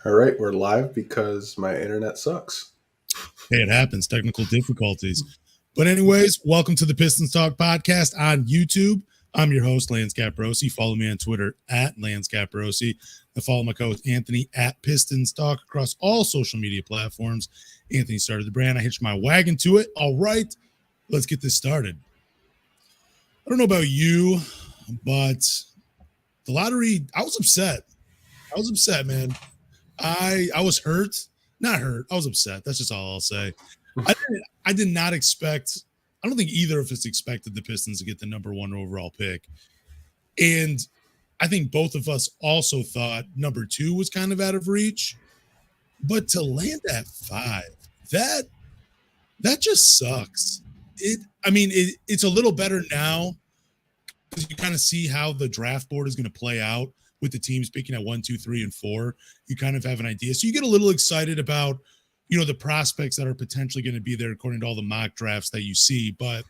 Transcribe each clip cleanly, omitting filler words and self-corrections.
All right, we're live because my internet sucks. Hey, it happens. Technical difficulties. But anyways, welcome to the Pistons Talk Podcast on YouTube. I'm your host, Lance Caprosi. Follow me on Twitter at Lance Caprosi. And follow my co-host Anthony at Pistons Talk across all social media platforms. Anthony started the brand. I hitched my wagon to it. All right, let's get this started. I don't know about you, but the lottery, I was upset. Man. I was hurt. Not hurt. I was upset. That's just all I'll say. I did not expect, I don't think either of us expected the Pistons to get the number one overall pick. And I think both of us also thought number 2 was kind of out of reach. But to land at 5, that just sucks. It's a little better now because you kind of see how the draft board is going to play out with the teams picking at 1, 2, 3, and 4. You kind of have an idea. So you get a little excited about, the prospects that are potentially going to be there according to all the mock drafts that you see. But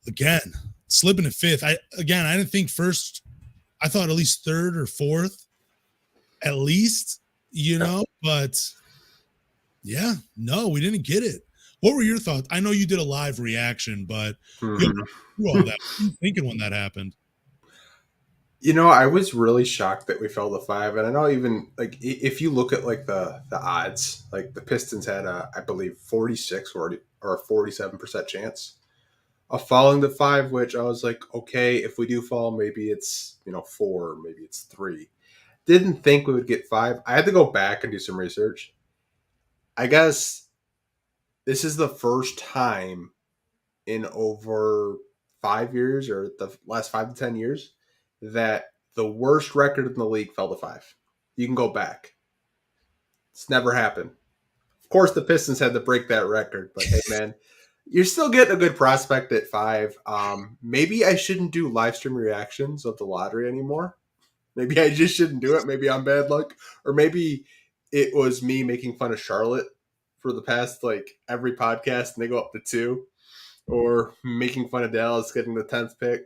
again, slipping to 5th. I didn't think first. I thought at least 3rd or 4th, at least, but yeah, no, we didn't get it. What were your thoughts? I know you did a live reaction, but all that. What were you thinking when that happened? I was really shocked that we fell to 5, and I know even if you look at the odds, the Pistons had I believe 46 or a 47% chance of falling to 5, which I was like, okay, if we do fall, maybe it's 4, maybe it's 3. Didn't think we would get 5. I had to go back and do some research. I guess this is the first time in over 5 years or the last 5 to 10 years that the worst record in the league fell to 5. You can go back. It's never happened. Of course, the Pistons had to break that record, but hey, man, you're still getting a good prospect at 5. Maybe I shouldn't do live stream reactions of the lottery anymore. Maybe I just shouldn't do it. Maybe I'm bad luck. Or maybe it was me making fun of Charlotte for the past, every podcast, and they go up to 2. Or making fun of Dallas getting the 10th pick.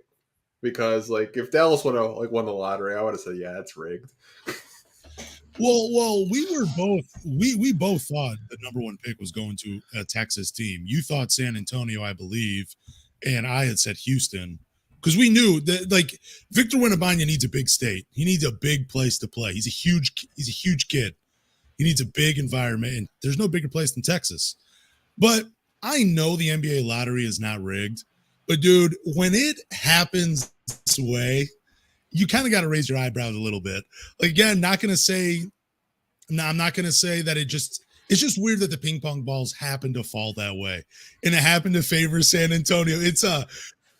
Because if Dallas would have won the lottery, I would have said, yeah, it's rigged. Well, we both thought the number 1 pick was going to a Texas team. You thought San Antonio, I believe, and I had said Houston because we knew that Victor Wembanyama needs a big state. He needs a big place to play. He's a huge kid. He needs a big environment, and there's no bigger place than Texas. But I know the NBA lottery is not rigged. But, dude, when it happens this way, you kind of got to raise your eyebrows a little bit. Again, I'm not going to say that it's just weird that the ping pong balls happen to fall that way. And it happened to favor San Antonio. It's a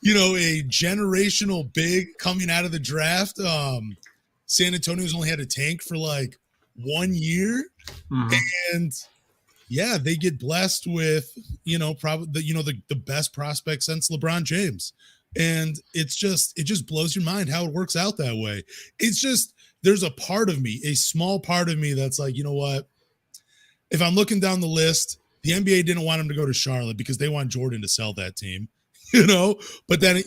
generational big coming out of the draft. San Antonio's only had a tank for 1 year. Mm-hmm. And yeah, they get blessed with, probably the best prospect since LeBron James. And it just blows your mind how it works out that way. It's just, there's a part of me, a small part of me that's like, you know what? If I'm looking down the list, the NBA didn't want him to go to Charlotte because they want Jordan to sell that team, but then,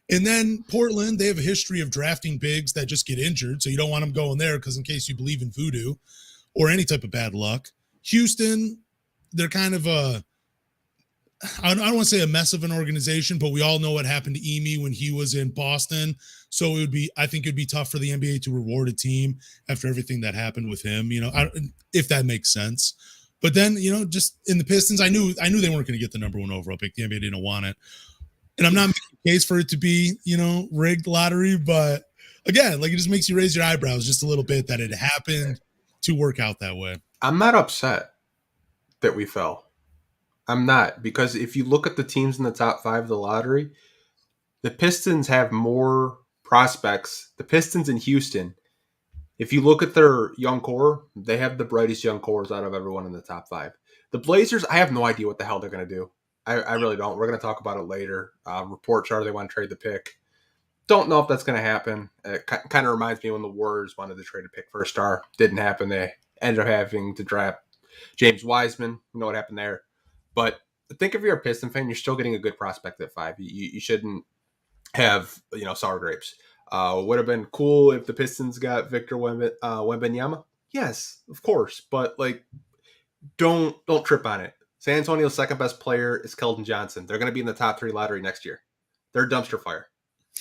and then Portland, they have a history of drafting bigs that just get injured. So you don't want them going there because in case you believe in voodoo or any type of bad luck. Houston, they're kind of I don't want to say a mess of an organization, but we all know what happened to Emi when he was in Boston. So I think it'd be tough for the NBA to reward a team after everything that happened with him, if that makes sense. But then, just in the Pistons, I knew they weren't going to get the number 1 overall pick. The NBA didn't want it. And I'm not making a case for it to be, rigged lottery, but again, it just makes you raise your eyebrows just a little bit that it happened to work out that way. I'm not upset that we fell. I'm not, because if you look at the teams in the top 5 of the lottery, the Pistons have more prospects. The Pistons in Houston, if you look at their young core, they have the brightest young cores out of everyone in the top 5. The Blazers, I have no idea what the hell they're going to do. I really don't. We're going to talk about it later. Reports are they want to trade the pick. Don't know if that's going to happen. It kind of reminds me when the Warriors wanted to trade a pick for a star. Didn't happen. They ended up having to draft James Wiseman. You know what happened there. But I think if you're a Piston fan, you're still getting a good prospect at 5. You shouldn't have, sour grapes. Would have been cool if the Pistons got Victor Wembanyama. Yes, of course, but like don't trip on it. San Antonio's second best player is Keldon Johnson. They're going to be in the top 3 lottery next year. They're a dumpster fire.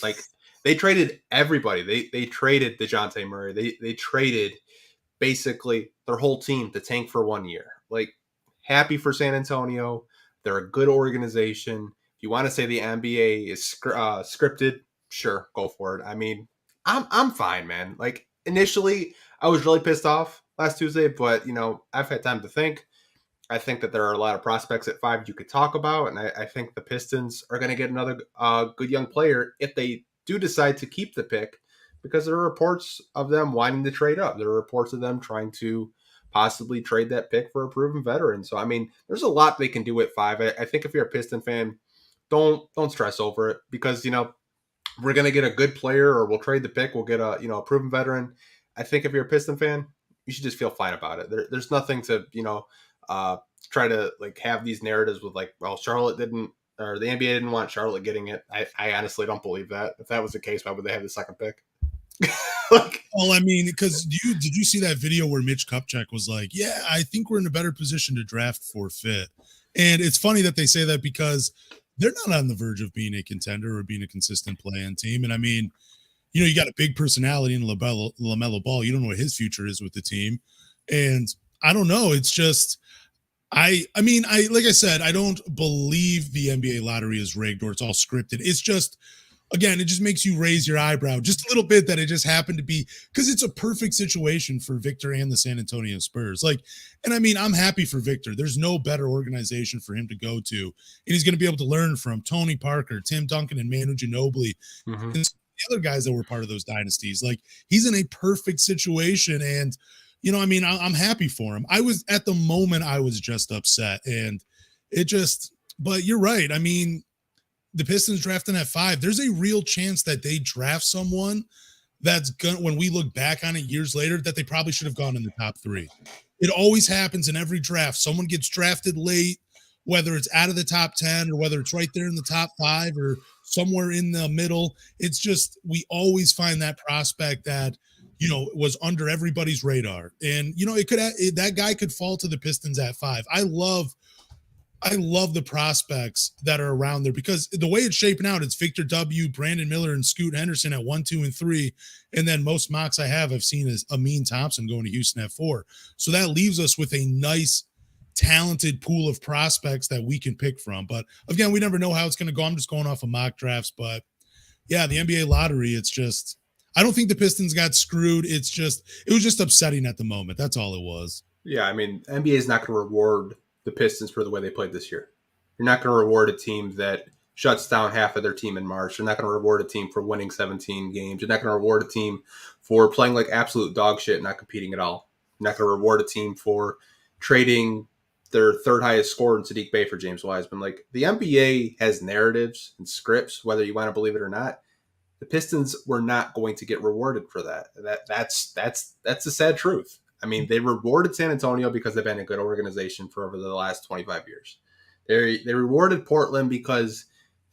Like they traded everybody. They traded DeJounte Murray. They traded basically their whole team to tank for 1 year. Like happy for San Antonio. They're a good organization. If you want to say the NBA is scripted, sure, go for it. I mean, I'm fine, man. Like initially, I was really pissed off last Tuesday, but I've had time to think. I think that there are a lot of prospects at 5 you could talk about, and I think the Pistons are going to get another good young player if they do decide to keep the pick, because there are reports of them wanting to trade up. There are reports of them trying to possibly trade that pick for a proven veteran. So I mean, there's a lot they can do at 5. I think if you're a Piston fan, don't stress over it, because we're going to get a good player, or we'll trade the pick. We'll get a proven veteran. I think if you're a Piston fan, you should just feel fine about it. There's nothing to try to like have these narratives with like, well, Charlotte didn't, or the NBA didn't want Charlotte getting it. I honestly don't believe that. If that was the case, why would they have the second pick? Well, I mean, because did you see that video where Mitch Kupchak was like, yeah, I think we're in a better position to draft for fit. And it's funny that they say that because they're not on the verge of being a contender or being a consistent play-in team. And I mean, you got a big personality in LaMelo Ball. You don't know what his future is with the team. And I don't know. It's just, I mean, like I said, I don't believe the NBA lottery is rigged or it's all scripted. It's just, again, it just makes you raise your eyebrow just a little bit that it just happened to be, because it's a perfect situation for Victor and the San Antonio Spurs. Like, and I mean, I'm happy for Victor. There's no better organization for him to go to. And he's going to be able to learn from Tony Parker, Tim Duncan, and Manu Ginobili. Mm-hmm. And the other guys that were part of those dynasties. Like, he's in a perfect situation. And, I mean, I'm happy for him. At the moment, I was just upset. And it just, but you're right. I mean, the Pistons drafting at 5, there's a real chance that they draft someone that's going, when we look back on it years later, that they probably should have gone in the top 3. It always happens in every draft. Someone gets drafted late, whether it's out of the top 10 or whether it's right there in the top 5 or somewhere in the middle. It's just, we always find that prospect that, was under everybody's radar. And, that guy could fall to the Pistons at 5. I love the prospects that are around there, because the way it's shaping out, it's Victor W., Brandon Miller, and Scoot Henderson at 1, 2, and 3. And then most mocks I've seen is Amin Thompson going to Houston at 4. So that leaves us with a nice, talented pool of prospects that we can pick from. But again, we never know how it's going to go. I'm just going off of mock drafts. But yeah, the NBA lottery, it's just, I don't think the Pistons got screwed. It was just upsetting at the moment. That's all it was. Yeah, I mean, NBA is not going to reward the Pistons for the way they played this year. You're not going to reward a team that shuts down half of their team in March. You're not going to reward a team for winning 17 games. You're not going to reward a team for playing like absolute dog shit and not competing at all. You're not going to reward a team for trading their third highest scorer in Sadiq Bey for James Wiseman. Like, the NBA has narratives and scripts, whether you want to believe it or not. The Pistons were not going to get rewarded for that. That's the sad truth. I mean, they rewarded San Antonio because they've been a good organization for over the last 25 years. They rewarded Portland because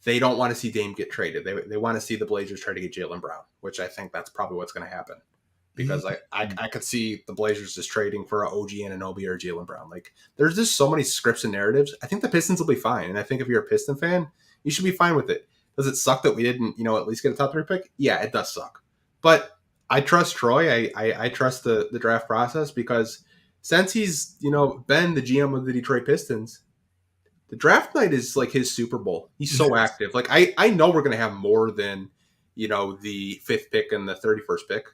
they don't want to see Dame get traded. They want to see the Blazers try to get Jaylen Brown, which I think that's probably what's going to happen. Because I could see the Blazers just trading for an OG Anunoby or Jaylen Brown. Like, there's just so many scripts and narratives. I think the Pistons will be fine. And I think if you're a Piston fan, you should be fine with it. Does it suck that we didn't, at least get a top 3 pick? Yeah, it does suck. But I trust Troy. I trust the draft process, because since he's, been the GM of the Detroit Pistons, the draft night is like his Super Bowl. He's so active. Like, I know we're going to have more than, the 5th pick and the 31st pick.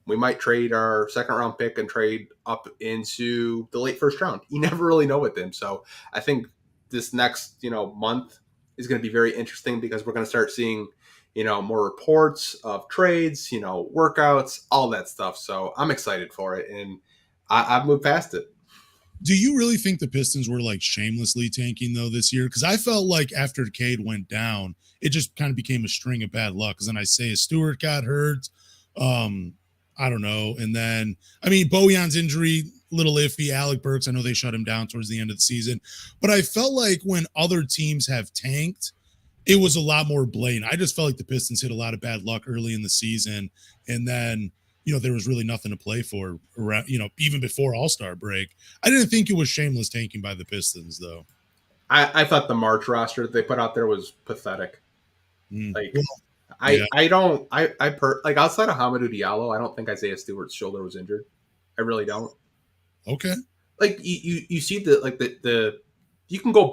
We might trade our 2nd round pick and trade up into the late 1st round. You never really know with him. So I think this next, month is going to be very interesting, because we're going to start seeing, more reports of trades, workouts, all that stuff. So I'm excited for it, and I've moved past it. Do you really think the Pistons were like shamelessly tanking though this year? Because I felt like after Cade went down, it just kind of became a string of bad luck. Because then Isaiah Stewart got hurt. I don't know. And then, I mean, Bojan's injury, little iffy. Alec Burks, I know they shut him down towards the end of the season. But I felt like when other teams have tanked, it was a lot more blatant. I just felt like the Pistons hit a lot of bad luck early in the season. And then, there was really nothing to play for around, even before All-Star break. I didn't think it was shameless tanking by the Pistons, though. I thought the March roster that they put out there was pathetic. Like, yeah. like outside of Hamidou Diallo, I don't think Isaiah Stewart's shoulder was injured. I really don't. Okay. Like you see the you can go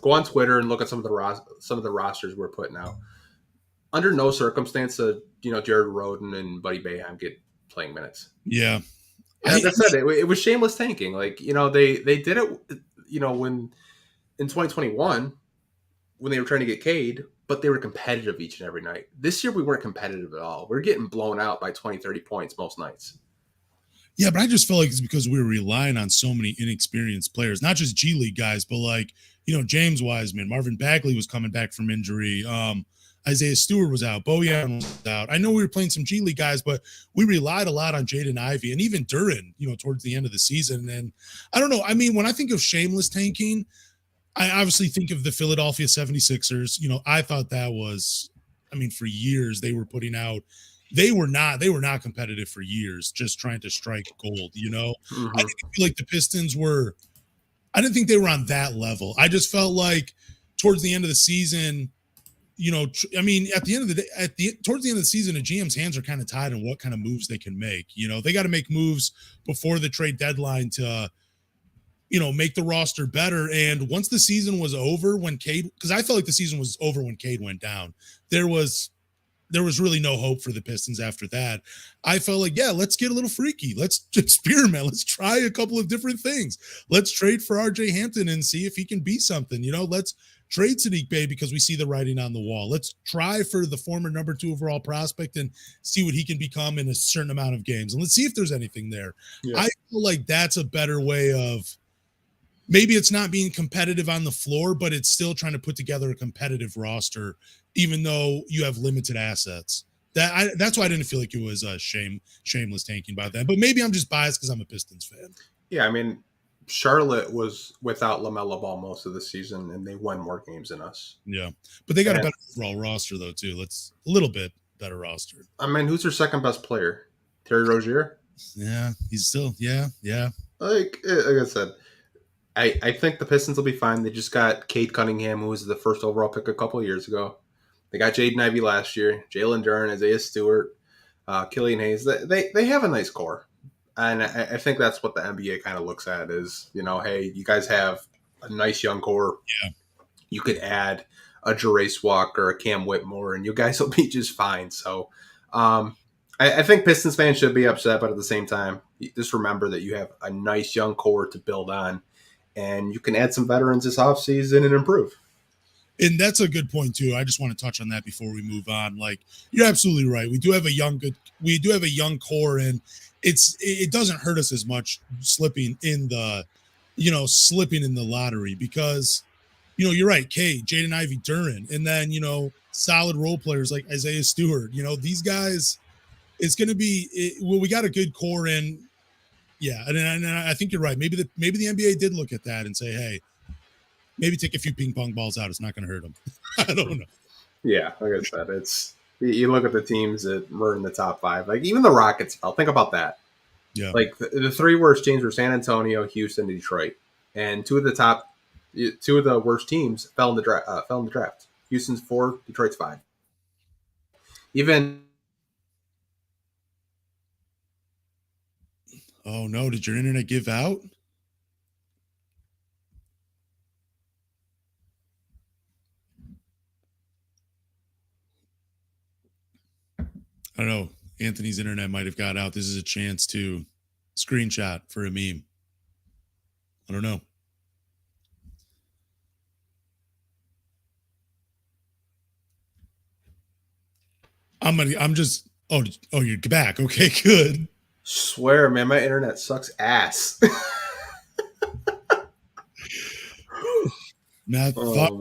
on Twitter and look at some of the rosters we're putting out. Under no circumstance, Jared Roden and Buddy Boeheim get playing minutes. Yeah. Like I said, it was shameless tanking. Like, they did it, when in 2021 when they were trying to get Cade, but they were competitive each and every night. This year we weren't competitive at all. We're getting blown out by 20, 30 points most nights. Yeah, but I just felt like it's because we were relying on so many inexperienced players, not just G League guys, but like, James Wiseman, Marvin Bagley was coming back from injury. Isaiah Stewart was out. Bojan was out. I know we were playing some G League guys, but we relied a lot on Jaden Ivey and even Duren, towards the end of the season. And I don't know. I mean, when I think of shameless tanking, I obviously think of the Philadelphia 76ers. I thought that was, for years they were putting out, they were not competitive for years, just trying to strike gold, Mm-hmm. I didn't feel like the Pistons I didn't think they were on that level. I just felt like towards the end of the season, at the end of the day, towards the end of the season, a GM's hands are kind of tied on what kind of moves they can make. They got to make moves before the trade deadline to, make the roster better. And once the season was over, when Cade, because I felt like the season was over when Cade went down, there was really no hope for the Pistons after that. I felt like, yeah, let's get a little freaky. Let's experiment. Let's try a couple of different things. Let's trade for RJ Hampton and see if he can be something. Let's trade Sadiq Bey because we see the writing on the wall. Let's try for the former number 2 overall prospect and see what he can become in a certain amount of games. And let's see if there's anything there. Yeah. I feel like that's a better way of, maybe it's not being competitive on the floor, but it's still trying to put together a competitive roster, even though you have limited assets. That's why I didn't feel like it was shameless tanking by them. But maybe I'm just biased because I'm a Pistons fan. Yeah, Charlotte was without LaMelo Ball most of the season, and they won more games than us. Yeah, but they got a better overall roster, though, too. Let's a little bit better roster. Who's their second best player? Terry Rozier? Yeah, he's still, yeah. Like I said, I think the Pistons will be fine. They just got Cade Cunningham, who was the first overall pick a couple of years ago. They got Jaden Ivey last year, Jalen Duren, Isaiah Stewart, Killian Hayes. They have a nice core. And I think that's what the NBA kind of looks at is, hey, you guys have a nice young core. Yeah. You could add a Jarace Walker, a Cam Whitmore, and you guys will be just fine. So I think Pistons fans should be upset, but at the same time, just remember that you have a nice young core to build on, and you can add some veterans this offseason and improve. And that's a good point too. I just want to touch on that before we move on. Like, you're absolutely right. We do have a young core, and it doesn't hurt us as much slipping in the lottery because, you're right. Cade, Jaden Ivey, Duren, and then, solid role players like Isaiah Stewart, these guys, it's going to be, we got a good core in. Yeah. And I think you're right. Maybe the NBA did look at that and say, hey, maybe take a few ping pong balls out. It's not going to hurt them. I don't know. Yeah, like I said, you look at the teams that were in the top 5. Like, even the Rockets fell. Think about that. Yeah. Like, the 3 worst teams were San Antonio, Houston, and Detroit. And 2 of the worst teams fell in the draft. Houston's 4, Detroit's 5. Even. Oh, no. Did your internet give out? I don't know. Anthony's internet might have got out. This is a chance to screenshot for a meme. I don't know. Oh, you're back. Okay, good. Swear, man, my internet sucks ass. Man, I'm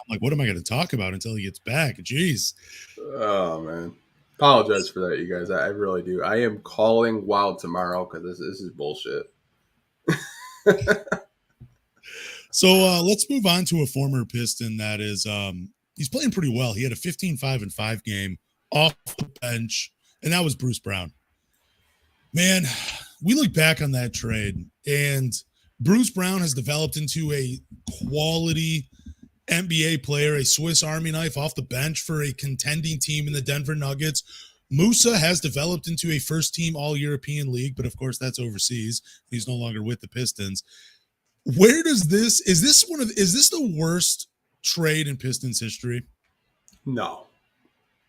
like, what am I going to talk about until he gets back? Jeez. Oh, man. Apologize for that, you guys. I really do. I am calling Wild tomorrow because this is bullshit. So let's move on to a former Piston that is he's playing pretty well. He had a 15-5-5 game off the bench, and that was Bruce Brown. Man, we look back on that trade, and Bruce Brown has developed into a quality NBA player, a Swiss Army knife off the bench for a contending team in the Denver Nuggets. Musa has developed into a first team All European League, but of course that's overseas. He's no longer with the Pistons. Where does this is this the worst trade in Pistons history? No,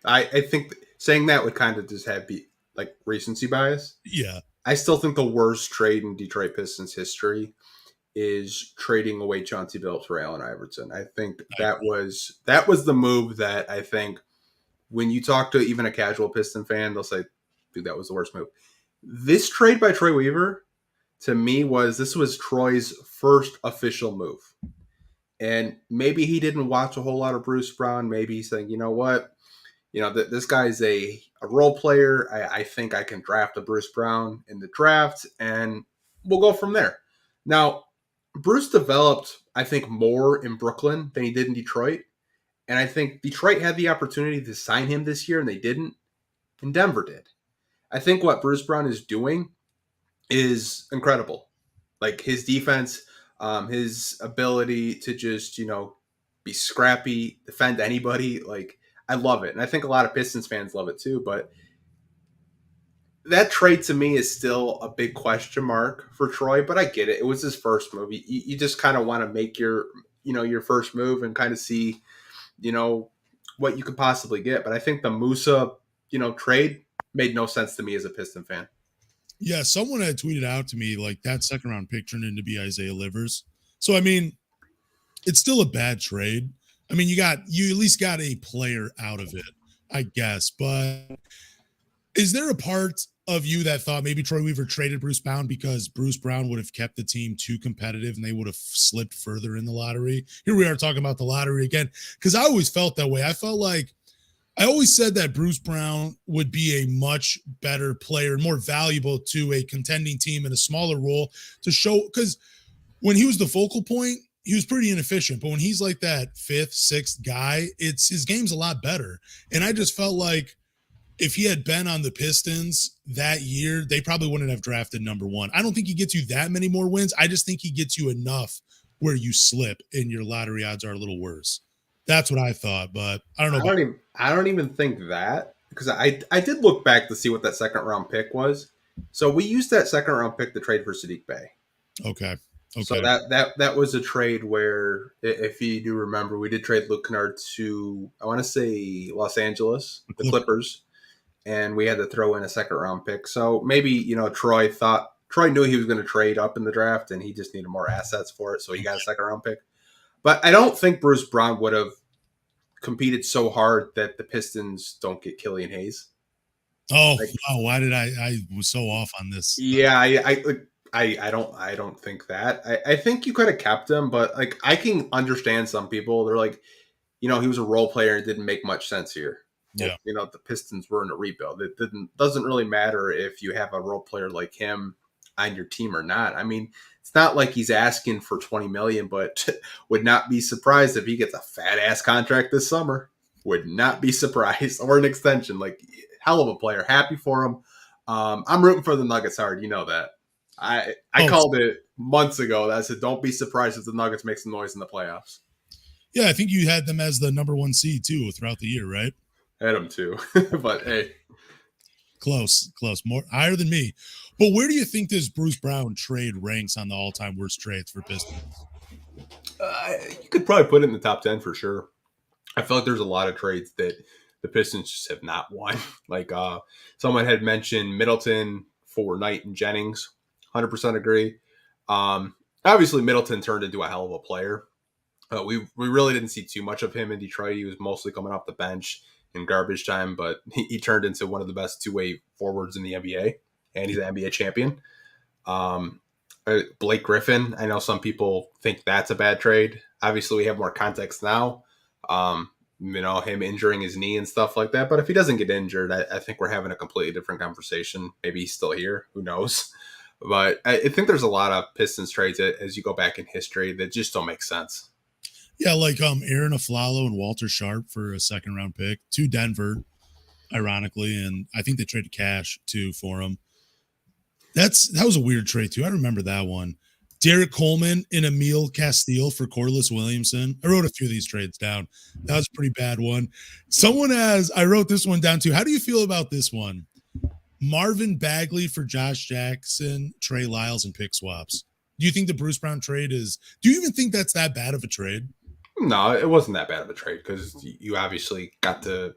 I think saying that would kind of just have be like recency bias. Yeah. I still think the worst trade in Detroit Pistons history is trading away Chauncey Billups for Allen Iverson. I think that was the move that I think when you talk to even a casual Piston fan, they'll say, dude, that was the worst move. This trade by Troy Weaver, to me, this was Troy's first official move. And maybe he didn't watch a whole lot of Bruce Brown. Maybe he's saying, you know what? This guy's a role player. I think I can draft a Bruce Brown in the draft, and we'll go from there. Now, Bruce developed, I think, more in Brooklyn than he did in Detroit. And I think Detroit had the opportunity to sign him this year, and they didn't. And Denver did. I think what Bruce Brown is doing is incredible. Like his defense, his ability to just, be scrappy, defend anybody. Like, I love it. And I think a lot of Pistons fans love it too. But that trade to me is still a big question mark for Troy. But I get it. It was his first move. You just kind of want to make your first move and kind of see, what you could possibly get. But I think the Musa, trade made no sense to me as a Piston fan. Yeah, someone had tweeted out to me like that second round pick turned into be Isaiah Livers. So I mean, it's still a bad trade. I mean, you at least got a player out of it, I guess. But is there a part of you that thought maybe Troy Weaver traded Bruce Brown because Bruce Brown would have kept the team too competitive and they would have slipped further in the lottery? Here we are talking about the lottery again, because I always felt that way. I always said that Bruce Brown would be a much better player, more valuable to a contending team in a smaller role to show, because when he was the focal point, he was pretty inefficient. But when he's like that fifth, sixth guy, his game's a lot better. And I just felt like if he had been on the Pistons that year, they probably wouldn't have drafted number one. I don't think he gets you that many more wins. I just think he gets you enough where you slip and your lottery odds are a little worse. That's what I thought, but I don't know. I don't even think that, because I did look back to see what that second round pick was. So we used that second round pick to trade for Sadiq Bey. Okay. So that was a trade where, if you do remember, we did trade Luke Kennard to, I want to say, Los Angeles, the Clippers, and we had to throw in a second round pick. So maybe, Troy knew he was going to trade up in the draft and he just needed more assets for it. So he got a second round pick. But I don't think Bruce Brown would have competed so hard that the Pistons don't get Killian Hayes. Oh, wow. Why did I was so off on this? Yeah, I don't think that. I think you could have kept him, but like I can understand some people. They're like, he was a role player and it didn't make much sense here. Yeah. The Pistons were in a rebuild. It doesn't really matter if you have a role player like him on your team or not. I mean, it's not like he's asking for $20 million, but would not be surprised if he gets a fat ass contract this summer. Would not be surprised, or an extension. Like, hell of a player. Happy for him. I'm rooting for the Nuggets hard. You know that. I called it months ago. I said, don't be surprised if the Nuggets make some noise in the playoffs. Yeah, I think you had them as the number one seed too throughout the year, right? I had them too, but hey, close, more higher than me. But where do you think this Bruce Brown trade ranks on the all-time worst trades for Pistons? You could probably put it in the top 10 for sure. I feel like there's a lot of trades that the Pistons just have not won. Like someone had mentioned Middleton for Knight and Jennings. 100% agree. Obviously, Middleton turned into a hell of a player. We really didn't see too much of him in Detroit. He was mostly coming off the bench in garbage time, but he turned into one of the best two-way forwards in the NBA, and he's an NBA champion. Blake Griffin, I know some people think that's a bad trade. Obviously, we have more context now. Him injuring his knee and stuff like that. But if he doesn't get injured, I think we're having a completely different conversation. Maybe he's still here. Who knows? But I think there's a lot of Pistons trades as you go back in history that just don't make sense. Yeah, like Aaron Aflalo and Walter Sharp for a second round pick to Denver, ironically, and I think they traded cash too for him. That was a weird trade too. I remember that one. Derek Coleman and Emil Castile for Corliss Williamson. I wrote a few of these trades down. That was a pretty bad one. I wrote this one down too. How do you feel about this one? Marvin Bagley for Josh Jackson, Trey Lyles, and pick swaps. Do you think the Bruce Brown trade do you even think that's that bad of a trade? No, it wasn't that bad of a trade because you obviously got to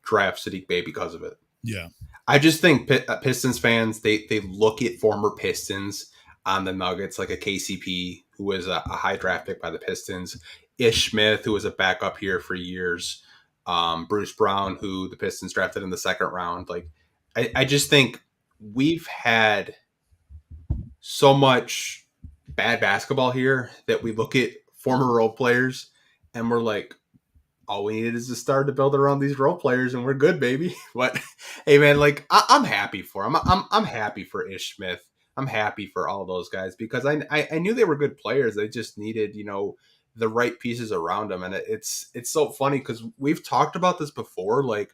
draft Sadiq Bey because of it. Yeah. I just think Pistons fans, they look at former Pistons on the Nuggets, like a KCP, who was a high draft pick by the Pistons, Ish Smith, who was a backup here for years, Bruce Brown, who the Pistons drafted in the second round. Like, I just think we've had so much bad basketball here that we look at former role players and we're like, all we needed is a star to build around these role players, and we're good, baby. But hey, man, like I'm happy for him. I'm happy for Ish Smith. I'm happy for all those guys because I knew they were good players. They just needed the right pieces around them, and it's so funny because we've talked about this before. Like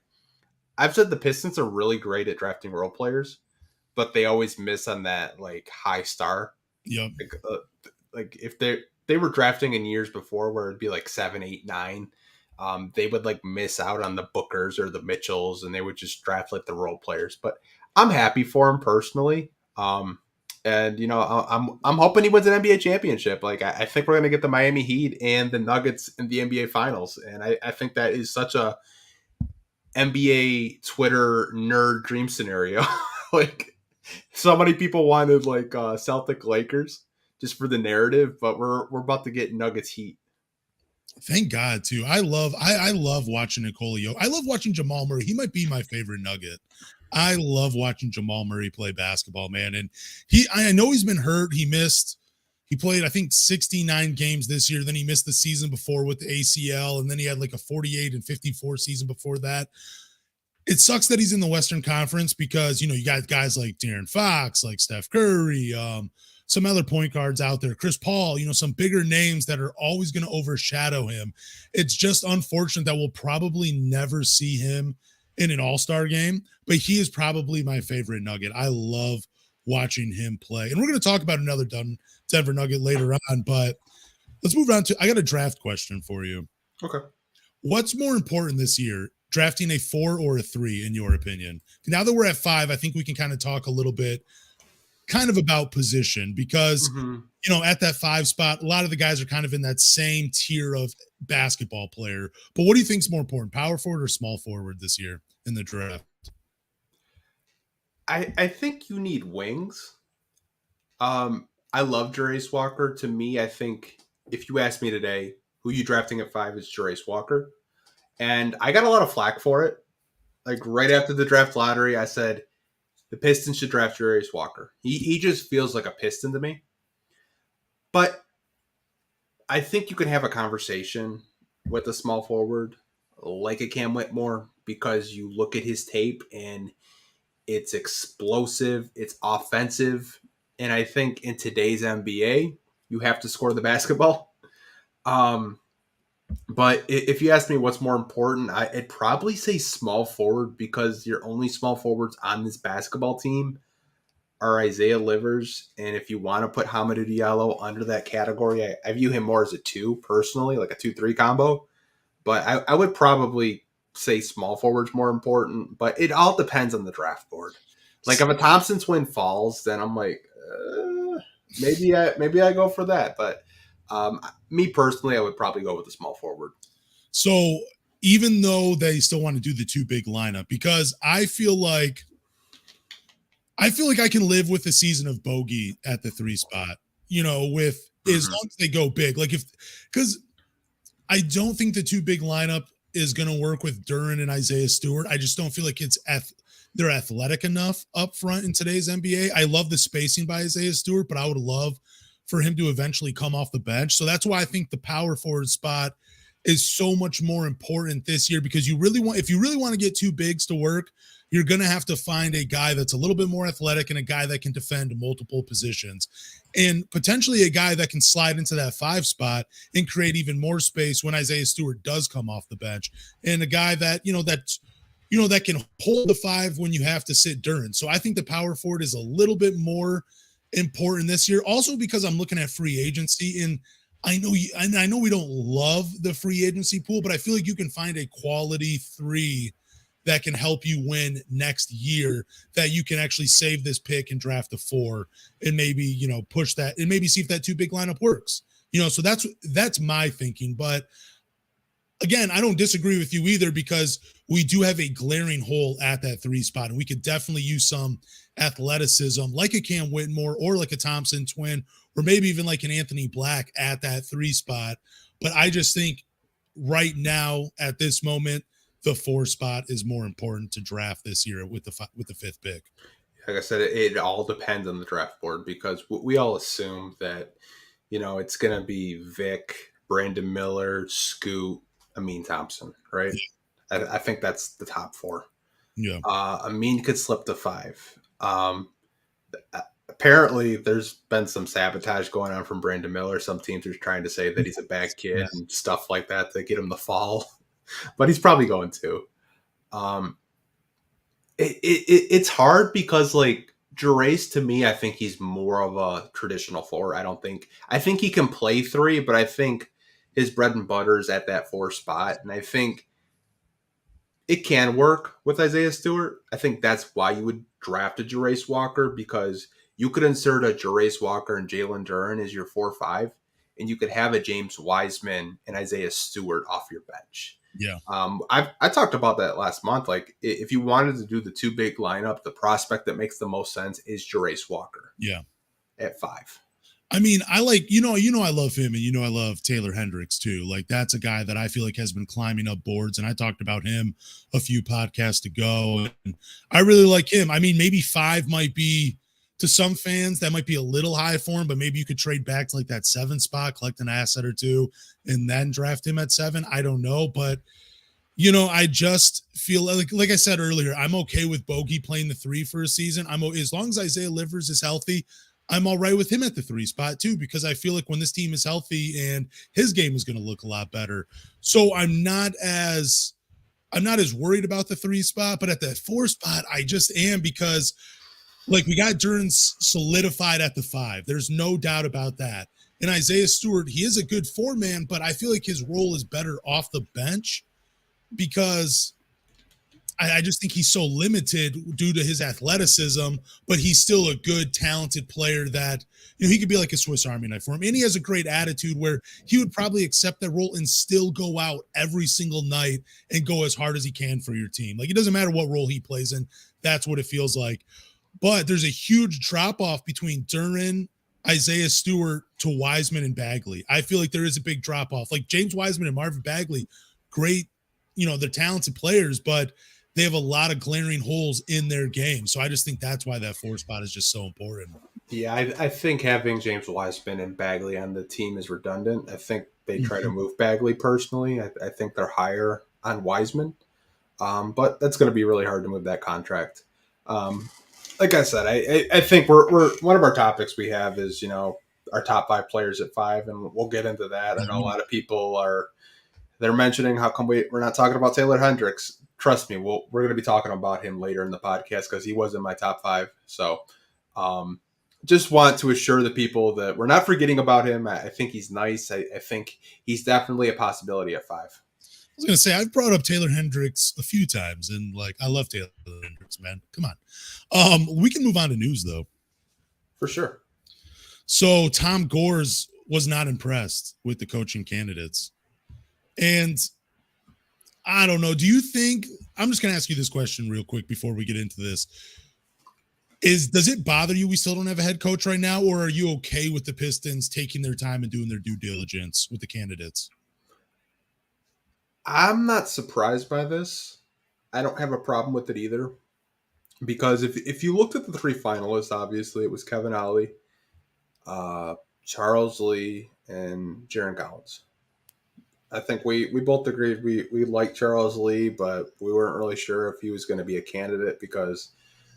I've said, the Pistons are really great at drafting role players, but they always miss on that like high star. Yep. Like if they were drafting in years before where it'd be like 7, 8, 9. They would like miss out on the Bookers or the Mitchells, and they would just draft like the role players. But I'm happy for him personally, and I'm hoping he wins an NBA championship. Like I think we're gonna get the Miami Heat and the Nuggets in the NBA Finals, and I think that is such a NBA Twitter nerd dream scenario. Like so many people wanted like Celtic Lakers just for the narrative, but we're about to get Nuggets Heat. Thank God too. I love watching Nikola Jokic. I love watching Jamal Murray. He might be my favorite Nugget. I love watching Jamal Murray play basketball, man. And I know he's been hurt. He played, I think, 69 games this year. Then he missed the season before with the ACL. And then he had like a 48 and 54 season before that. It sucks that he's in the Western Conference because, you got guys like De'Aaron Fox, like Steph Curry, some other point guards out there, Chris Paul, some bigger names that are always going to overshadow him. It's just unfortunate that we'll probably never see him in an all-star game, but he is probably my favorite Nugget. I love watching him play. And we're going to talk about another Denver Nugget later on, but let's move on I got a draft question for you. Okay. What's more important this year, drafting a 4 or a 3 in your opinion? Now that we're at 5, I think we can kind of talk a little bit kind of about position because, at that 5 spot, a lot of the guys are kind of in that same tier of basketball player. But what do you think is more important, power forward or small forward this year in the draft? I think you need wings. I love Jarace Walker. To me, I think if you ask me today, who you drafting at 5 is Jarace Walker. And I got a lot of flack for it. Like right after the draft lottery, I said, the Pistons should draft Jarace Walker. He just feels like a Piston to me. But I think you can have a conversation with a small forward like a Cam Whitmore because you look at his tape and it's explosive, it's offensive. And I think in today's NBA, you have to score the basketball. But if you ask me what's more important, I'd probably say small forward because your only small forwards on this basketball team are Isaiah Livers. And if you want to put Hamidou Diallo under that category, I view him more as a 2 personally, like a 2-3 combo. But I would probably say small forward's more important. But it all depends on the draft board. Like if a Thompson twin falls, then I'm like, maybe I go for that. But me personally, I would probably go with the small forward. So even though they still want to do the 2 big lineup, because I feel like I can live with a season of bogey at the 3 spot, with as long as they go big. Like because I don't think the 2 big lineup is going to work with Duren and Isaiah Stewart. I just don't feel like they're athletic enough up front in today's NBA. I love the spacing by Isaiah Stewart, but I would love for him to eventually come off the bench. So that's why I think the power forward spot is so much more important this year because if you really want to get 2 bigs to work, you're going to have to find a guy that's a little bit more athletic and a guy that can defend multiple positions and potentially a guy that can slide into that 5 spot and create even more space when Isaiah Stewart does come off the bench and a guy that, that's that can hold the 5 when you have to sit Duren. So I think the power forward is a little bit more important this year. Also because I'm looking at free agency, and I know we don't love the free agency pool, but I feel like you can find a quality 3 that can help you win next year, that you can actually save this pick and draft a 4 and maybe, push that and maybe see if that 2 big lineup works. So that's my thinking. But again, I don't disagree with you either, because we do have a glaring hole at that 3 spot, and we could definitely use some athleticism like a Cam Whitmore or like a Thompson twin, or maybe even like an Anthony Black at that 3 spot. But I just think right now at this moment, the 4 spot is more important to draft this year with the 5th pick. Like I said, it all depends on the draft board, because we all assume that, it's going to be Vic, Brandon Miller, Scoot, Amin Thompson, right? Yeah. I think that's the top 4. Yeah. Amin could slip to 5. Apparently, there's been some sabotage going on from Brandon Miller. Some teams are trying to say that he's a bad kid and stuff like that to get him to fall, but he's probably going to. It's hard because, like, Jerace, to me, I think he's more of a traditional 4. I think he can play 3, but I think his bread and butter is at that 4 spot. And I think it can work with Isaiah Stewart. I think that's why you would draft a Jerace Walker, because you could insert a Jerace Walker and Jalen Duren as your 4-5, and you could have a James Wiseman and Isaiah Stewart off your bench. Yeah. I talked about that last month. Like, if you wanted to do the 2 big lineup, the prospect that makes the most sense is Jerace Walker. Yeah. At 5. I mean, I like, I love him, and I love Taylor Hendricks too. Like, that's a guy that I feel like has been climbing up boards, and I talked about him a few podcasts ago, and I really like him. I mean, maybe 5 might be, to some fans, that might be a little high for him, but maybe you could trade back to like that 7 spot, collect an asset or 2, and then draft him at 7. I don't know, but I just feel like I said earlier, I'm okay with Bogey playing the 3 for a season. As long as Isaiah Livers is healthy, I'm all right with him at the 3 spot too, because I feel like when this team is healthy, and his game is going to look a lot better. So I'm not as worried about the 3 spot, but at the 4 spot, I just am, because like, we got Duren solidified at the 5. There's no doubt about that. And Isaiah Stewart, he is a good 4-man, but I feel like his role is better off the bench, because I just think he's so limited due to his athleticism, but he's still a good, talented player that, he could be like a Swiss Army knife for him. And he has a great attitude where he would probably accept that role and still go out every single night and go as hard as he can for your team. Like, it doesn't matter what role he plays in. That's what it feels like. But there's a huge drop-off between Duren, Isaiah Stewart to Wiseman and Bagley. I feel like there is a big drop-off. Like, James Wiseman and Marvin Bagley, great, they're talented players, but they have a lot of glaring holes in their game. So I just think that's why that 4 spot is just so important. Yeah, I think having James Wiseman and Bagley on the team is redundant. I think they try to move Bagley personally. I think they're higher on Wiseman. But that's going to be really hard to move that contract. Like I said, I think we're one of our topics we have is, our top 5 players at 5, and we'll get into that. I know a lot of people they're mentioning how come we're not talking about Taylor Hendricks. Trust me, we're going to be talking about him later in the podcast, because he was in my top 5. So just want to assure the people that we're not forgetting about him. I think he's nice. I think he's definitely a possibility at 5. I was going to say, I've brought up Taylor Hendricks a few times, and like, I love Taylor Hendricks, man. Come on. We can move on to news though. For sure. So Tom Gores was not impressed with the coaching candidates. And I don't know. Do you think, I'm just going to ask you this question real quick before we get into this. Does it bother you we still don't have a head coach right now, or are you okay with the Pistons taking their time and doing their due diligence with the candidates? I'm not surprised by this. I don't have a problem with it either. Because if you looked at the 3 finalists, obviously it was Kevin Ollie, Charles Lee, and Jaren Collins. I think we both agreed we liked Charles Lee, but we weren't really sure if he was going to be a candidate, because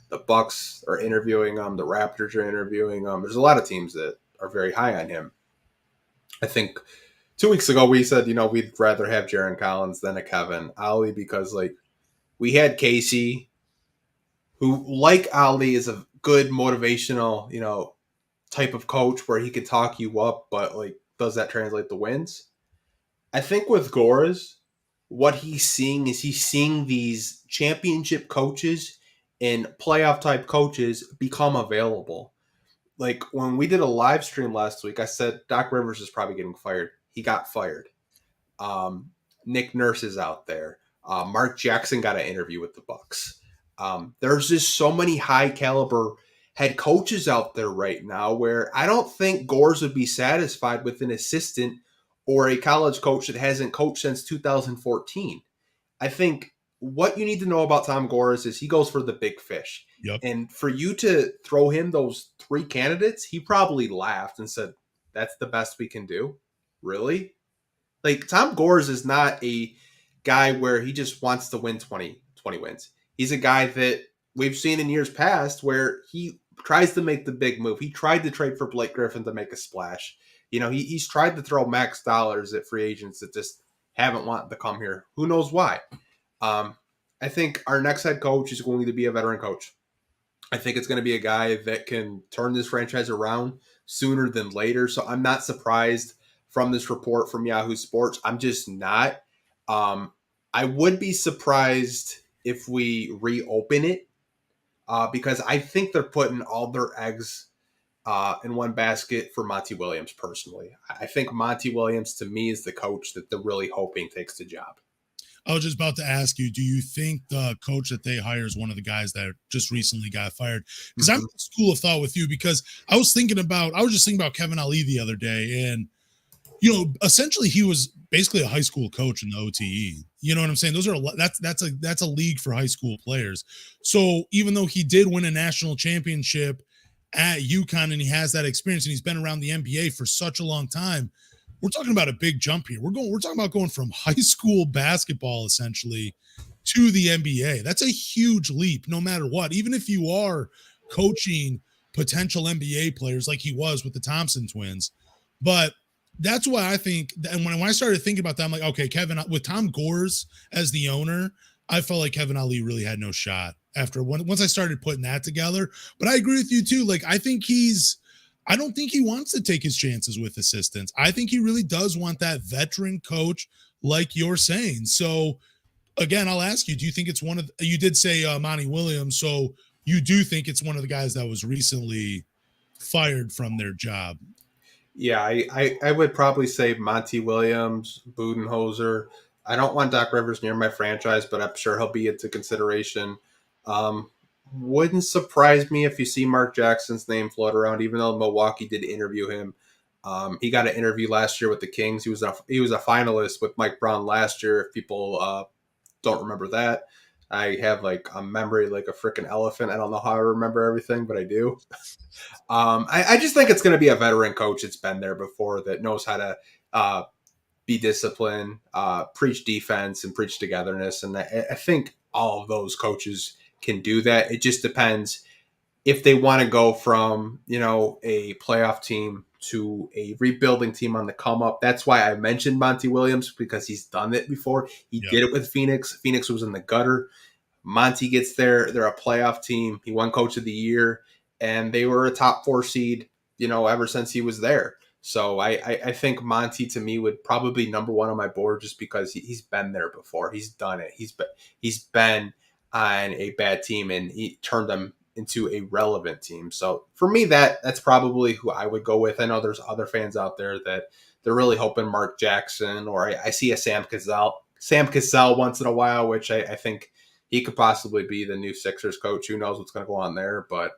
the Bucks are interviewing him, the Raptors are interviewing him. There's a lot of teams that are very high on him. I think 2 weeks ago we said, we'd rather have Jaren Collins than a Kevin Ollie, because, like, We had Casey, who, like Ali, is a good motivational, type of coach where he can talk you up, but like, does that translate to wins? I think with Gores, what he's seeing is he's seeing these championship coaches and playoff type coaches become available. Like when we did a live stream last week, I said Doc Rivers is probably getting fired. He got fired. Nick Nurse is out there. Mark Jackson got an interview with the Bucks. There's just so many high caliber head coaches out there right now where I don't think Gores would be satisfied with an assistant or a college coach that hasn't coached since 2014. I think what you need to know about Tom Gores is he goes for the big fish. Yep. And for you to throw him those three candidates, he probably laughed and said, "That's the best we can do." Really? Like Tom Gores is not a guy where he just wants to win 20 wins. He's a guy that we've seen in years past where he tries to make the big move. He tried to trade for Blake Griffin to make a splash. He's tried to throw max dollars at free agents that just haven't wanted to come here. Who knows why? I think our next head coach is going to be a veteran coach. I think it's going to be a guy that can turn this franchise around sooner than later. So I'm not surprised from this report from Yahoo Sports. I'm just not. I would be surprised if we reopen it because I think they're putting all their eggs in one basket for Monty Williams personally. I think Monty Williams to me is the coach that they're really hoping takes the job. I was just about to ask you, do you think the coach that they hire is one of the guys that just recently got fired? Because I'm in the school of thought with you because I was just thinking about Kevin Ali the other day, and essentially he was basically a high school coach in the OTE. You know what I'm saying? That's a league for high school players. So even though he did win a national championship at UConn and he has that experience and he's been around the NBA for such a long time, we're talking about a big jump here. We're talking about going from high school basketball essentially to the NBA. That's a huge leap no matter what. Even if you are coaching potential NBA players like he was with the Thompson twins. But that's why I think, and when I started thinking about that, I'm like, okay, Kevin, with Tom Gores as the owner, I felt like Kevin Ali really had no shot once I started putting that together. But I agree with you too. Like, I don't think he wants to take his chances with assistants. I think he really does want that veteran coach like you're saying. So again, I'll ask you, do you think it's you did say Monty Williams. So you do think it's one of the guys that was recently fired from their job? Yeah, I would probably say Monty Williams, Budenholzer. I don't want Doc Rivers near my franchise, but I'm sure he'll be into consideration. Wouldn't surprise me if you see Mark Jackson's name float around, even though Milwaukee did interview him. He got an interview last year with the Kings. He was a finalist with Mike Brown last year. If people don't remember that, I have like a memory like a freaking elephant. I don't know how I remember everything, but I do. I just think it's going to be a veteran coach that's been there before that knows how to be disciplined, preach defense, and preach togetherness. And I think all of those coaches can do that. It just depends if they want to go from, a playoff team to a rebuilding team on the come up. That's why I mentioned Monty Williams, because he's done it before. He did it with Phoenix. Phoenix was in the gutter. Monty gets there. They're a playoff team. He won coach of the year, and they were a top 4 seed, ever since he was there. So I think Monty to me would probably be number 1 on my board just because he's been there before. He's done it. He's been on a bad team and he turned them into a relevant team. So for me, that's probably who I would go with. I know there's other fans out there that they're really hoping Mark Jackson, or I see a Sam Cassell once in a while, which I think he could possibly be the new Sixers coach. Who knows what's going to go on there, but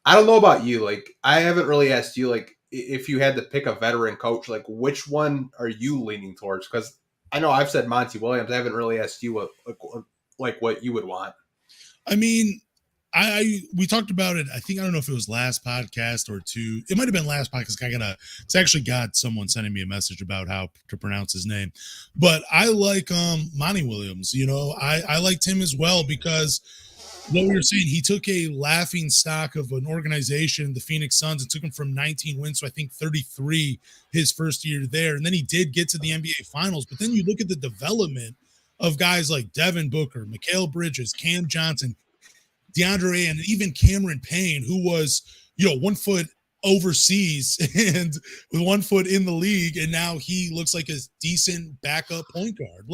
I don't know about you. Like, I haven't really asked you, like, if you had to pick a veteran coach, like, which one are you leaning towards? Because I know I've said Monty Williams. I haven't really asked you what you would want. I mean, we talked about it. I don't know if it was last podcast or two. It might have been last podcast. It's actually got someone sending me a message about how to pronounce his name, but I like Monty Williams. I liked him as well because what we were saying, he took a laughing stock of an organization, the Phoenix Suns, and took him from 19 wins to I think 33 his first year there, and then he did get to the NBA Finals. But then you look at the development of guys like Devin Booker, Mikal Bridges, Cam Johnson, DeAndre, and even Cameron Payne, who was, 1 foot overseas and with 1 foot in the league, and now he looks like a decent backup point guard.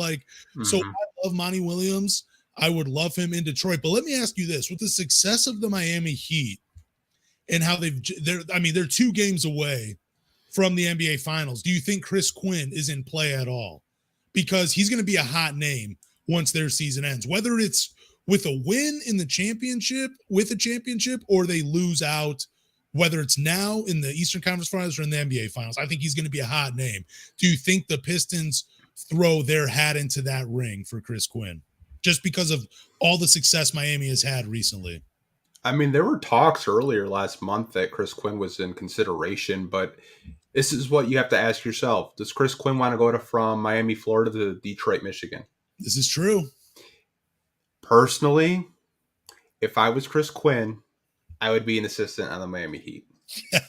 So I love Monty Williams. I would love him in Detroit. But let me ask you this: with the success of the Miami Heat and how they're 2 games away from the NBA Finals, do you think Chris Quinn is in play at all? Because he's going to be a hot name once their season ends, whether it's with a win in the championship, or they lose out, whether it's now in the Eastern Conference Finals or in the NBA Finals. I think he's going to be a hot name. Do you think the Pistons throw their hat into that ring for Chris Quinn just because of all the success Miami has had recently? I mean, there were talks earlier last month that Chris Quinn was in consideration, but this is what you have to ask yourself. Does Chris Quinn want to go from Miami, Florida to Detroit, Michigan? This is true. Personally, if I was Chris Quinn, I would be an assistant on the Miami Heat. Yeah,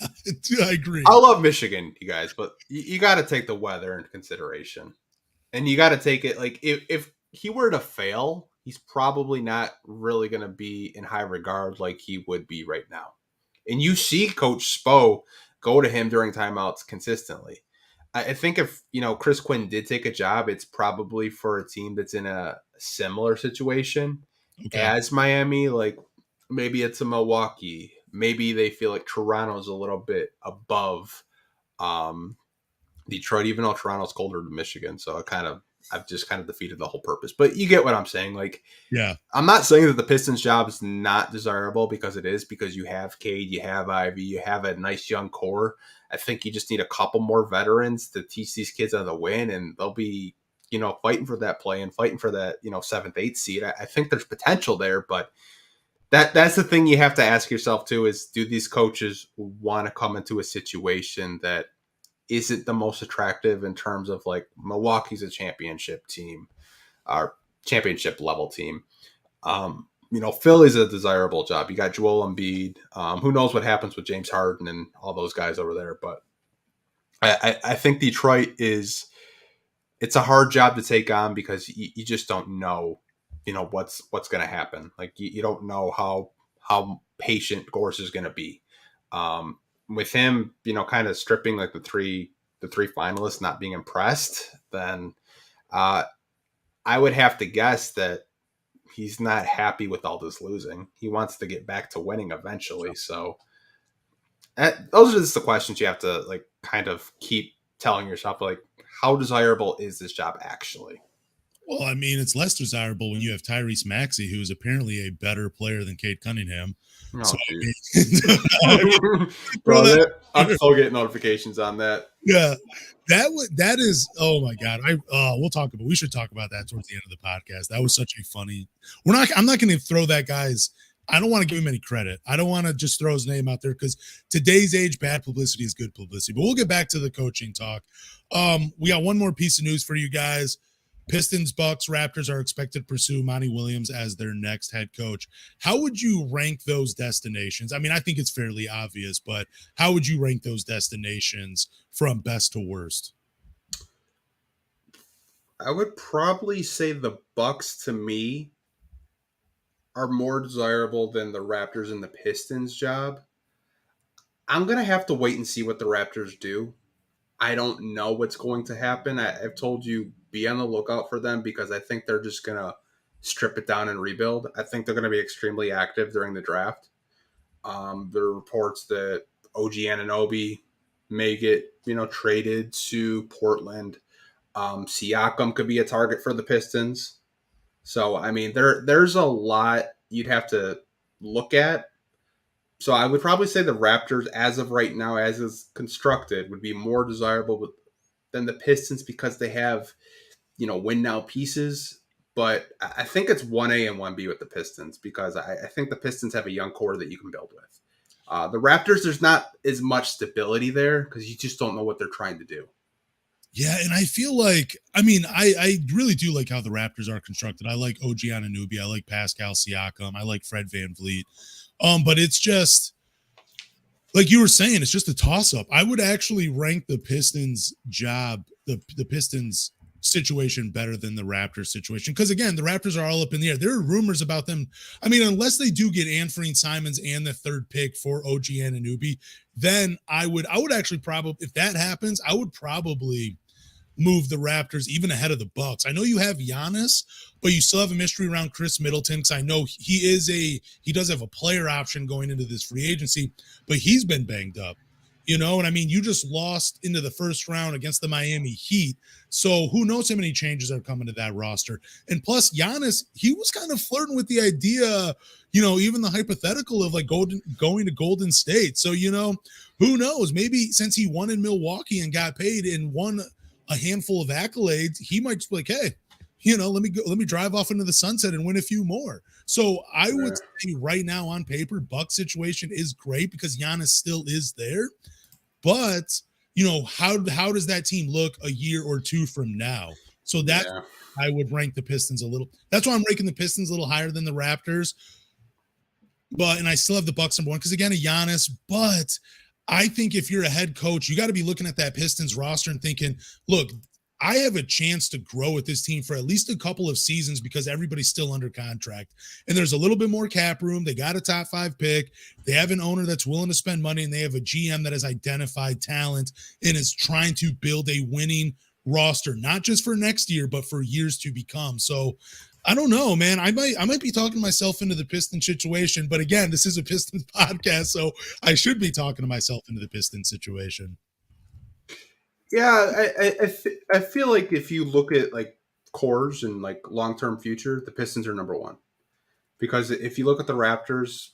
I agree. I love Michigan, you guys, but you got to take the weather into consideration. And you got to take it, like, if he were to fail, he's probably not really going to be in high regard like he would be right now. And you see Coach Spo go to him during timeouts consistently. I think if, Chris Quinn did take a job, it's probably for a team that's in a similar situation as Miami. Like, maybe it's a Milwaukee. Maybe they feel like Toronto's a little bit above Detroit, even though Toronto's colder than Michigan. So I've just kind of defeated the whole purpose. But you get what I'm saying. Like, yeah, I'm not saying that the Pistons job is not desirable, because it is, because you have Cade, you have Ivy, you have a nice young core. I think you just need a couple more veterans to teach these kids how to win, and they'll be, fighting for that play and fighting for that, 7th, 8th seed. I think there's potential there, but that's the thing you have to ask yourself too, is do these coaches want to come into a situation that isn't the most attractive in terms of, like, Milwaukee's a championship team, our championship level team. Philly's a desirable job. You got Joel Embiid. Who knows what happens with James Harden and all those guys over there. But I think Detroit it's a hard job to take on, because you just don't know, what's going to happen. Like, you don't know how patient Gorse is going to be. With him, kind of stripping, like, the three finalists, not being impressed, then I would have to guess that he's not happy with all this losing. He wants to get back to winning eventually. So those are just the questions you have to, like, kind of keep telling yourself, like, how desirable is this job actually? Well, I mean, it's less desirable when you have Tyrese Maxey, who is apparently a better player than Cade Cunningham. Oh, so, bro, I'm still getting notifications on that. Yeah, that is. Oh my god! We should talk about that towards the end of the podcast. That was such a funny. I'm not going to throw that guy's. I don't want to give him any credit. I don't want to just throw his name out there, because today's age, bad publicity is good publicity. But we'll get back to the coaching talk. We got one more piece of news for you guys. Pistons, Bucks, Raptors are expected to pursue Monty Williams as their next head coach. How would you rank those destinations? I mean, I think it's fairly obvious, but how would you rank those destinations from best to worst? I would probably say the Bucks, to me, are more desirable than the Raptors and the Pistons job. I'm going to have to wait and see what the Raptors do. I don't know what's going to happen. I've told you, be on the lookout for them, because I think they're just going to strip it down and rebuild. I think they're going to be extremely active during the draft. There are reports that OG Anunoby may get, traded to Portland. Siakam could be a target for the Pistons. So, I mean, there's a lot you'd have to look at. So I would probably say the Raptors, as of right now, as is constructed, would be more desirable than the Pistons, because they have, win now pieces. But I think it's 1A and 1B with the Pistons, because I think the Pistons have a young core that you can build with. The Raptors, there's not as much stability there, because you just don't know what they're trying to do. Yeah, and I feel like, I mean, I really do like how the Raptors are constructed. I like OG Anunoby. I like Pascal Siakam. I like Fred VanVleet. But it's just, like you were saying, it's just a toss-up. I would actually rank the Pistons job, the Pistons situation better than the Raptors situation. Because again, the Raptors are all up in the air. There are rumors about them. I mean, unless they do get Anthony Simons and the third pick for OG Anunoby, then I would actually probably, if that happens, I would probably move the Raptors even ahead of the Bucks. I know you have Giannis, but you still have a mystery around Chris Middleton, because I know he does have a player option going into this free agency, but he's been banged up. And I mean, you just lost into the first round against the Miami Heat. So who knows how many changes are coming to that roster. And plus, Giannis, he was kind of flirting with the idea, even the hypothetical of like going to Golden State. So, who knows? Maybe since he won in Milwaukee and got paid and won a handful of accolades, he might just be like, hey, let me drive off into the sunset and win a few more. So I would say right now on paper, Buck situation is great because Giannis still is there. But, how does that team look a year or two from now? So that I would rank the Pistons a little. That's why I'm ranking the Pistons a little higher than the Raptors. And I still have the Bucks number one because, again, a Giannis. But I think if you're a head coach, you got to be looking at that Pistons roster and thinking, look, I have a chance to grow with this team for at least a couple of seasons because everybody's still under contract. And there's a little bit more cap room. They got a top 5 pick. They have an owner that's willing to spend money, and they have a GM that has identified talent and is trying to build a winning roster, not just for next year, but for years to become. So I don't know, man. I might be talking myself into the Pistons situation, but again, this is a Pistons podcast, so I should be talking to myself into the Pistons situation. Yeah, I feel like if you look at like cores and like long-term future, the Pistons are number one. Because if you look at the Raptors,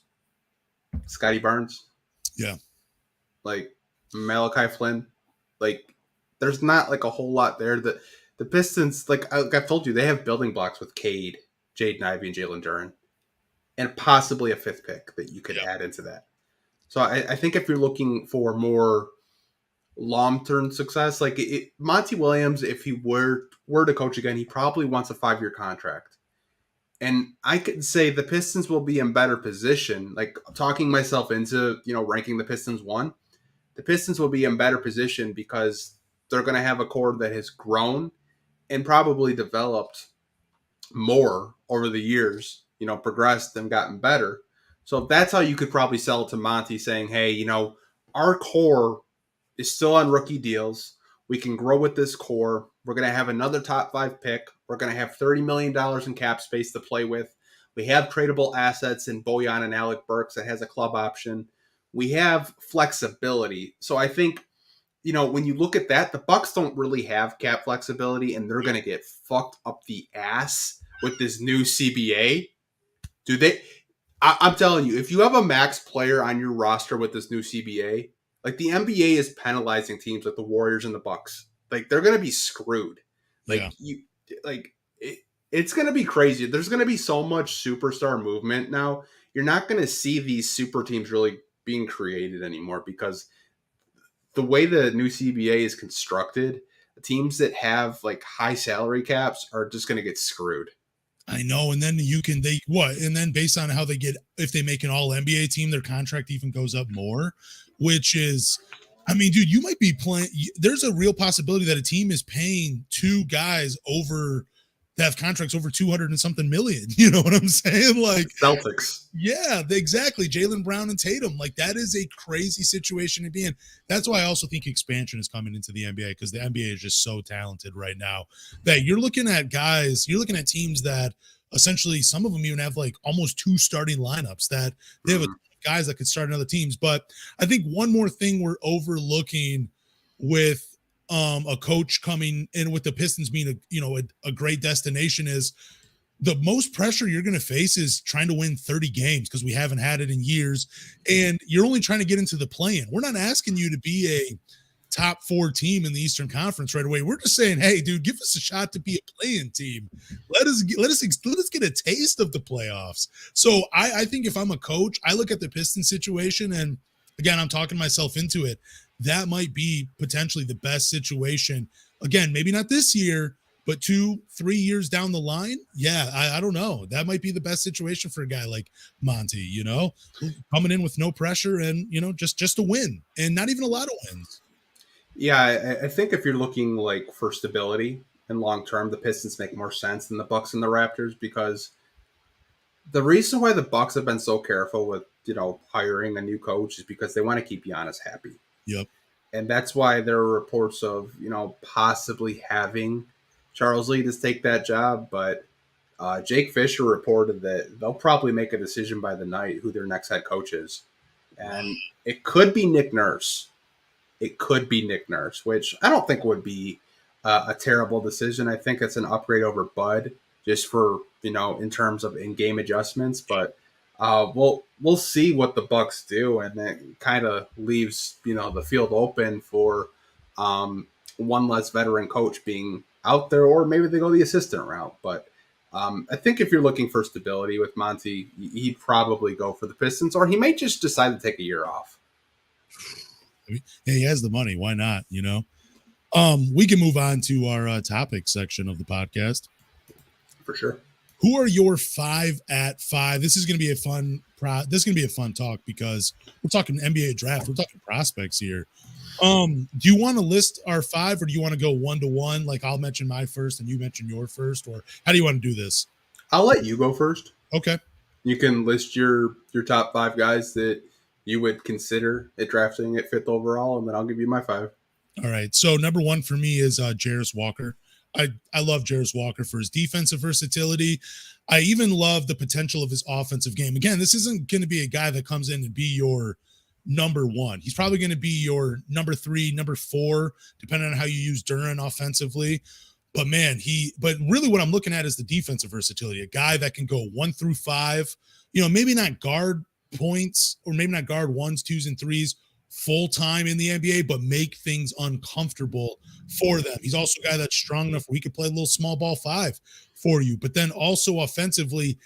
Scotty Barnes, like Malachi Flynn, like there's not like a whole lot there. The Pistons, like I've told you, they have building blocks with Cade, Jaden Ivey, and Jalen Duren, and possibly a 5th pick that you could add into that. So I think if you're looking for more long-term success, like Monty Williams, if he were to coach again, he probably wants a 5-year contract. And I could say the Pistons will be in better position, like talking myself into, ranking the Pistons 1. The Pistons will be in better position because they're going to have a core that has grown and probably developed more over the years, progressed and gotten better. So that's how you could probably sell to Monty saying, hey, our core is still on rookie deals. We can grow with this core. We're going to have another top 5 pick. We're going to have $30 million in cap space to play with. We have tradable assets in Bojan and Alec Burks that has a club option. We have flexibility. So I think, when you look at that, the Bucks don't really have cap flexibility, and they're going to get fucked up the ass with this new CBA. Do they? I'm telling you, if you have a max player on your roster with this new CBA, like the NBA is penalizing teams like the Warriors and the Bucks. Like they're going to be screwed. It's going to be crazy. There's going to be so much superstar movement now. You're not going to see these super teams really being created anymore because the way the new CBA is constructed, the teams that have like high salary caps are just going to get screwed. I know. And then and then based on how they get, if they make an all NBA team, their contract even goes up more, which is, I mean, dude, you might be playing. There's a real possibility that a team is paying 2 guys that have contracts over 200 and something million. You know what I'm saying? Like Celtics. Yeah, exactly. Jaylen Brown and Tatum. Like that is a crazy situation to be in. That's why I also think expansion is coming into the NBA because the NBA is just so talented right now that you're looking at teams that essentially some of them even have like almost 2 starting lineups that they have guys that could start in other teams. But I think one more thing we're overlooking with a coach coming in with the Pistons being a great destination is the most pressure you're going to face is trying to win 30 games because we haven't had it in years. And you're only trying to get into the play-in. We're not asking you to be a top 4 team in the Eastern Conference right away. We're just saying, hey, dude, give us a shot to be a play-in team. Let us get a taste of the playoffs. So I think if I'm a coach, I look at the Pistons situation, and again, I'm talking myself into it. That might be potentially the best situation. Again, maybe not this year, but 2-3 years down the line. Yeah, I don't know. That might be the best situation for a guy like Monty, coming in with no pressure and, just a win and not even a lot of wins. Yeah, I think if you're looking like for stability and long term, the Pistons make more sense than the Bucks and the Raptors, because the reason why the Bucks have been so careful with hiring a new coach is because they want to keep Giannis happy. Yep. And that's why there are reports of possibly having Charles Lee to take that job. But Jake Fisher reported that they'll probably make a decision by the night who their next head coach is, and it could be Nick Nurse. It could be Nick Nurse, which I don't think would be a terrible decision. I think it's an upgrade over Bud, just for in terms of in-game adjustments. But we'll see what the Bucks do, and that kind of leaves the field open for one less veteran coach being out there, or maybe they go the assistant route. But I think if you're looking for stability with Monty, he'd probably go for the Pistons, or he might just decide to take a year off. Yeah, he has the money. Why not? We can move on to our topic section of the podcast. For sure. Who are your 5 at 5? This is going to be a fun talk, because we're talking NBA draft. We're talking prospects here. Do you want to list our 5, or do you want to go 1-to-1? Like, I'll mention my first and you mention your first, or how do you want to do this? I'll let you go first. Okay. You can list your top 5 guys that you would consider at drafting at 5th overall, and then I'll give you my 5. All right. So number 1 for me is Jarris Walker. I love Jarris Walker for his defensive versatility. I even love the potential of his offensive game. Again, this isn't going to be a guy that comes in and be your number 1. He's probably going to be your number 3, number 4, depending on how you use Duren offensively. But man, but really what I'm looking at is the defensive versatility. A guy that can go 1 through 5, maybe not guard points, or maybe not guard 1s, 2s, and 3s full time in the NBA, but make things uncomfortable for them. He's also a guy that's strong enough where he could play a little small ball 5 for you. But then also offensively,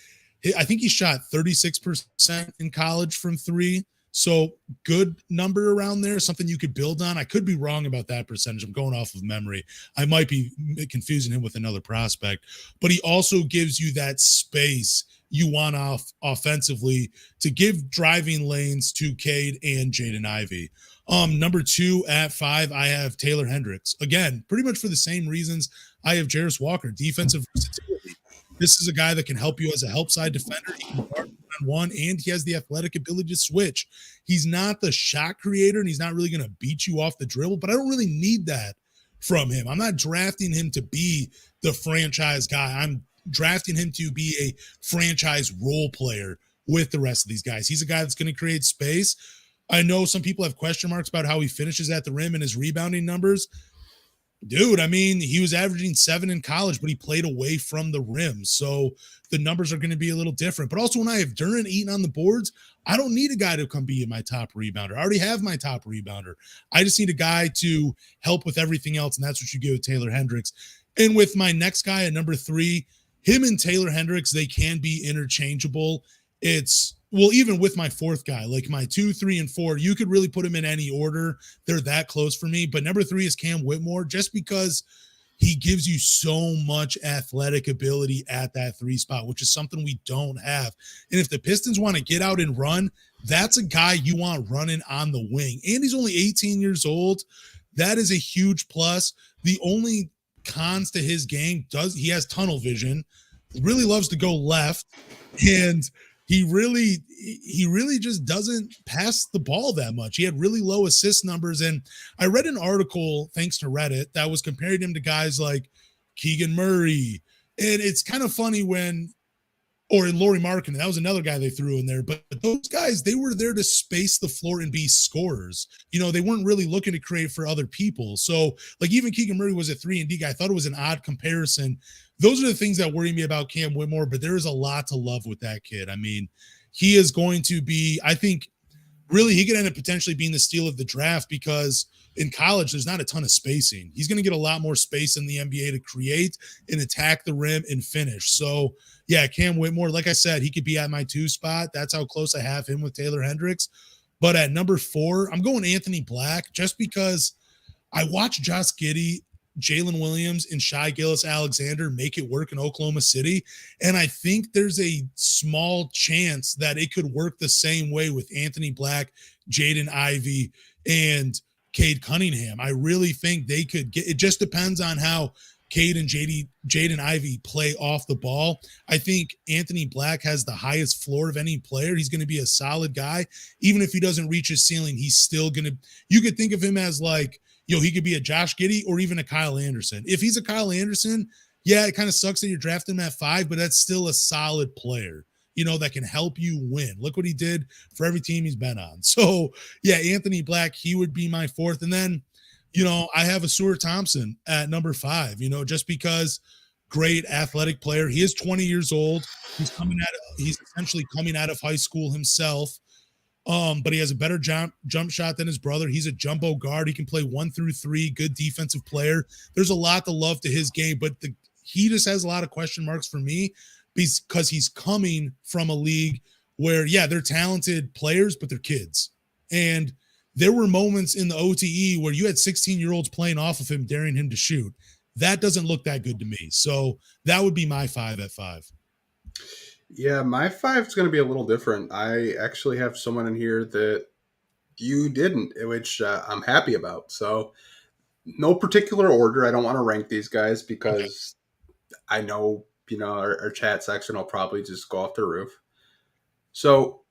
I think he shot 36% in college from 3. So good number around there, something you could build on. I could be wrong about that percentage. I'm going off of memory. I might be confusing him with another prospect, but he also gives you that space you want offensively to give driving lanes to Cade and Jaden Ivey. Number 2 at 5, I have Taylor Hendricks. Again, pretty much for the same reasons I have Jarris Walker, defensive versatility. This is a guy that can help you as a help side defender. He can guard one, and he has the athletic ability to switch. He's not the shot creator, and he's not really going to beat you off the dribble, but I don't really need that from him. I'm not drafting him to be the franchise guy. I'm drafting him to be a franchise role player with the rest of these guys. He's a guy that's going to create space. I know some people have question marks about how he finishes at the rim and his rebounding numbers. Dude, I mean, he was averaging 7 in college, but he played away from the rim. So the numbers are going to be a little different. But also when I have Duren eating on the boards, I don't need a guy to come be my top rebounder. I already have my top rebounder. I just need a guy to help with everything else, and that's what you get with Taylor Hendricks. And with my next guy at number 3, him and Taylor Hendricks, they can be interchangeable. Even with my 4th guy, like my 2, 3, and 4, you could really put them in any order. They're that close for me. But number 3 is Cam Whitmore, just because he gives you so much athletic ability at that 3 spot, which is something we don't have. And if the Pistons want to get out and run, that's a guy you want running on the wing. And he's only 18 years old. That is a huge plus. The only cons to his game, he has tunnel vision, really loves to go left, and he really just doesn't pass the ball that much. He had really low assist numbers, and I read an article, thanks to Reddit, that was comparing him to guys like Keegan Murray, and it's kind of funny in Lauri Markkanen, that was another guy they threw in there, but those guys, they were there to space the floor and be scorers. They weren't really looking to create for other people. So, like, even Keegan Murray was a 3-and-D guy. I thought it was an odd comparison. Those are the things that worry me about Cam Whitmore, but there is a lot to love with that kid. I mean, he is going to be, I think, really, he could end up potentially being the steal of the draft, because in college, there's not a ton of spacing. He's going to get a lot more space in the NBA to create and attack the rim and finish. So, yeah, Cam Whitmore, like I said, he could be at my 2 spot. That's how close I have him with Taylor Hendricks. But at number 4, I'm going Anthony Black, just because I watched Josh Giddey, Jalen Williams, and Shai Gilgeous-Alexander make it work in Oklahoma City. And I think there's a small chance that it could work the same way with Anthony Black, Jaden Ivey, and Cade Cunningham. I really think they could get – it just depends on how Cade and Jaden Ivey play off the ball. I think Anthony Black has the highest floor of any player. He's going to be a solid guy. Even if he doesn't reach his ceiling, he's still going to, you could think of him as like, he could be a Josh Giddey or even a Kyle Anderson. If he's a Kyle Anderson, yeah, it kind of sucks that you're drafting him at 5, but that's still a solid player, that can help you win. Look what he did for every team he's been on. So, yeah, Anthony Black, he would be my 4th. And then, I have a Stuart Thompson at number 5, just because great athletic player. He is 20 years old. He's essentially coming out of high school himself. But he has a better jump shot than his brother. He's a jumbo guard. He can play 1 through 3, good defensive player. There's a lot to love to his game, but he just has a lot of question marks for me because he's coming from a league where, yeah, they're talented players, but they're kids. And there were moments in the OTE where you had 16-year-olds playing off of him, daring him to shoot. That doesn't look that good to me. So that would be my 5 at 5. Yeah, my 5 is going to be a little different. I actually have someone in here that you didn't, which I'm happy about. So no particular order. I don't want to rank these guys because I know, our chat section will probably just go off the roof. So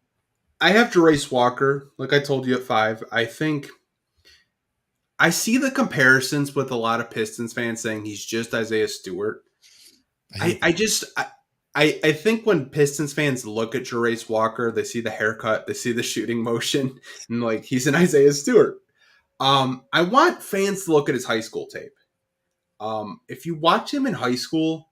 I have Jarace Walker, like I told you, at 5. I think I see the comparisons with a lot of Pistons fans saying he's just Isaiah Stewart. I think when Pistons fans look at Jarace Walker, they see the haircut, they see the shooting motion, and like he's an Isaiah Stewart. I want fans to look at his high school tape. If you watch him in high school,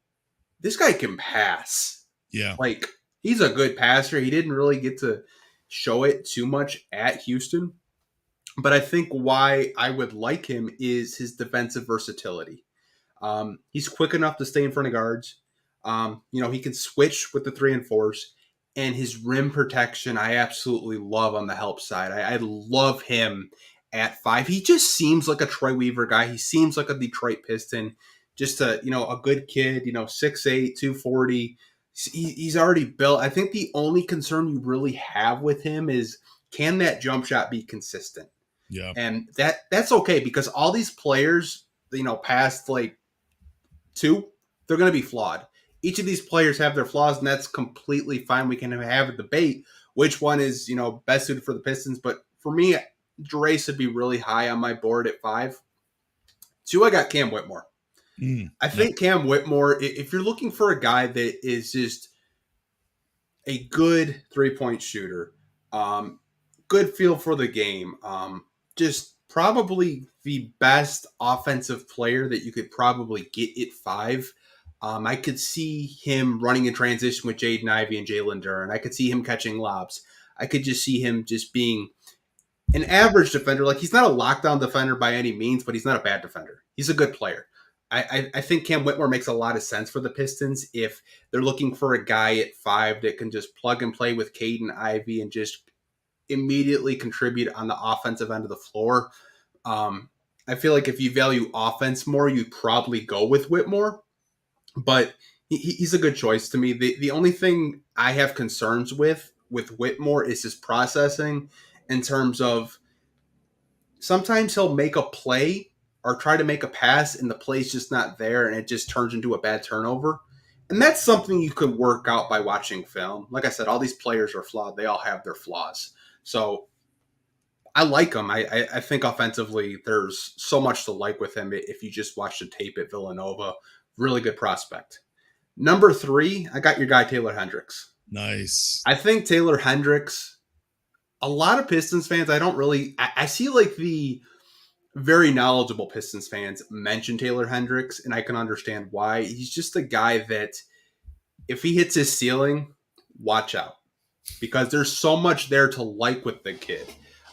this guy can pass. Yeah. Like, he's a good passer. He didn't really get to show it too much at Houston. But I think why I would like him is his defensive versatility. He's quick enough to stay in front of guards. He can switch with the 3 and 4s. And his rim protection, I absolutely love on the help side. I love him at 5. He just seems like a Troy Weaver guy. He seems like a Detroit Piston. Just a good kid, 6'8", 240. He's already built. I think the only concern you really have with him is, can that jump shot be consistent? Yeah. And that's okay, because all these players, past like 2, they're going to be flawed. Each of these players have their flaws, and that's completely fine. We can have a debate which one is, best suited for the Pistons. But for me, Jarace would be really high on my board at 5. 2, I got Cam Whitmore. I think Cam Whitmore, if you're looking for a guy that is just a good 3-point shooter, good feel for the game, just probably the best offensive player that you could probably get at 5. I could see him running in transition with Jaden Ivey and Jalen Duren. I could see him catching lobs. I could just see him just being an average defender. Like, he's not a lockdown defender by any means, but he's not a bad defender. He's a good player. I think Cam Whitmore makes a lot of sense for the Pistons if they're looking for a guy at 5 that can just plug and play with Cade and Ivey and just immediately contribute on the offensive end of the floor. I feel like if you value offense more, you'd probably go with Whitmore, but he's a good choice to me. The only thing I have concerns with Whitmore is his processing, in terms of sometimes he'll make a play or try to make a pass and the play's just not there and it just turns into a bad turnover. And that's something you could work out by watching film. Like I said, all these players are flawed. They all have their flaws. So I like him. I think offensively there's so much to like with him if you just watch the tape at Villanova. Really good prospect. Number 3, I got your guy Taylor Hendricks. Nice. I think Taylor Hendricks, a lot of Pistons fans, I see like the very knowledgeable Pistons fans mention Taylor Hendricks, and I can understand why. He's just a guy that if he hits his ceiling, watch out, because there's so much there to like with the kid.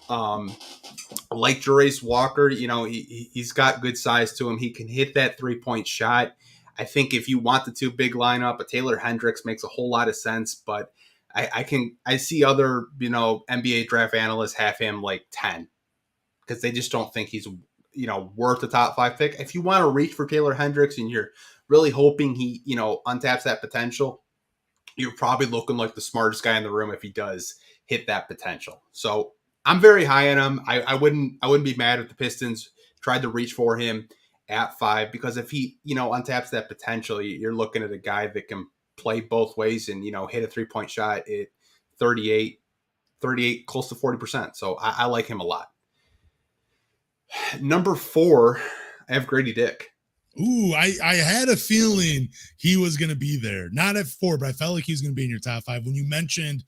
Like Jarace Walker, he's got good size to him. He can hit that 3-point shot. I think if you want the 2 big lineup, a Taylor Hendricks makes a whole lot of sense, but I see other, NBA draft analysts have him like 10 because they just don't think he's, worth the top 5 pick. If you want to reach for Taylor Hendricks and you're really hoping he, untaps that potential, you're probably looking like the smartest guy in the room if he does hit that potential. So I'm very high on him. I wouldn't be mad if the Pistons tried to reach for him at 5, because if he, untaps that potential, you're looking at a guy that can play both ways and, hit a 3-point shot at 38, close to 40%. So I like him a lot. Number 4, I have Grady Dick. Ooh, I had a feeling he was going to be there. Not at 4, but I felt like he was going to be in your top 5 when you mentioned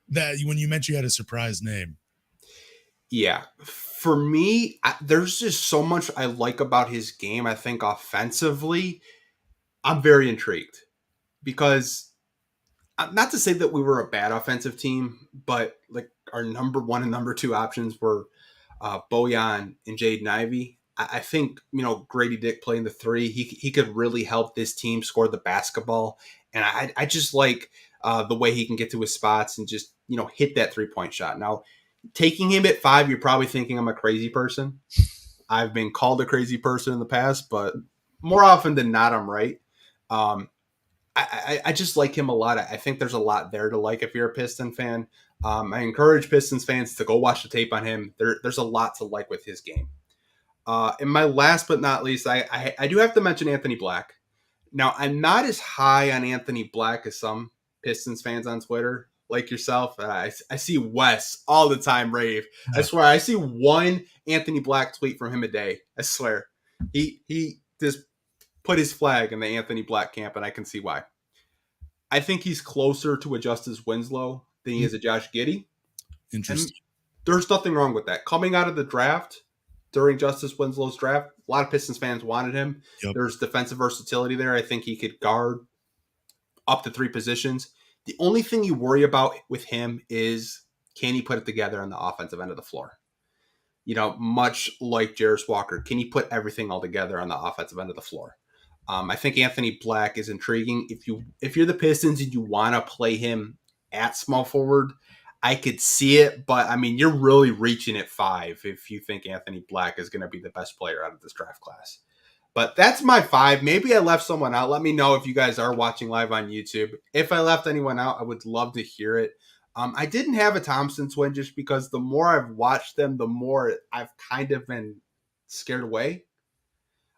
you had a surprise name. Yeah. For me, there's just so much I like about his game. I think offensively, I'm very intrigued because not to say that we were a bad offensive team, but like our number 1 and number 2 options were Bojan and Jaden Ivey. I think, Grady Dick playing the 3, he could really help this team score the basketball. And I just like the way he can get to his spots and just, hit that 3-point shot. Now, taking him at 5, you're probably thinking I'm a crazy person. I've been called a crazy person in the past, but more often than not, I'm right. I just like him a lot. I think there's a lot there to like if you're a Piston fan. I encourage Pistons fans to go watch the tape on him. There's a lot to like with his game. And my last but not least, I do have to mention Anthony Black. Now, I'm not as high on Anthony Black as some Pistons fans on Twitter, like yourself. I see Wes all the time rave. I swear, I see one Anthony Black tweet from him a day. I swear. He just put his flag in the Anthony Black camp, and I can see why. I think he's closer to a Justice Winslow than he is a Josh Giddey. Interesting. And there's nothing wrong with that. Coming out of the draft, during Justice Winslow's draft, a lot of Pistons fans wanted him. Yep. There's defensive versatility there. I think he could guard up to 3 positions. The only thing you worry about with him is, can he put it together on the offensive end of the floor? Much like Jarris Walker, can he put everything all together on the offensive end of the floor? I think Anthony Black is intriguing. If you're the Pistons and you want to play him at small forward, I could see it, but I mean, you're really reaching at 5 if you think Anthony Black is going to be the best player out of this draft class. But that's my 5. Maybe I left someone out. Let me know if you guys are watching live on YouTube. If I left anyone out, I would love to hear it. I didn't have a Thompson twin just because the more I've watched them, the more I've kind of been scared away.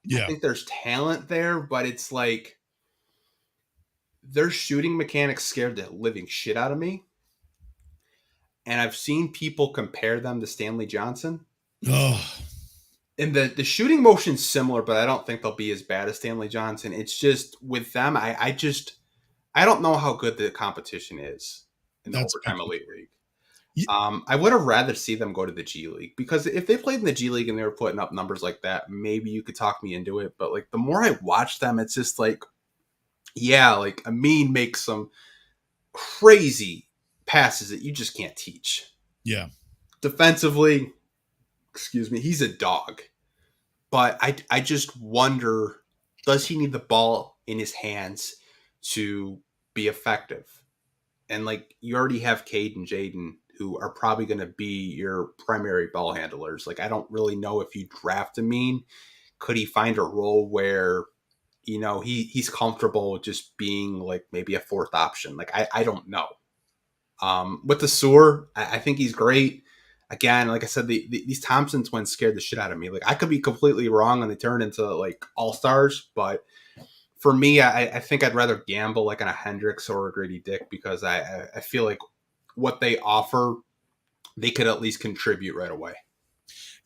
Yeah. I think there's talent there, but it's like their shooting mechanics scared the living shit out of me. And I've seen people compare them to Stanley Johnson. Oh. And the shooting motion's similar, but I don't think they'll be as bad as Stanley Johnson. It's just with them, I don't know how good the competition is in the Overtime Elite League. Yeah. I would have rather see them go to the G League, because if they played in the G League and they were putting up numbers like that, maybe you could talk me into it. But like the more I watch them, it's just like, yeah, like Amin makes some crazy passes that you just can't teach. Yeah. Defensively, he's a dog. But I just wonder, does he need the ball in his hands to be effective? And like, you already have Cade and Jaden, who are probably going to be your primary ball handlers. Like, I don't really know if you draft Amin, could he find a role where, he's comfortable just being like maybe a 4th option? Like, I don't know. With the Sewer, I think he's great. Again, like I said, these Thompson twins scared the shit out of me. Like, I could be completely wrong and they turn into like all-stars, but for me, I think I'd rather gamble like on a Hendricks or a Grady Dick, because I feel like what they offer, they could at least contribute right away.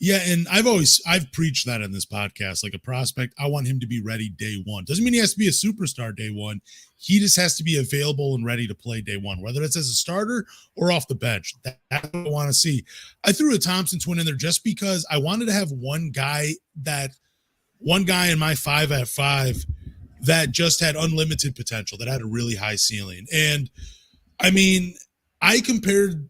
Yeah, and I've preached that in this podcast. Like a prospect, I want him to be ready day one. Doesn't mean he has to be a superstar day one. He just has to be available and ready to play day one, whether it's as a starter or off the bench. That's what I want to see. I threw a Thompson twin in there just because I wanted to have one guy in my 5 at 5 that just had unlimited potential, that had a really high ceiling. And I mean, I compared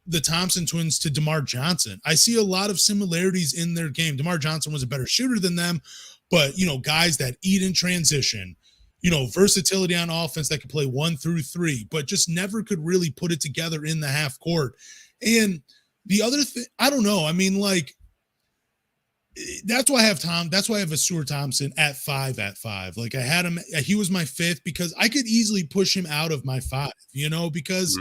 the Thompson twins to DeMar Johnson. I see a lot of similarities in their game. DeMar Johnson was a better shooter than them, but, guys that eat in transition, versatility on offense that could play 1 through 3, but just never could really put it together in the half court. And the other thing, I don't know. I mean, like, that's why I have Asur Thompson at 5 at 5. Like, I had him, he was my 5th because I could easily push him out of my 5, because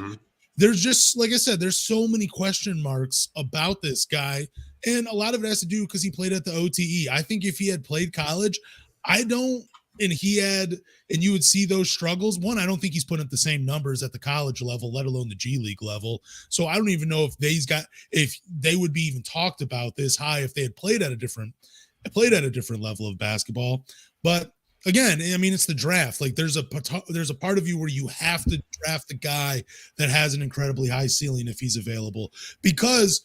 there's just, like I said, there's so many question marks about this guy And a lot of it has to do because he played at the OTE. I think if he had played college, I don't, and he had, and you would see those struggles. One, I don't think he's putting up the same numbers at the college level, let alone the G League level. So I don't even know if they would be even talked about this high if they had played at a different level of basketball. But again, I mean, it's the draft. Like there's a part of you where you have to draft a guy that has an incredibly high ceiling if he's available, because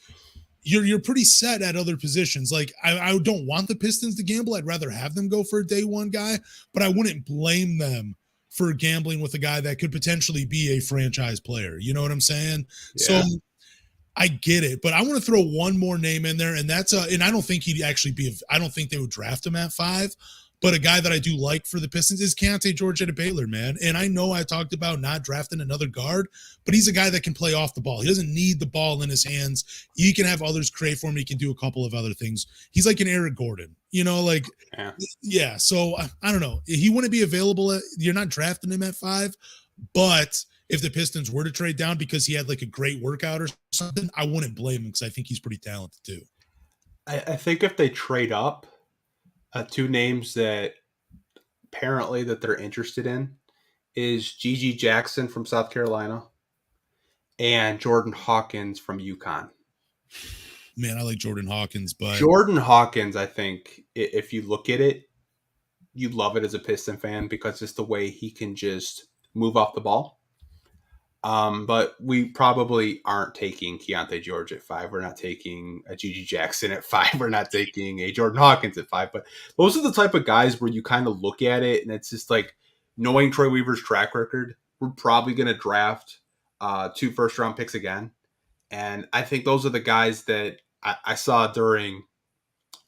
you're pretty set at other positions. Like I don't want the Pistons to gamble. I'd rather have them go for a day one guy, but I wouldn't blame them for gambling with a guy that could potentially be a franchise player. You know what I'm saying? Yeah. So I get it, but I want to throw one more name in there, and that's and I don't think he'd actually be. I don't think they would draft him at 5. But a guy that I do like for the Pistons is Keontae George at Baylor, man. And I know I talked about not drafting another guard, but he's a guy that can play off the ball. He doesn't need the ball in his hands. He can have others create for him. He can do a couple of other things. He's like an Eric Gordon, like, yeah. So I don't know. He wouldn't be available. You're not drafting him at 5, but if the Pistons were to trade down because he had like a great workout or something, I wouldn't blame him because I think he's pretty talented too. I think if they trade up, 2 names that apparently that they're interested in is Gigi Jackson from South Carolina and Jordan Hawkins from UConn. Man, I like Jordan Hawkins, but Jordan Hawkins, I think if you look at it, you love it as a Piston fan because it's the way he can just move off the ball. But we probably aren't taking Keontae George at 5. We're not taking a Gigi Jackson at 5. We're not taking a Jordan Hawkins at 5. But those are the type of guys where you kind of look at it and it's just like, knowing Troy Weaver's track record, we're probably going to draft 2 first-round picks again. And I think those are the guys that I saw during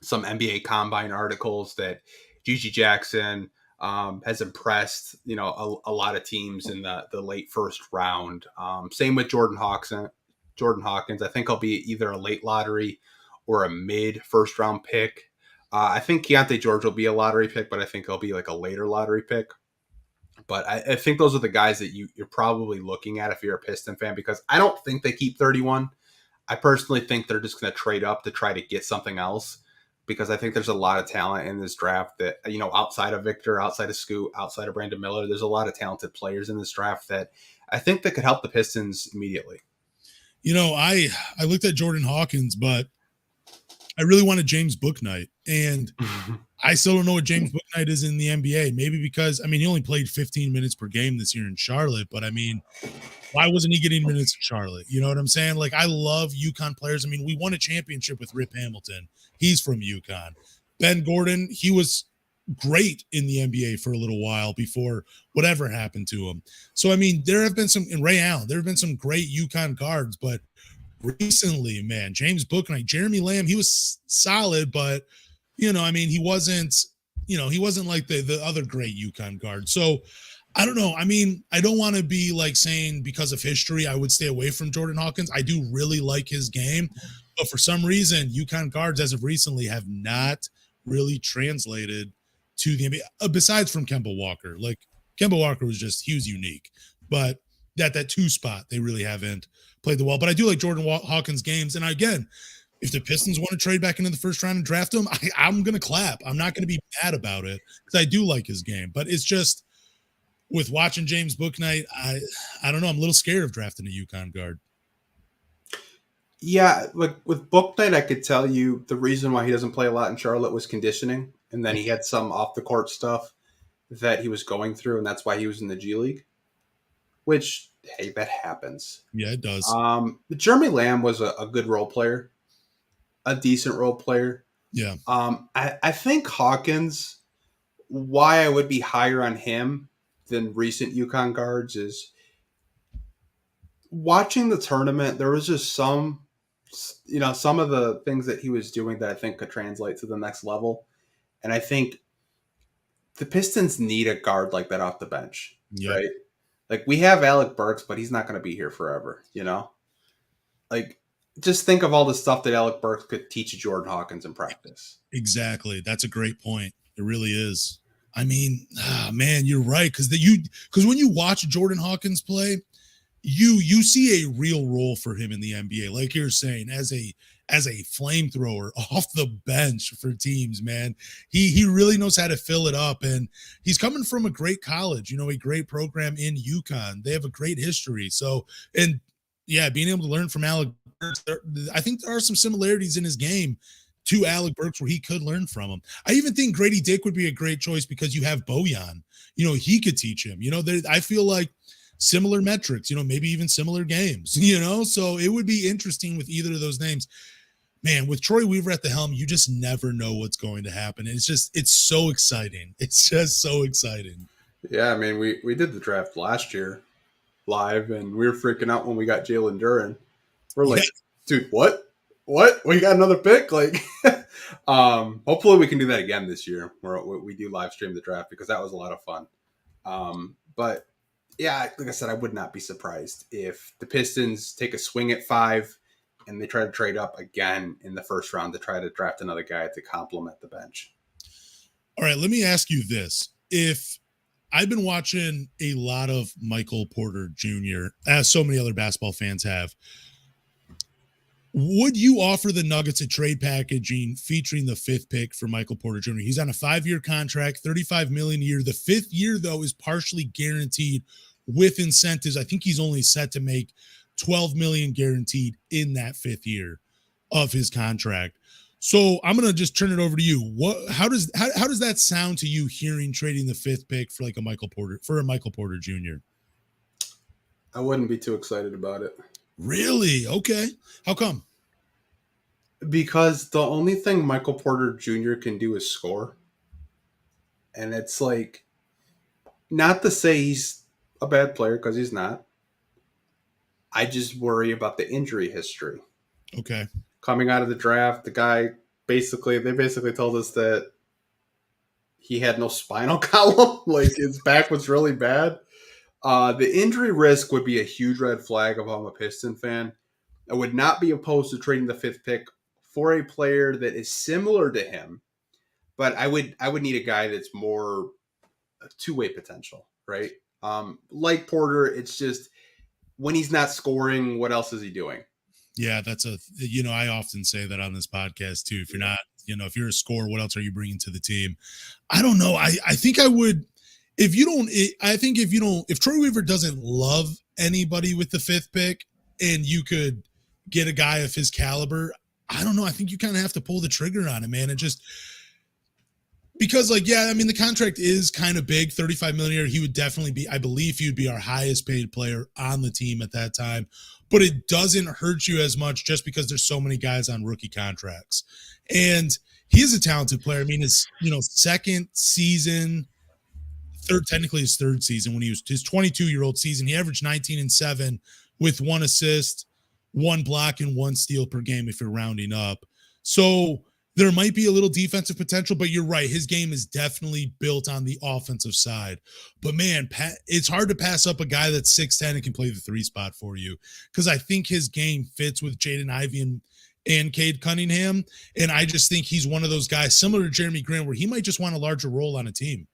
some NBA Combine articles that Gigi Jackson has impressed, a lot of teams in the late first round. Same with Jordan Hawkins. I think he'll be either a late lottery or a mid first round pick. I think Keontae George will be a lottery pick, but I think he'll be like a later lottery pick. But I think those are the guys that you're probably looking at if you're a Piston fan, because I don't think they keep 31. I personally think they're just going to trade up to try to get something else, because I think there's a lot of talent in this draft that, outside of Victor, outside of Scoot, outside of Brandon Miller, there's a lot of talented players in this draft that I think that could help the Pistons immediately. I looked at Jordan Hawkins, but I really wanted James Bouknight, and I still don't know what James Bouknight is in the NBA. Maybe because, he only played 15 minutes per game this year in Charlotte, but why wasn't he getting minutes in Charlotte? You know what I'm saying? Like, I love UConn players. We won a championship with Rip Hamilton. He's from UConn. Ben Gordon, he was great in the NBA for a little while before whatever happened to him. So, there have been and Ray Allen, there have been some great UConn guards, but recently, man, James Bouknight, Jeremy Lamb, he was solid, but, he wasn't, he wasn't like the other great UConn guard. So, I don't know. I don't want to be like saying because of history, I would stay away from Jordan Hawkins. I do really like his game, but for some reason, UConn guards as of recently have not really translated to the NBA, besides from Kemba Walker. Like, Kemba Walker he was unique, but that 2 spot, they really haven't played the well. But I do like Jordan Hawkins' games. And again, if the Pistons want to trade back into the first round and draft him, I'm going to clap. I'm not going to be mad about it because I do like his game. But it's just, with watching James Bouknight, I don't know. I'm a little scared of drafting a UConn guard. Yeah, like with Bouknight, I could tell you the reason why he doesn't play a lot in Charlotte was conditioning. And then he had some off-the-court stuff that he was going through, and that's why he was in the G League. Which, hey, that happens. Yeah, it does. Jeremy Lamb was a good role player, a decent role player. Yeah. I think Hawkins, why I would be higher on him than recent UConn guards is watching the tournament. There was just some of the things that he was doing that I think could translate to the next level. And I think the Pistons need a guard like that off the bench, right? Like, we have Alec Burks, but he's not going to be here forever, Like, just think of all the stuff that Alec Burks could teach Jordan Hawkins in practice. Exactly. That's a great point. It really is. Man, you're right. Because when you watch Jordan Hawkins play, you see a real role for him in the NBA. Like you're saying, as as a flamethrower off the bench for teams, man. He really knows how to fill it up, and he's coming from a great college, a great program in UConn. They have a great history. So, and yeah, being able to learn from Alec Burks, I think there are some similarities in his game to Alec Burks where he could learn from him. I even think Grady Dick would be a great choice because you have Bojan. He could teach him. I feel like similar metrics, maybe even similar games, so it would be interesting with either of those names. Man, with Troy Weaver at the helm, you just never know what's going to happen. It's so exciting. It's just so exciting. Yeah, I mean, we did the draft last year live, and we were freaking out when we got Jalen Duren. We're like, dude, what? We got another pick? Like, hopefully we can do that again this year, where we do live stream the draft, because that was a lot of fun. But yeah, like I said, I would not be surprised if the Pistons take a swing at 5 and they try to trade up again in the first round to try to draft another guy to complement the bench. All right, let me ask you this. If I've been watching a lot of Michael Porter Jr., as so many other basketball fans have, would you offer the Nuggets a trade packaging featuring the 5th pick for Michael Porter Jr.? He's on a 5-year contract, $35 million a year. The 5th year, though, is partially guaranteed with incentives. I think he's only set to make $12 million guaranteed in that 5th year of his contract. So I'm gonna just turn it over to you. How does that sound to you, hearing trading the 5th pick for a Michael Porter Jr.? I wouldn't be too excited about it. Really? Okay. How come? Because the only thing Michael Porter Jr. can do is score. And it's like, not to say he's a bad player, because he's not. I just worry about the injury history. Okay. Coming out of the draft, the guy they basically told us that he had no spinal column. Like, his back was really bad. The injury risk would be a huge red flag if I'm a Piston fan. I would not be opposed to trading the 5th pick for a player that is similar to him, but I would need a guy that's more two-way potential, right? Like Porter, it's just when he's not scoring, what else is he doing? Yeah, that's I often say that on this podcast too. If you're not, if you're a scorer, what else are you bringing to the team? I don't know. I think I would. If Troy Weaver doesn't love anybody with the 5th pick and you could get a guy of his caliber, I don't know. I think you kind of have to pull the trigger on it, man. And just because the contract is kind of big, $35 million a year. He would definitely be, I believe he would be our highest paid player on the team at that time, but it doesn't hurt you as much just because there's so many guys on rookie contracts. And he is a talented player. I mean, his, second season, technically his 3rd season, when he was his 22-year-old season, he averaged 19 and 7 with 1 assist, 1 block, and 1 steal per game if you're rounding up. So there might be a little defensive potential, but you're right. His game is definitely built on the offensive side. But man, it's hard to pass up a guy that's 6'10" and can play the 3 spot for you, because I think his game fits with Jaden Ivey and Cade Cunningham. And I just think he's one of those guys similar to Jeremy Grant where he might just want a larger role on a team.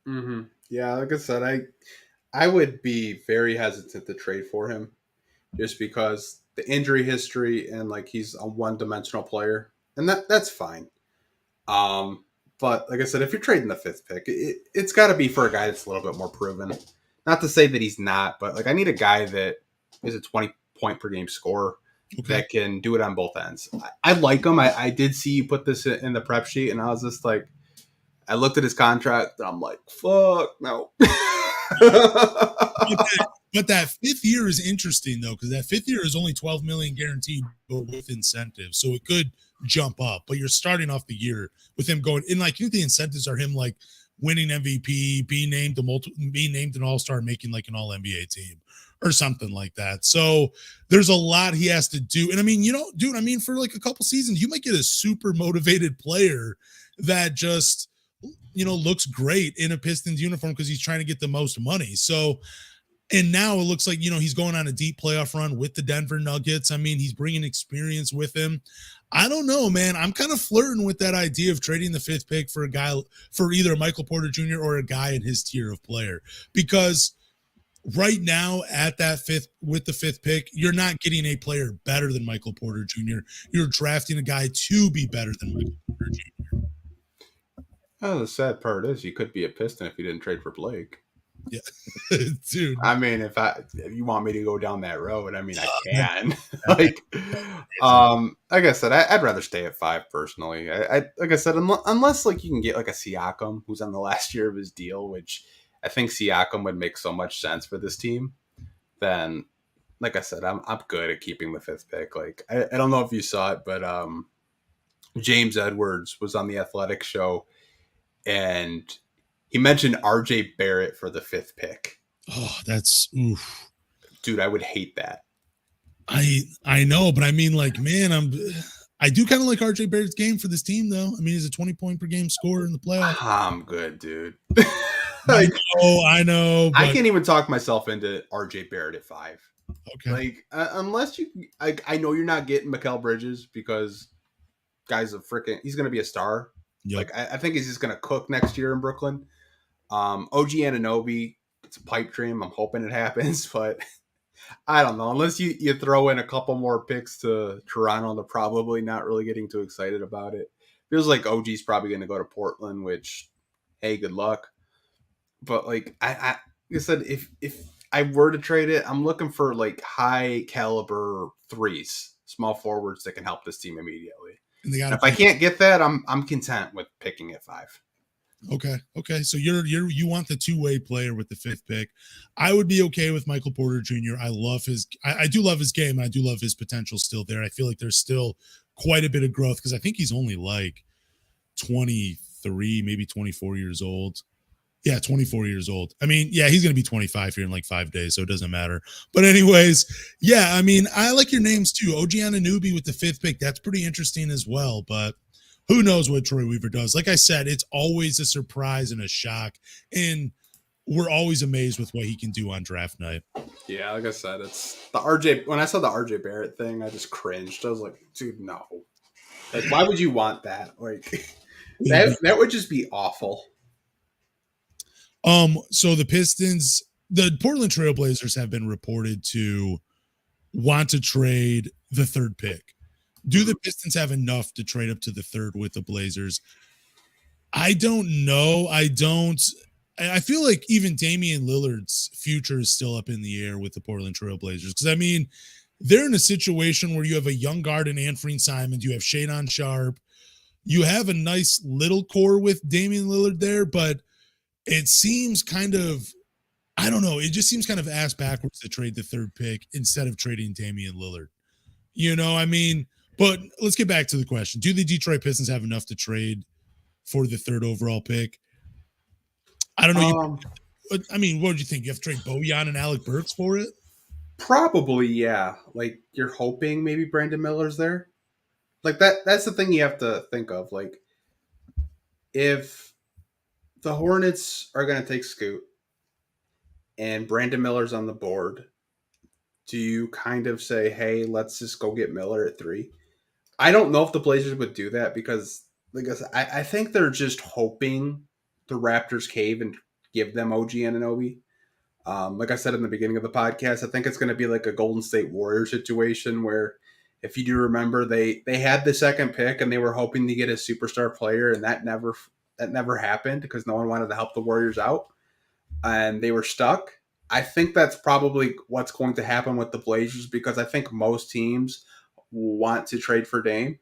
Mm-hmm. Yeah, like I said, I would be very hesitant to trade for him just because the injury history and he's a one-dimensional player, and that's fine. But like I said, if you're trading the 5th pick, it's got to be for a guy that's a little bit more proven. Not to say that he's not, but I need a guy that is a 20-point per game scorer that can do it on both ends. I like him. I did see you put this in the prep sheet, and I was just like, I looked at his contract and I'm like, fuck no. But that 5th year is interesting though, because that 5th year is only $12 million guaranteed, but with incentives, so it could jump up. But you're starting off the year with him going, and I think the incentives are him winning MVP, being named an All-Star, making an All NBA team or something like that. So there's a lot he has to do. And I mean, dude, for a couple seasons, you might get a super motivated player that just looks great in a Pistons uniform because he's trying to get the most money. So, and now it looks like, he's going on a deep playoff run with the Denver Nuggets. I mean, he's bringing experience with him. I don't know, man. I'm kind of flirting with that idea of trading the 5th pick for a guy, for either Michael Porter Jr. or a guy in his tier of player, because right now at that with the fifth pick, you're not getting a player better than Michael Porter Jr. You're drafting a guy to be better than Michael Porter Oh, the sad part is you could be a Piston if you didn't trade for Blake. Jr. Yeah, dude. I mean, if you want me to go down that road, I mean, I can. Like I said, I'd rather stay at 5 personally. I like I said, unless like you can get like a Siakam who's on the last year of his deal, which I think Siakam would make so much sense for this team. Then, like I said, I'm good at keeping the 5th pick. Like I don't know if you saw it, but James Edwards was on the Athletic show and he mentioned RJ Barrett for the 5th pick. Oh, that's oof. Dude, I would hate that. I know, but I mean, like, man, I do kind of like RJ Barrett's game for this team, though. I mean, he's a 20-point per game scorer in the playoffs. I'm good, dude. Like, I know. But I can't even talk myself into RJ Barrett at 5. Okay. Like, unless you, I know you're not getting Mikal Bridges because guy's he's going to be a star. Yep. Like, I think he's just going to cook next year in Brooklyn. OG Anunoby, it's a pipe dream. I'm hoping it happens, but I don't know. Unless you throw in a couple more picks to Toronto, they're probably not really getting too excited about it. Feels like OG's probably going to go to Portland, which, hey, good luck. But like I said, if I were to trade it, I'm looking for like high caliber threes, small forwards that can help this team immediately. And if I can't get that, I'm content with picking at 5. Okay. So you want the two-way player with the 5th pick. I would be okay with Michael Porter Jr. I love I do love his game. I do love his potential still there. I feel like there's still quite a bit of growth because I think he's only like 23, maybe 24 years old. Yeah, 24 years old. I mean, yeah, he's going to be 25 here in like 5 days, so it doesn't matter. But anyways, yeah, I mean, I like your names too. OG Anunoby with the 5th pick. That's pretty interesting as well, but who knows what Troy Weaver does. Like I said, it's always a surprise and a shock, and we're always amazed with what he can do on draft night. Yeah, like I said, it's the RJ. When I saw the RJ Barrett thing, I just cringed. I was like, dude, no. Like, why would you want that? Like, that would just be awful. So the Portland Trailblazers have been reported to want to trade the 3rd pick. Do the Pistons have enough to trade up to the 3rd with the Blazers? I don't know. I feel like even Damian Lillard's future is still up in the air with the Portland Trailblazers. Because, I mean, they're in a situation where you have a young guard in Anthony Simons. You have Shadon Sharpe. You have a nice little core with Damian Lillard there, but it seems kind of, I don't know, it just seems kind of ass backwards to trade the 3rd pick instead of trading Damian Lillard. You know, I mean, but let's get back to the question. Do the Detroit Pistons have enough to trade for the 3rd overall pick? I don't know. I mean, what would you think? You have to trade Bojan and Alec Burks for it? Probably, yeah. Like, you're hoping maybe Brandon Miller's there. Like, that's the thing you have to think of. Like, if the Hornets are going to take Scoot and Brandon Miller's on the board, do you kind of say, hey, let's just go get Miller at 3? I don't know if the Blazers would do that because, like I said, I think they're just hoping the Raptors cave and give them OG Anunoby. Like I said in the beginning of the podcast, I think it's going to be like a Golden State Warrior situation where, if you do remember, they had the 2nd pick and they were hoping to get a superstar player, and that never happened because no one wanted to help the Warriors out, and they were stuck. I think that's probably what's going to happen with the Blazers because I think most teams want to trade for Dame,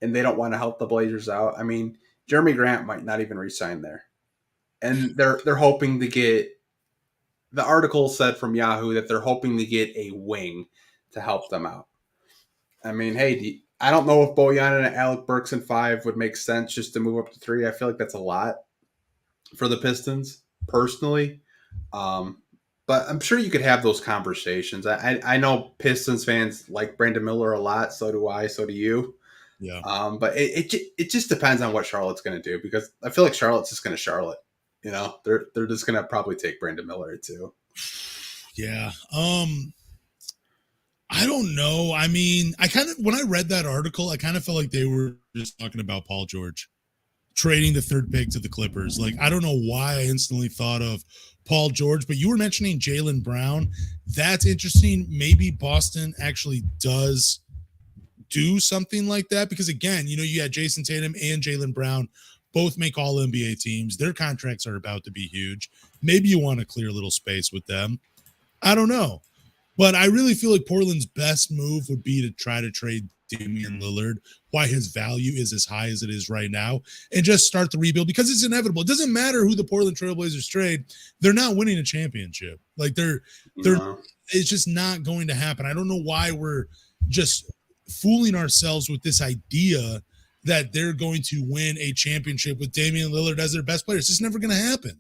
and they don't want to help the Blazers out. I mean, Jeremy Grant might not even re-sign there, and they're hoping to get. The article said from Yahoo that they're hoping to get a wing to help them out. I mean, hey, I don't know if Bojan and Alec Burks in 5 would make sense just to move up to 3. I feel like that's a lot for the Pistons, personally. But I'm sure you could have those conversations. I know Pistons fans like Brandon Miller a lot. So do I. So do you. Yeah. But it just depends on what Charlotte's going to do because I feel like Charlotte's just going to Charlotte. You know, they're just going to probably take Brandon Miller too. Yeah. I don't know. I mean, when I read that article, I kind of felt like they were just talking about Paul George. trading the third pick to the Clippers. Like, I don't know why I instantly thought of Paul George, but you were mentioning Jaylen Brown. That's interesting. Maybe Boston actually does do something like that because, again, you had Jason Tatum and Jaylen Brown both make all NBA teams. Their contracts are about to be huge. Maybe you want to clear a little space with them. I don't know. But I really feel like Portland's best move would be to try to trade Damian Lillard, why his value is as high as it is right now, and just start the rebuild because it's inevitable. It doesn't matter who the Portland Trailblazers trade. They're not winning a championship. Like it's just not going to happen. I don't know why we're just fooling ourselves with this idea that they're going to win a championship with Damian Lillard as their best player. It's just never going to happen.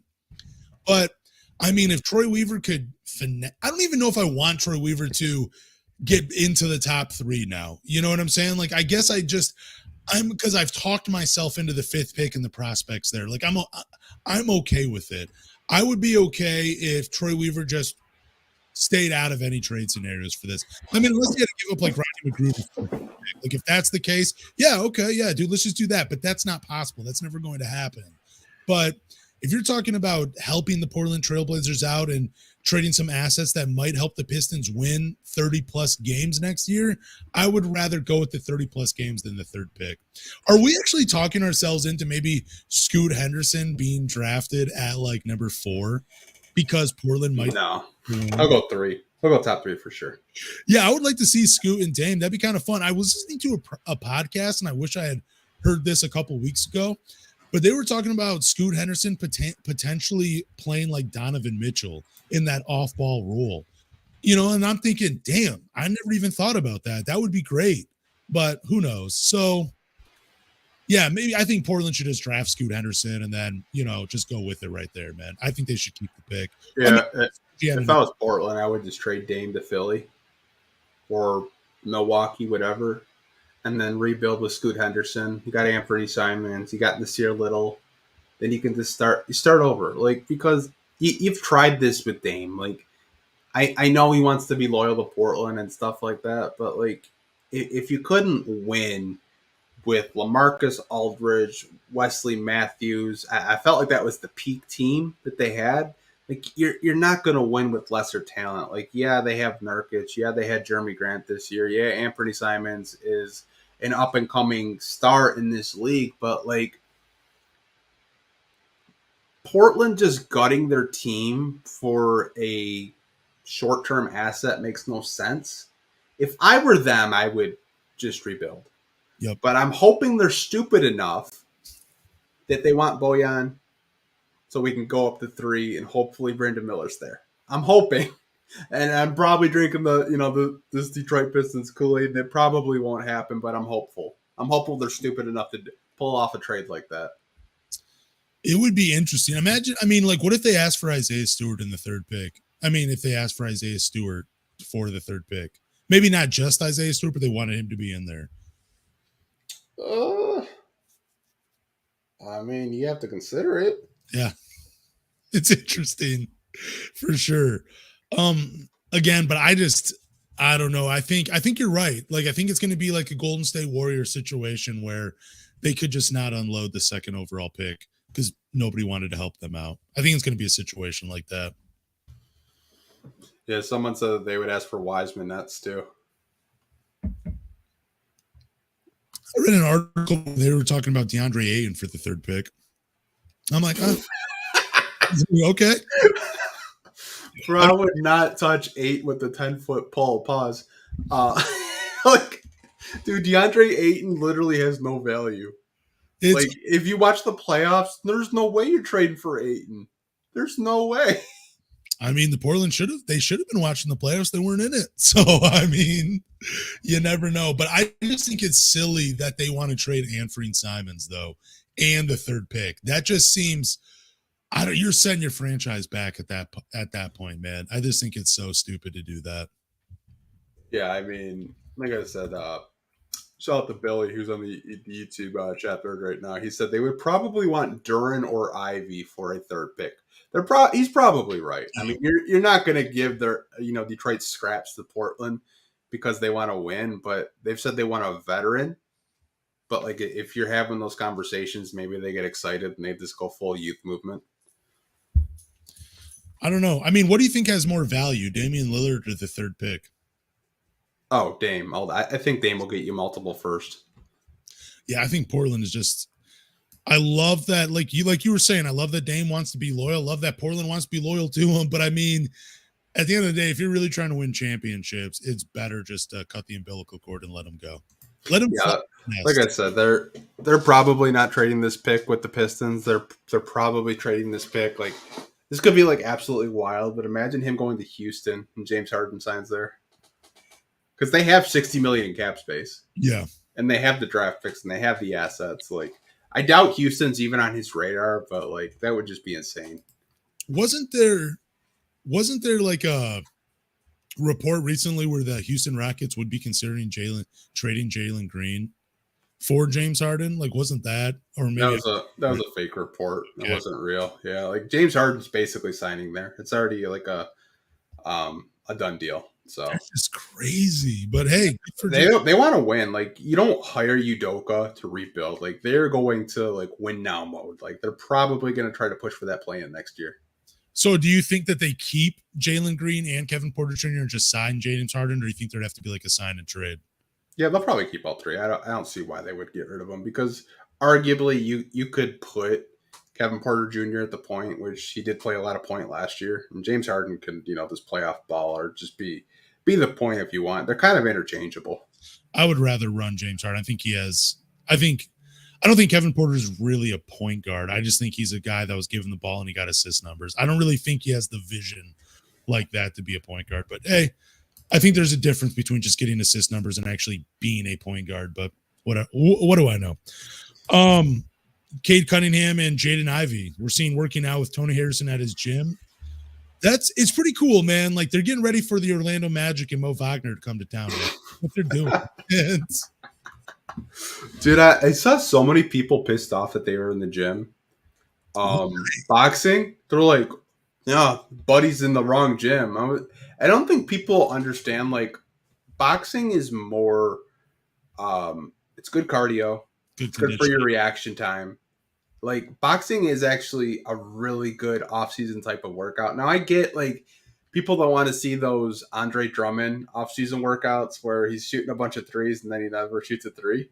But I mean, if Troy Weaver could I don't even know if I want Troy Weaver to get into the top 3 now. You know what I'm saying? Like, I guess because I've talked myself into the 5th pick and the prospects there. Like, I'm okay with it. I would be okay if Troy Weaver just stayed out of any trade scenarios for this. I mean, unless you had to give up like Rodney McGruder. Like, if that's the case, yeah, okay, yeah, dude, let's just do that. But that's not possible. That's never going to happen. But if you're talking about helping the Portland Trailblazers out and trading some assets that might help the Pistons win 30-plus games next year, I would rather go with the 30-plus games than the 3rd pick. Are we actually talking ourselves into maybe Scoot Henderson being drafted at like number 4 because Portland might? No, I'll go 3. I'll go top 3 for sure. Yeah, I would like to see Scoot and Dame. That'd be kind of fun. I was listening to a podcast, and I wish I had heard this a couple weeks ago. But they were talking about Scoot Henderson potentially playing like Donovan Mitchell in that off-ball role. And I'm thinking, damn, I never even thought about that. That would be great. But who knows? So, yeah, maybe I think Portland should just draft Scoot Henderson and then, just go with it right there, man. I think they should keep the pick. Yeah, if I was Portland, I would just trade Dame to Philly or Milwaukee, whatever. And then rebuild with Scoot Henderson. You got Anthony Simons. You got Nasir Little. Then you can just start over. Like, because you've tried this with Dame. Like, I know he wants to be loyal to Portland and stuff like that. But, like, if you couldn't win with LaMarcus Aldridge, Wesley Matthews, I felt like that was the peak team that they had. Like, you're not going to win with lesser talent. Like, yeah, they have Nurkic. Yeah, they had Jeremy Grant this year. Yeah, Anthony Simons is an up-and-coming star in this league. But, like, Portland just gutting their team for a short-term asset makes no sense. If I were them, I would just rebuild. Yep. But I'm hoping they're stupid enough that they want Bojan so we can go up to 3 and hopefully Brandon Miller's there. I'm hoping. And I'm probably drinking this Detroit Pistons Kool-Aid, and it probably won't happen, but I'm hopeful. I'm hopeful they're stupid enough to pull off a trade like that. It would be interesting. Imagine, what if they asked for Isaiah Stewart in the 3rd pick? If they asked for Isaiah Stewart for the 3rd pick. Maybe not just Isaiah Stewart, but they wanted him to be in there. You have to consider it. Yeah. It's interesting for sure. Again, but I don't know. I think you're right. Like, I think it's going to be like a Golden State Warriors situation where they could just not unload the 2nd overall pick because nobody wanted to help them out. I think it's going to be a situation like that. Yeah, someone said that they would ask for Wiseman, not Stu. I read an article. They were talking about DeAndre Ayton for the 3rd pick. I'm like, okay. Bro, I would not touch 8 with the 10-foot pole. Pause. Dude, DeAndre Ayton literally has no value. If you watch the playoffs, there's no way you're trading for Ayton. There's no way. The Portland should have been watching the playoffs. They weren't in it. So, you never know. But I just think it's silly that they want to trade Anthony Simons, though, and the 3rd pick. That just seems, you're setting your franchise back at that point, man. I just think it's so stupid to do that. Yeah, like I said, shout out to Billy, who's on the YouTube chat thread right now. He said they would probably want Duran or Ivy for a 3rd pick. He's probably right. You're not going to give their Detroit scraps to Portland because they want to win, but they've said they want a veteran. But like if you're having those conversations, maybe they get excited and they just go full youth movement. I don't know. I mean, what do you think has more value, Damian Lillard or the third pick? Oh, Dame. I think Dame will get you multiple first. Yeah, I think Portland is just. I love that, like you were saying. I love that Dame wants to be loyal. Love that Portland wants to be loyal to him. But I mean, at the end of the day, if you're really trying to win championships, it's better just to cut the umbilical cord and let him go. Let him. Yeah, like I said, they're probably not trading this pick with the Pistons. They're probably trading this pick. Like this could be like absolutely wild. But imagine him going to Houston and James Harden signs there because they have $60 million in cap space. Yeah, and they have the draft picks and they have the assets. Like I doubt Houston's even on his radar, but like that would just be insane. Wasn't there like a report recently where the Houston Rockets would be considering trading Jalen Green for James Harden? Like, wasn't that, or maybe that was a fake report. It wasn't real. Yeah, like James Harden's basically signing there. It's already like a done deal. So that's just crazy. But hey, they want to win. Like you don't hire Udoka to rebuild. Like they're going to like win now mode. Like they're probably going to try to push for that play in next year. So do you think that they keep Jalen Green and Kevin Porter Jr. and just sign James Harden, or do you think there'd have to be like a sign and trade? Yeah, they'll probably keep all three. I don't see why they would get rid of them because arguably you could put Kevin Porter Jr. at the point, which he did play a lot of point last year, and James Harden can just play off ball or just be the point if you want. They're kind of interchangeable. I would rather run James Harden. I don't think Kevin Porter is really a point guard. I just think he's a guy that was given the ball and he got assist numbers. I don't really think he has the vision like that to be a point guard. But hey, I think there's a difference between just getting assist numbers and actually being a point guard. But what do I know? Cade Cunningham and Jaden Ivey, we're seeing working out with Tony Harrison at his gym. It's pretty cool, man. Like they're getting ready for the Orlando Magic and Mo Wagner to come to town. Man. What they're doing. Dude, I saw so many people pissed off that they were in the gym. Boxing, they're like, yeah, buddy's in the wrong gym. I don't think people understand, like, boxing is more, it's good cardio. It's good for your reaction time. Like, boxing is actually a really good off-season type of workout. Now, I get, like, people that want to see those Andre Drummond off-season workouts where he's shooting a bunch of threes and then he never shoots a three.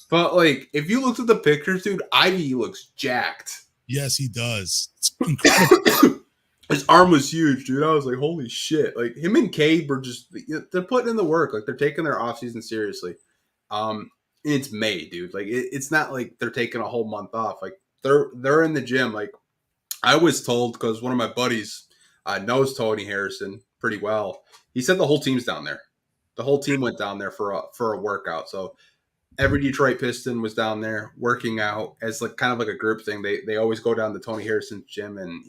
But, like, if you looked at the pictures, dude, Ivy looks jacked. Yes, he does. It's incredible. His arm was huge, dude. I was like, holy shit. Like, him and Cade were just, they're putting in the work. Like, they're taking their off-season seriously. It's May, dude. Like, it's not like they're taking a whole month off. Like, they're in the gym. Like, I was told, because one of my buddies knows Tony Harrison pretty well. He said the whole team's down there. The whole team went down there for a workout. So every Detroit Piston was down there working out as like kind of like a group thing. They always go down to Tony Harrison's gym and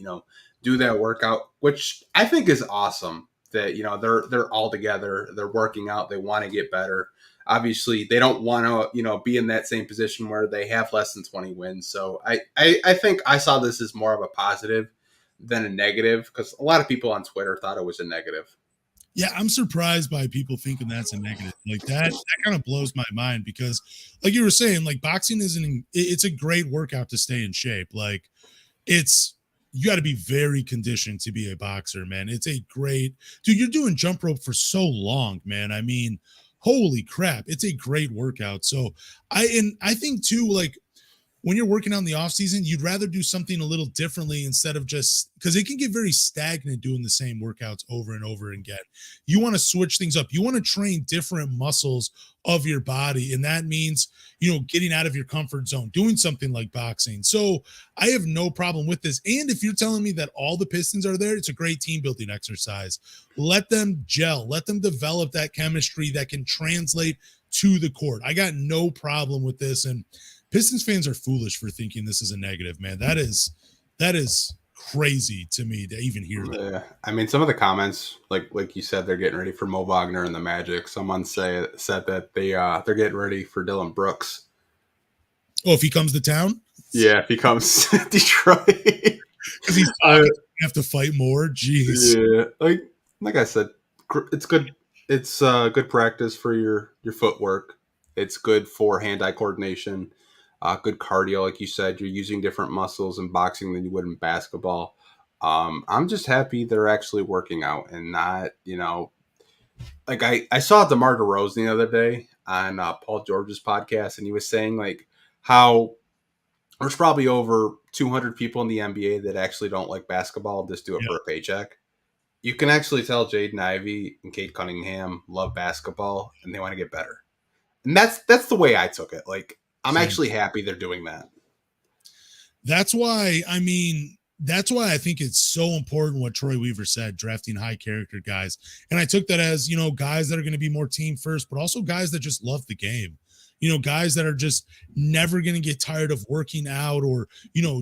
do that workout, which I think is awesome. That they're all together. They're working out. They want to get better. Obviously, they don't want to be in that same position where they have less than 20 wins. So I think I saw this as more of a positive than a negative, because a lot of people on Twitter thought it was a negative. Yeah, I'm surprised by people thinking that's a negative. Like that kind of blows my mind, because like you were saying, like boxing it's a great workout to stay in shape. Like you got to be very conditioned to be a boxer, man. It's a great, dude, you're doing jump rope for so long, man. I mean, holy crap. It's a great workout. So I think too, like, when you're working on the off season, you'd rather do something a little differently instead of just, because it can get very stagnant doing the same workouts over and over again. You want to switch things up. You want to train different muscles of your body. And that means, getting out of your comfort zone, doing something like boxing. So I have no problem with this. And if you're telling me that all the Pistons are there, it's a great team building exercise. Let them gel, let them develop that chemistry that can translate to the court. I got no problem with this. And Pistons fans are foolish for thinking this is a negative, man. That is crazy to me to even hear that. Yeah. I mean, some of the comments, like you said, they're getting ready for Mo Wagner and the Magic. Someone said that they're getting ready for Dylan Brooks. Oh, if he comes to town? Yeah, if he comes to Detroit. Because he's have to fight more. Jeez. Yeah, like I said, it's good. It's good practice for your footwork. It's good for hand-eye coordination, good cardio, like you said. You're using different muscles in boxing than you would in basketball. I'm just happy they're actually working out and not, like I saw DeMar DeRozan the other day on Paul George's podcast, and he was saying like how there's probably over 200 people in the NBA that actually don't like basketball, just do it Yeah, for a paycheck. You can actually tell Jaden Ivey and Kate Cunningham love basketball and they want to get better. And that's the way I took it. Like I'm same. actually happy they're doing that. That's why, I mean, that's why I think it's so important what Troy Weaver said, drafting high character guys. And I took that as, guys that are going to be more team first, but also guys that just love the game. Guys that are just never going to get tired of working out or,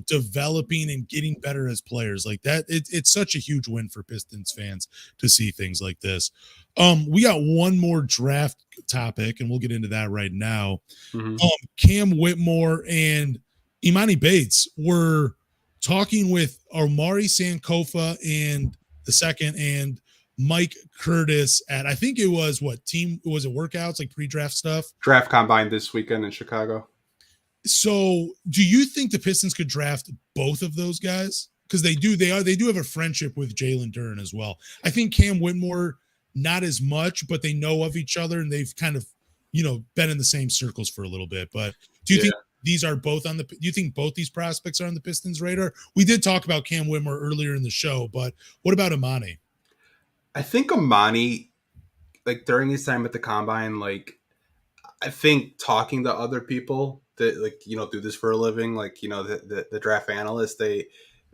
developing and getting better as players like that. It's such a huge win for Pistons fans to see things like this. We got one more draft topic, and we'll get into that right now. Mm-hmm. Cam Whitmore and Imani Bates were talking with Omari Sankofa and the second and Mike Curtis at, I think it was was it workouts, like pre-draft stuff? Draft combine this weekend in Chicago. So do you think the Pistons could draft both of those guys? Because they do have a friendship with Jalen Duren as well. I think Cam Whitmore, not as much, but they know of each other and they've kind of, been in the same circles for a little bit. But do you think these are both do you think both these prospects are on the Pistons radar? We did talk about Cam Whitmore earlier in the show, but what about Imani? I think Imani, like during his time at the combine, like I think talking to other people that do this for a living, like the draft analysts,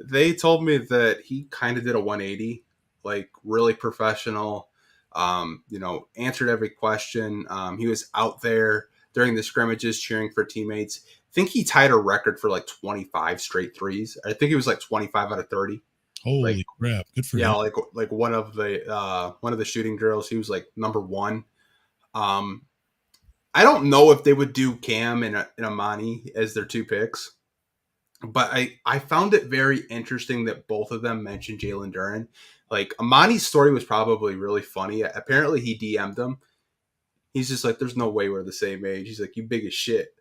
they told me that he kind of did a 180, like really professional. Answered every question. He was out there during the scrimmages cheering for teammates. I think he tied a record for like 25 straight threes. I think he was like 25 out of 30. Holy crap! Good for him. Yeah, like one of the shooting drills, he was like number one. I don't know if they would do Cam and Imani as their two picks, but I found it very interesting that both of them mentioned Jalen Duren. Like Imani's story was probably really funny. Apparently, he DM'd him. He's just like, "There's no way we're the same age." He's like, "You big as shit."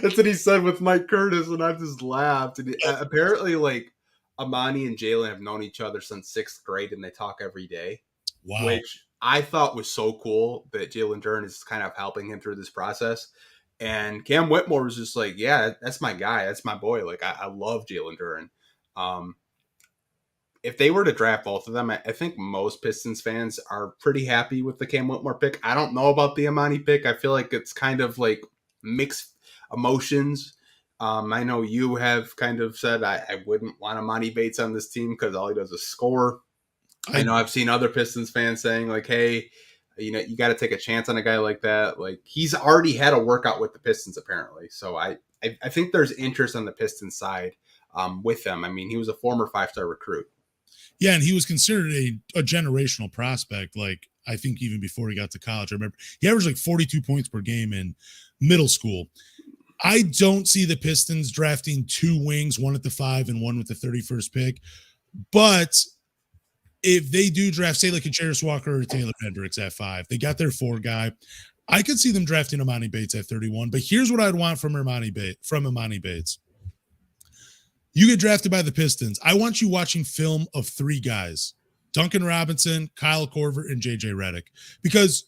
That's what he said with Mike Curtis, and I just laughed. And apparently, like Imani and Jalen have known each other since sixth grade, and they talk every day. Wow. Which I thought was so cool that Jalen Duren is kind of helping him through this process. And Cam Whitmore was just like, yeah, that's my guy. That's my boy. Like, I love Jalen Duren. If they were to draft both of them, I think most Pistons fans are pretty happy with the Cam Whitmore pick. I don't know about the Imani pick. I feel like it's kind of like mixed emotions. I know you have kind of said I wouldn't want Imani Bates on this team because all he does is score. I know I've seen other Pistons fans saying like, hey, you got to take a chance on a guy like that. Like he's already had a workout with the Pistons apparently. So I think there's interest on the Pistons side with him. I mean, he was a former 5-star recruit. Yeah, and he was considered a generational prospect. Like I think even before he got to college, I remember he averaged like 42 points per game in middle school. I don't see the Pistons drafting two wings, one at the 5 and one with the 31st pick. But if they do draft, say like a Jarris Walker or Taylor Hendricks at 5, they got their 4 guy. I could see them drafting Imani Bates at 31. But here's what I'd want from Imani Bates. You get drafted by the Pistons. I want you watching film of 3 guys: Duncan Robinson, Kyle Korver, and JJ Redick. Because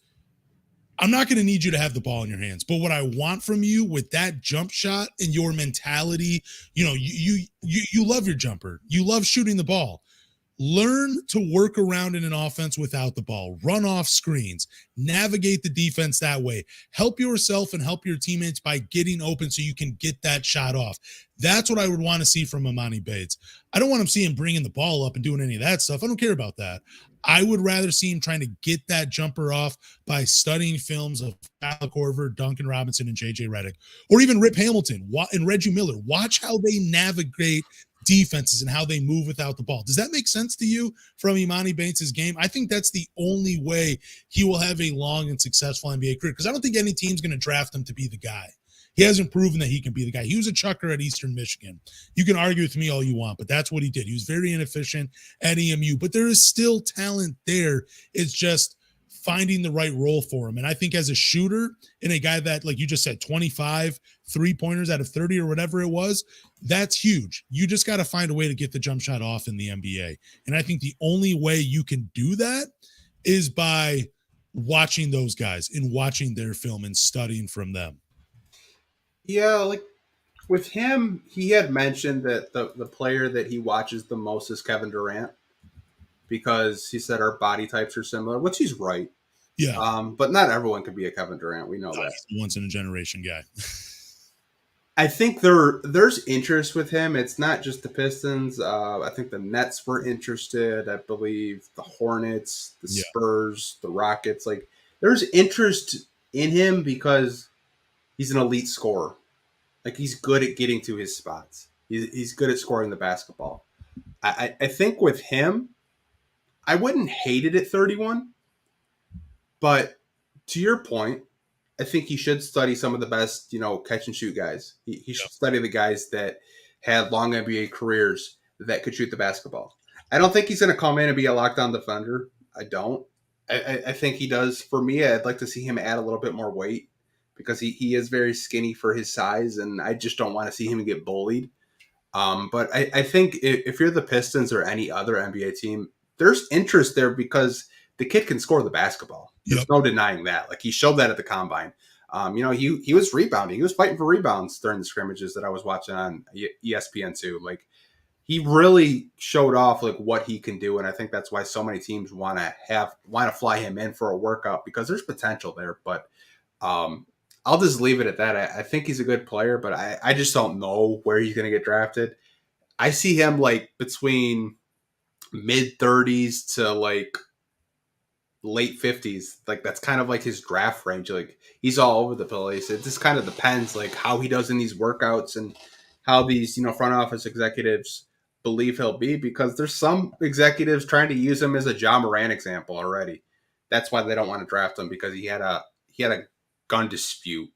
I'm not going to need you to have the ball in your hands. But what I want from you with that jump shot and your mentality, you love your jumper. You love shooting the ball. Learn to work around in an offense without the ball. Run off screens. Navigate the defense that way. Help yourself and help your teammates by getting open so you can get that shot off. That's what I would want to see from Imani Bates. I don't want him seeing him bringing the ball up and doing any of that stuff. I don't care about that. I would rather see him trying to get that jumper off by studying films of Kyle Korver, Duncan Robinson, and JJ Redick, or even Rip Hamilton and Reggie Miller. Watch how they navigate defenses and how they move without the ball. Does that make sense to you from Imani Bates' game? I think that's the only way he will have a long and successful NBA career, because I don't think any team's going to draft him to be the guy. He hasn't proven that he can be the guy. He was a chucker at Eastern Michigan. You can argue with me all you want, but that's what he did. He was very inefficient at EMU, but there is still talent there. It's just finding the right role for him. And I think as a shooter and a guy that, like you just said, 25 3-pointers out of 30 or whatever it was, that's huge. You just got to find a way to get the jump shot off in the NBA. And I think the only way you can do that is by watching those guys and watching their film and studying from them. Yeah, like with him, he had mentioned that the player that he watches the most is Kevin Durant because he said our body types are similar, which he's right. Yeah. But not everyone can be a Kevin Durant. We know No, that. he's a once in a generation guy. I think there's interest with him. It's not just the Pistons. I think the Nets were interested. I believe the Hornets, the Spurs, the Rockets. Like there's interest in him because he's an elite scorer. Like he's good at getting to his spots. He's good at scoring the basketball. I think with him, I wouldn't hate it at 31. But to your point, I think he should study some of the best, catch and shoot guys. He should study the guys that had long NBA careers that could shoot the basketball. I don't think he's going to come in and be a lockdown defender. I don't. I think he does. For me, I'd like to see him add a little bit more weight because he is very skinny for his size, and I just don't want to see him get bullied. But I think if you're the Pistons or any other NBA team, there's interest there because the kid can score the basketball. There's no denying that. Like he showed that at the combine. He was rebounding. He was fighting for rebounds during the scrimmages that I was watching on ESPN2. Like he really showed off like what he can do, and I think that's why so many teams want to fly him in for a workout because there's potential there. But I'll just leave it at that. I think he's a good player, but I just don't know where he's going to get drafted. I see him like between mid 30s to like late 50s. Like that's kind of like his draft range. Like he's all over the place. It just kind of depends like how he does in these workouts and how these, front office executives believe he'll be, because there's some executives trying to use him as a Ja Morant example already. That's why they don't want to draft him, because he had a gun dispute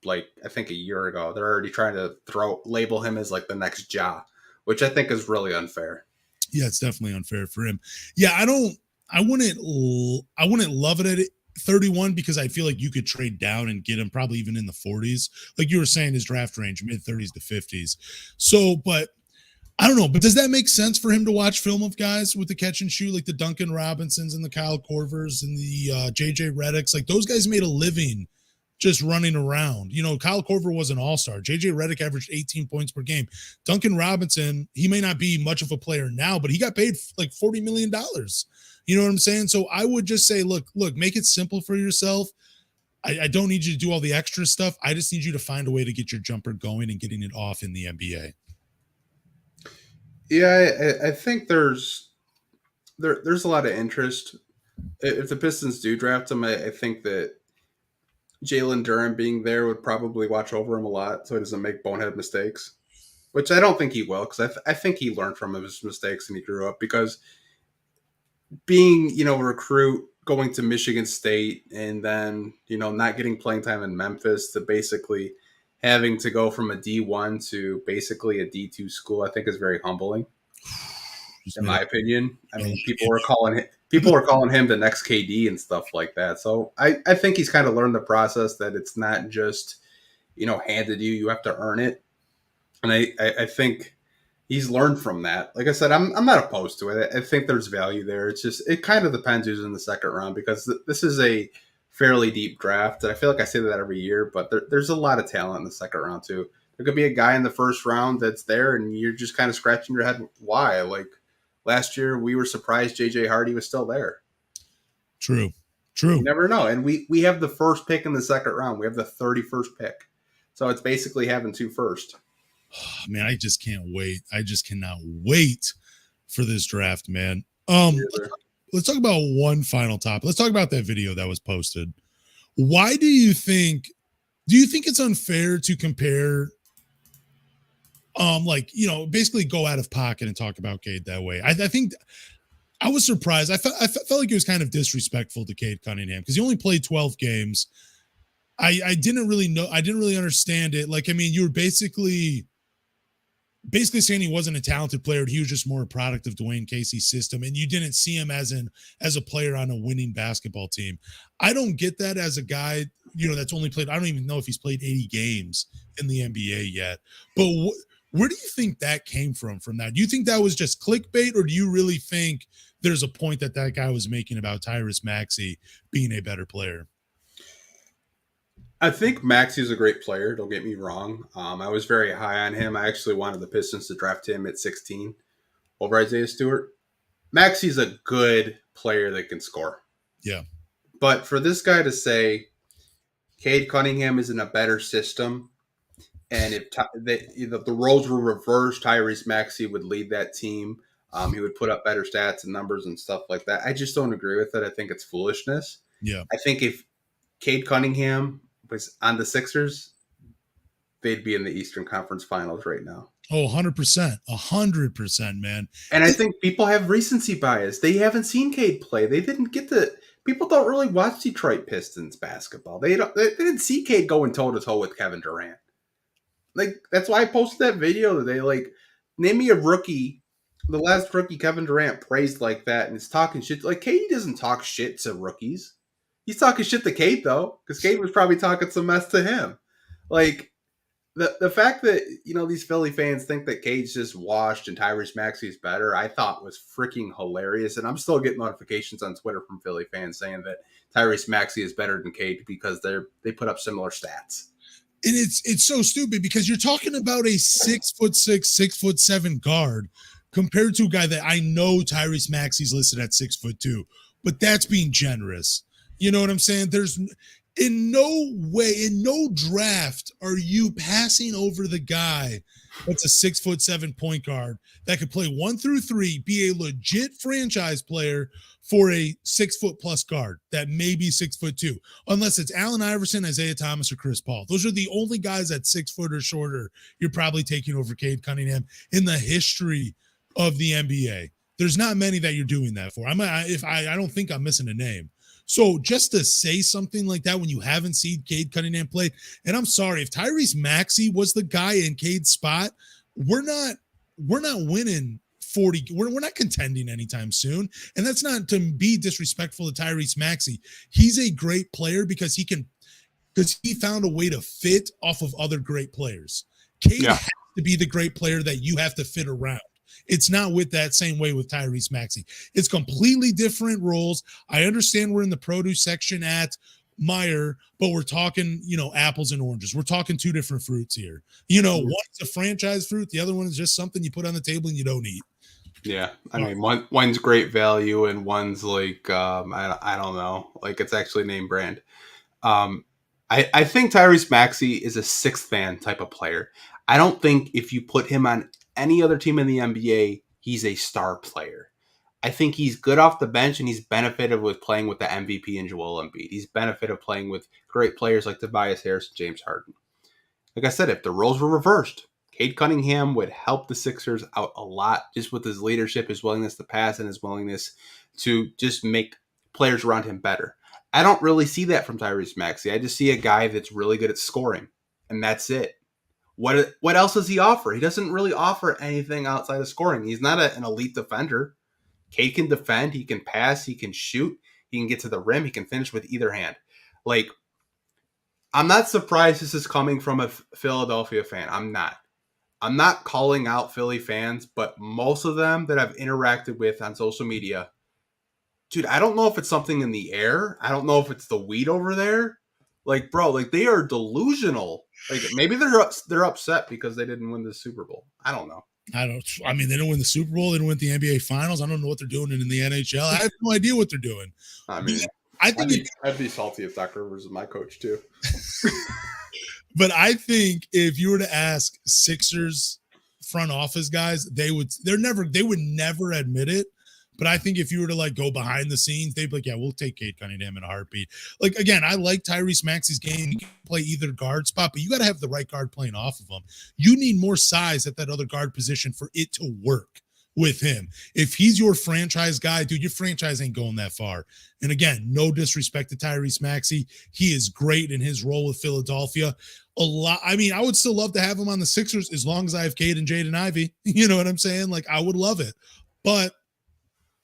like I think a year ago. They're already trying to label him as like the next Ja, which I think is really unfair. Yeah, it's definitely unfair for him. Yeah, I wouldn't love it at 31 because I feel like you could trade down and get him probably even in the 40s. Like you were saying, his draft range, mid 30s to 50s. So, but I don't know, but does that make sense for him to watch film of guys with the catch and shoot, like the Duncan Robinsons and the Kyle Korvers and the JJ Redicks? Like those guys made a living just running around. Kyle Korver was an all-star. JJ Redick averaged 18 points per game. Duncan Robinson, he may not be much of a player now, but he got paid like $40 million. You know what I'm saying? So I would just say, look, make it simple for yourself. I don't need you to do all the extra stuff. I just need you to find a way to get your jumper going and getting it off in the NBA. Yeah, I think there's a lot of interest. If the Pistons do draft him, I think that Jalen Duren being there would probably watch over him a lot so he doesn't make bonehead mistakes, which I don't think he will, because I think he learned from his mistakes and he grew up. Because being, a recruit, going to Michigan State and then, not getting playing time in Memphis to basically having to go from a D1 to basically a D2 school, I think is very humbling, in my opinion. I mean, people were calling him the next KD and stuff like that. So I think he's kind of learned the process that it's not just, handed you have to earn it. And I think he's learned from that. Like I said, I'm not opposed to it. I think there's value there. It's just, it kind of depends who's in the second round, because this is a fairly deep draft. And I feel like I say that every year, but there's a lot of talent in the second round too. There could be a guy in the first round that's there and you're just kind of scratching your head. Why? Like last year we were surprised JJ Hardy was still there. True. You never know. And we have the first pick in the second round. We have the 31st pick. So it's basically having two first. Oh, man, I just can't wait. I just cannot wait for this draft, man. Let's talk about one final topic. Let's talk about that video that was posted. Why do you think it's unfair to compare basically go out of pocket and talk about Cade that way? I think I was surprised. I felt like it was kind of disrespectful to Cade Cunningham because he only played 12 games. I didn't really know. I didn't really understand it. Like, I mean, you were basically basically saying he wasn't a talented player. He was just more a product of Dwayne Casey's system. And you didn't see him as a player on a winning basketball team. I don't get that as a guy, that's only played. I don't even know if he's played 80 games in the NBA yet. But where do you think that came from that? Do you think that was just clickbait, or do you really think there's a point that guy was making about Tyrese Maxey being a better player? I think Maxey's a great player. Don't get me wrong. I was very high on him. I actually wanted the Pistons to draft him at 16 over Isaiah Stewart. Maxey's a good player that can score. Yeah. But for this guy to say Cade Cunningham is in a better system, and if the roles were reversed, Tyrese Maxey would lead that team. He would put up better stats and numbers and stuff like that. I just don't agree with it. I think it's foolishness. Yeah. I think if Cade Cunningham was on the Sixers, they'd be in the Eastern Conference Finals right now. Oh, 100%. 100%, man. And I think people have recency bias. They haven't seen Cade play. They didn't get the – people don't really watch Detroit Pistons basketball. They didn't see Cade going toe-to-toe with Kevin Durant. Like, that's why I posted that video today. Like, name me a rookie, the last rookie Kevin Durant praised like that and is talking shit. Like, Cade doesn't talk shit to rookies. He's talking shit to Cade, though, because Cade was probably talking some mess to him. Like, the fact that, these Philly fans think that Cade's just washed and Tyrese Maxey's better, I thought was freaking hilarious. And I'm still getting notifications on Twitter from Philly fans saying that Tyrese Maxey is better than Cade because they put up similar stats. And it's so stupid because you're talking about a 6'6", 6'7" guard compared to a guy that I know Tyrese Maxey's listed at 6'2", but that's being generous. You know what I'm saying? There's in no way, in no draft are you passing over the guy that's a 6'7" point guard that could play 1 through 3, be a legit franchise player for a 6+ guard that may be 6'2", unless it's Allen Iverson, Isaiah Thomas, or Chris Paul. Those are the only guys at 6 foot or shorter you're probably taking over Cade Cunningham in the history of the NBA. There's not many that you're doing that for. I don't think I'm missing a name. So just to say something like that when you haven't seen Cade Cunningham play, and I'm sorry, if Tyrese Maxey was the guy in Cade's spot, we're not winning 40. We're not contending anytime soon. And that's not to be disrespectful to Tyrese Maxey. He's a great player because he found a way to fit off of other great players. Cade has to be the great player that you have to fit around. It's not with that same way with Tyrese Maxey. It's completely different roles. I understand we're in the produce section at Meyer, but we're talking, apples and oranges. We're talking two different fruits here. One's a franchise fruit. The other one is just something you put on the table and you don't eat. Yeah. I mean, one's great value and one's like, I don't know, like it's actually name brand. I think Tyrese Maxey is a sixth man type of player. I don't think if you put him on any other team in the NBA, he's a star player. I think he's good off the bench, and he's benefited with playing with the MVP and Joel Embiid. He's benefited playing with great players like Tobias Harris and James Harden. Like I said, if the roles were reversed, Cade Cunningham would help the Sixers out a lot just with his leadership, his willingness to pass, and his willingness to just make players around him better. I don't really see that from Tyrese Maxey. I just see a guy that's really good at scoring, and that's it. What else does he offer? He doesn't really offer anything outside of scoring. He's not an elite defender. Cade can defend. He can pass. He can shoot. He can get to the rim. He can finish with either hand. Like, I'm not surprised this is coming from a Philadelphia fan. I'm not calling out Philly fans, but most of them that I've interacted with on social media, dude, I don't know if it's something in the air. I don't know if it's the weed over there. Like, bro, like they are delusional. Like maybe they're upset because they didn't win the Super Bowl. I don't know. I mean, they didn't win the Super Bowl. They didn't win the NBA Finals. I don't know what they're doing in the NHL. I have no idea what they're doing. I mean, I think I'd be salty if Doc Rivers was my coach too. But I think if you were to ask Sixers front office guys, they would never admit it. But I think if you were to like go behind the scenes, they'd be like, yeah, we'll take Cade Cunningham in a heartbeat. Like, again, I like Tyrese Maxey's game. He can play either guard spot, but you got to have the right guard playing off of him. You need more size at that other guard position for it to work with him. If he's your franchise guy, dude, your franchise ain't going that far. And again, no disrespect to Tyrese Maxey. He is great in his role with Philadelphia. a lot. I mean, I would still love to have him on the Sixers as long as I have Cade and Jaden Ivey. You know what I'm saying? Like, I would love it. But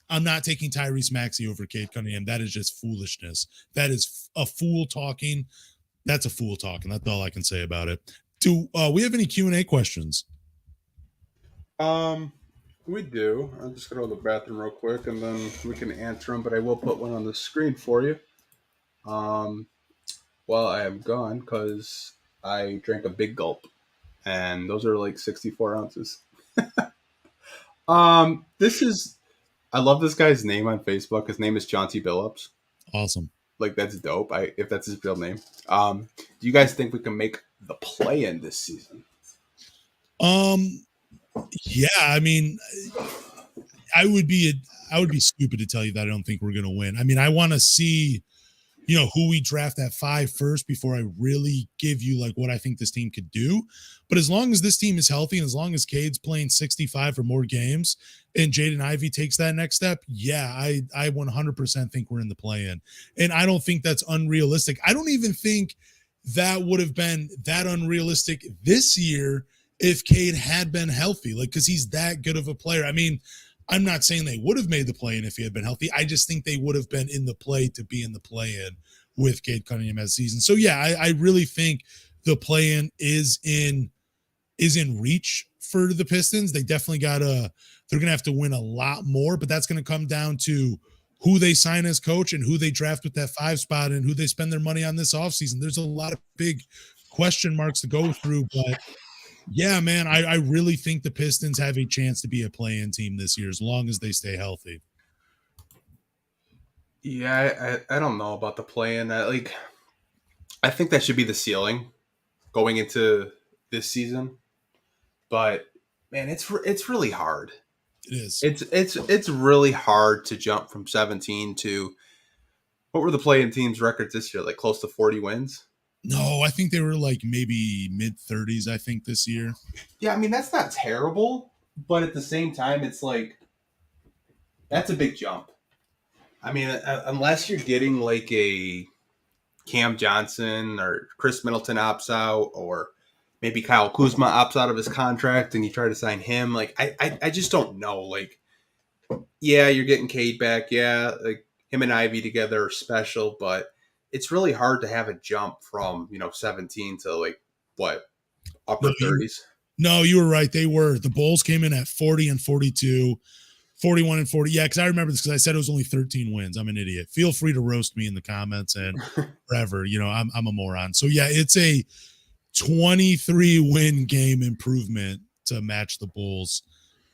I'm not taking Tyrese Maxey over Cade Cunningham. That is just foolishness. That is a fool talking. That's a fool talking. That's all I can say about it. Do we have any Q&A questions? We do. I'm just going to go to the bathroom real quick and then we can answer them, but I will put one on the screen for you. While I am gone, because I drank a big gulp, and those are like 64 ounces. This is, I love this guy's name on Facebook. His name is Chauncey Billups. Awesome. Like, that's dope. If that's his real name. Do you guys think we can make the play-in this season? Yeah, I mean, I would be stupid to tell you that I don't think we're going to win. I mean, I want to see, you know, who we draft at 5 first before I really give you like what I think this team could do. But as long as this team is healthy and as long as Cade's playing 65 or more games and Jaden Ivey takes that next step, yeah, I 100% think we're in the play-in. And I don't think that's unrealistic. I don't even think that would have been that unrealistic this year if Cade had been healthy, like, because he's that good of a player. I mean, I'm not saying they would have made the play-in if he had been healthy. I just think they would have been in the play to be in the play-in with Cade Cunningham as season. So yeah, I really think the play-in is in reach for the Pistons. They definitely they're gonna have to win a lot more, but that's gonna come down to who they sign as coach and who they draft with that 5 spot and who they spend their money on this offseason. There's a lot of big question marks to go through, but yeah, man, I really think the Pistons have a chance to be a play-in team this year as long as they stay healthy. Yeah, I don't know about the play-in. I think that should be the ceiling going into this season. But man, it's really hard. It is. It's really hard to jump from 17 to what were the play-in teams' records this year? Like close to 40 wins. No, I think they were like maybe mid-30s, I think, this year. Yeah, I mean, that's not terrible, but at the same time, it's like, that's a big jump. I mean, unless you're getting like a Cam Johnson or Chris Middleton opts out, or maybe Kyle Kuzma opts out of his contract and you try to sign him, like, I just don't know. Like, yeah, you're getting Cade back. Yeah, like him and Ivy together are special, but it's really hard to have a jump from 17 to like what upper 30s. No, you were right. They were. The Bulls came in at 40 and 42, 41 and 40. Yeah, because I remember this because I said it was only 13 wins. I'm an idiot. Feel free to roast me in the comments and forever. You know, I'm a moron. So yeah, it's a 23 win game improvement to match the Bulls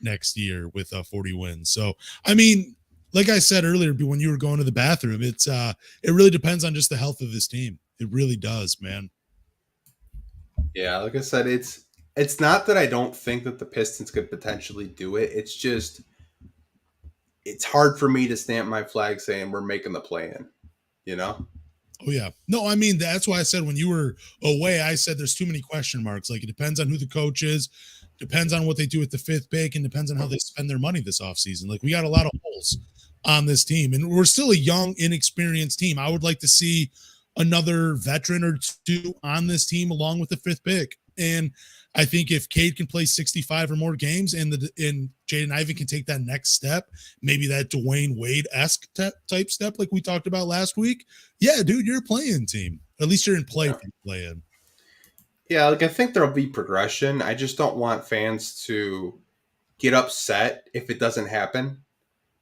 next year with 40 wins. So I mean, like I said earlier, when you were going to the bathroom, it really depends on just the health of this team. It really does, man. Yeah, like I said, it's not that I don't think that the Pistons could potentially do it. It's just it's hard for me to stamp my flag saying we're making the play-in, you know? Oh, yeah. No, I mean, that's why I said when you were away, I said there's too many question marks. Like, it depends on who the coach is, depends on what they do with the 5th pick, and depends on how they spend their money this offseason. Like, we got a lot of holes on this team, and we're still a young, inexperienced team. I would like to see another veteran or two on this team along with the 5th pick. And I think if Cade can play 65 or more games and Jaden Ivey can take that next step, maybe that Dwayne Wade-esque type step like we talked about last week, yeah, dude, you're a play-in team. At least you're in play for play-in. Yeah, like I think there'll be progression. I just don't want fans to get upset if it doesn't happen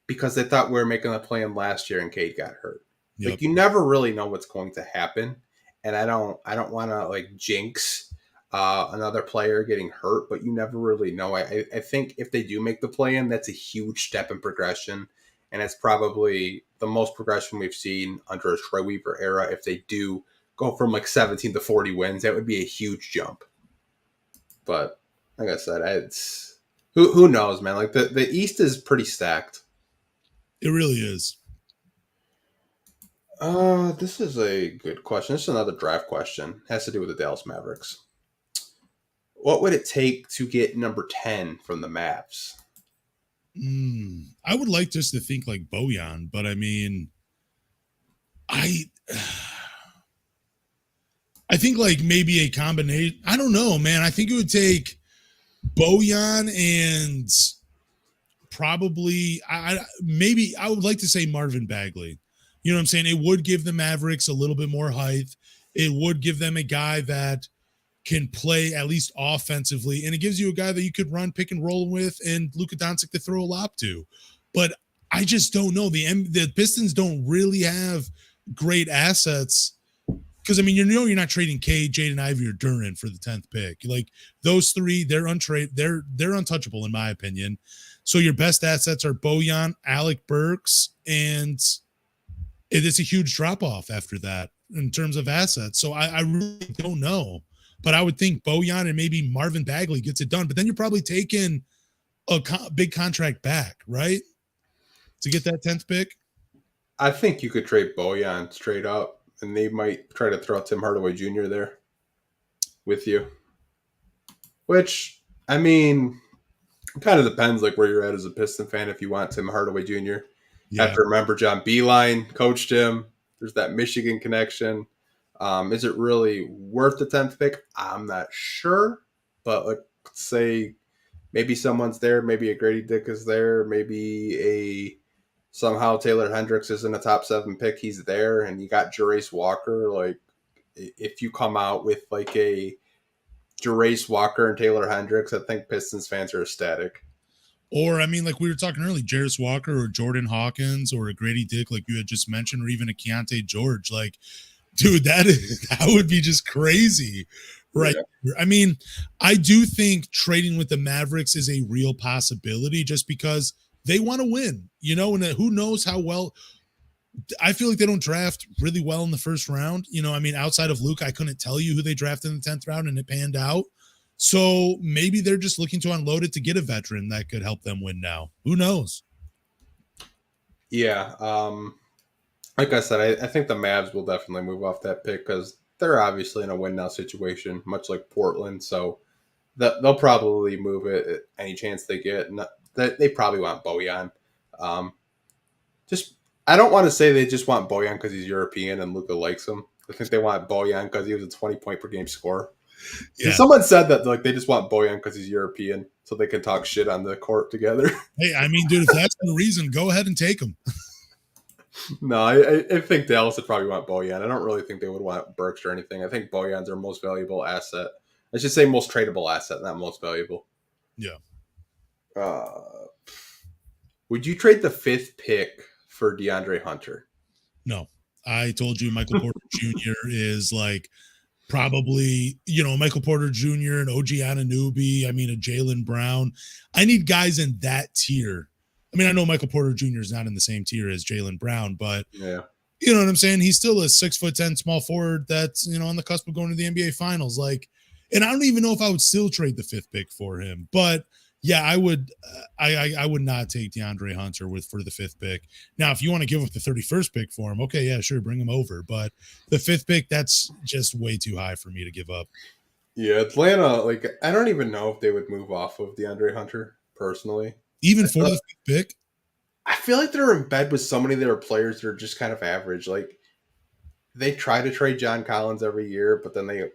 because they thought we were making a play-in last year and Cade got hurt. Yep. Like, you never really know what's going to happen, and I don't want to like jinx another player getting hurt, but you never really know. I think if they do make the play-in, that's a huge step in progression, and it's probably the most progression we've seen under a Troy Weaver era. If they do go from like 17 to 40 wins, that would be a huge jump. But like I said, it's who knows, man. Like the East is pretty stacked. It really is. This is a good question. This is another draft question. It has to do with the Dallas Mavericks. What would it take to get number 10 from the Mavs? I would like just to think like Bojan, but I mean, I I think like maybe a combination. I don't know, man. I think it would take Bojan and probably maybe I would like to say Marvin Bagley. You know what I'm saying? It would give the Mavericks a little bit more height. It would give them a guy that can play at least offensively, and it gives you a guy that you could run pick and roll with, and Luka Doncic to throw a lob to. But I just don't know. The Pistons don't really have great assets because I mean you're not trading Cade, Jaden Ivey, or Duran for the 10th pick. Like those three, they're untouchable in my opinion. So your best assets are Bojan, Alec Burks, and it's a huge drop off after that in terms of assets. So I really don't know. But I would think Bojan and maybe Marvin Bagley gets it done. But then you're probably taking a big contract back, right? To get that 10th pick? I think you could trade Bojan straight up, and they might try to throw Tim Hardaway Jr. there with you. Which, I mean, it kind of depends like where you're at as a Piston fan if you want Tim Hardaway Jr. You have to remember John Beeline coached him. There's that Michigan connection. Is it really worth the 10th pick? I'm not sure. But let's say maybe someone's there. Maybe a Grady Dick is there. Maybe somehow Taylor Hendricks isn't a top 7 pick. He's there. And you got Jarace Walker. Like, if you come out with like a Jarace Walker and Taylor Hendricks, I think Pistons fans are ecstatic. Or, I mean, like we were talking earlier, Jarace Walker or Jordan Hawkins or a Grady Dick, like you had just mentioned, or even a Keontae George. Like, dude, that would be just crazy, right? Yeah. I mean, I do think trading with the Mavericks is a real possibility just because they want to win, you know, and who knows how well. I feel like they don't draft really well in the first round. You know, I mean, outside of Luke, I couldn't tell you who they drafted in the 10th round and it panned out. So maybe they're just looking to unload it to get a veteran that could help them win now. Who knows? Yeah. Like I said, I think the Mavs will definitely move off that pick because they're obviously in a win now situation, much like Portland. So they'll probably move it any chance they get. And they probably want Bojan. I don't want to say they just want Bojan because he's European and Luka likes him. I think they want Bojan because he was a 20-point per game scorer. Yeah. Someone said that like they just want Bojan because he's European so they can talk shit on the court together. Hey, I mean, dude, if that's the reason, go ahead and take him. No, I think Dallas would probably want Bojan. I don't really think they would want Burks or anything. I think Bojan's their most valuable asset. I should say most tradable asset, not most valuable. Yeah. Would you trade the 5th pick for DeAndre Hunter? No. I told you Michael Porter Jr. is like probably, you know, Michael Porter Jr. and OG Anunoby. I mean, a Jaylen Brown. I need guys in that tier. I mean, I know Michael Porter Jr. is not in the same tier as Jaylen Brown, but yeah, you know what I'm saying? He's still a 6'10" small forward that's, you know, on the cusp of going to the NBA finals. Like, and I don't even know if I would still trade the 5th pick for him, but yeah, I would. I would not take DeAndre Hunter for the 5th pick. Now, if you want to give up the 31st pick for him, okay, yeah, sure, bring him over. But the 5th pick, that's just way too high for me to give up. Yeah, Atlanta, like I don't even know if they would move off of DeAndre Hunter personally. Even for the 5th pick? I feel like they're in bed with so many of their players that are just kind of average. Like they try to trade John Collins every year, but then they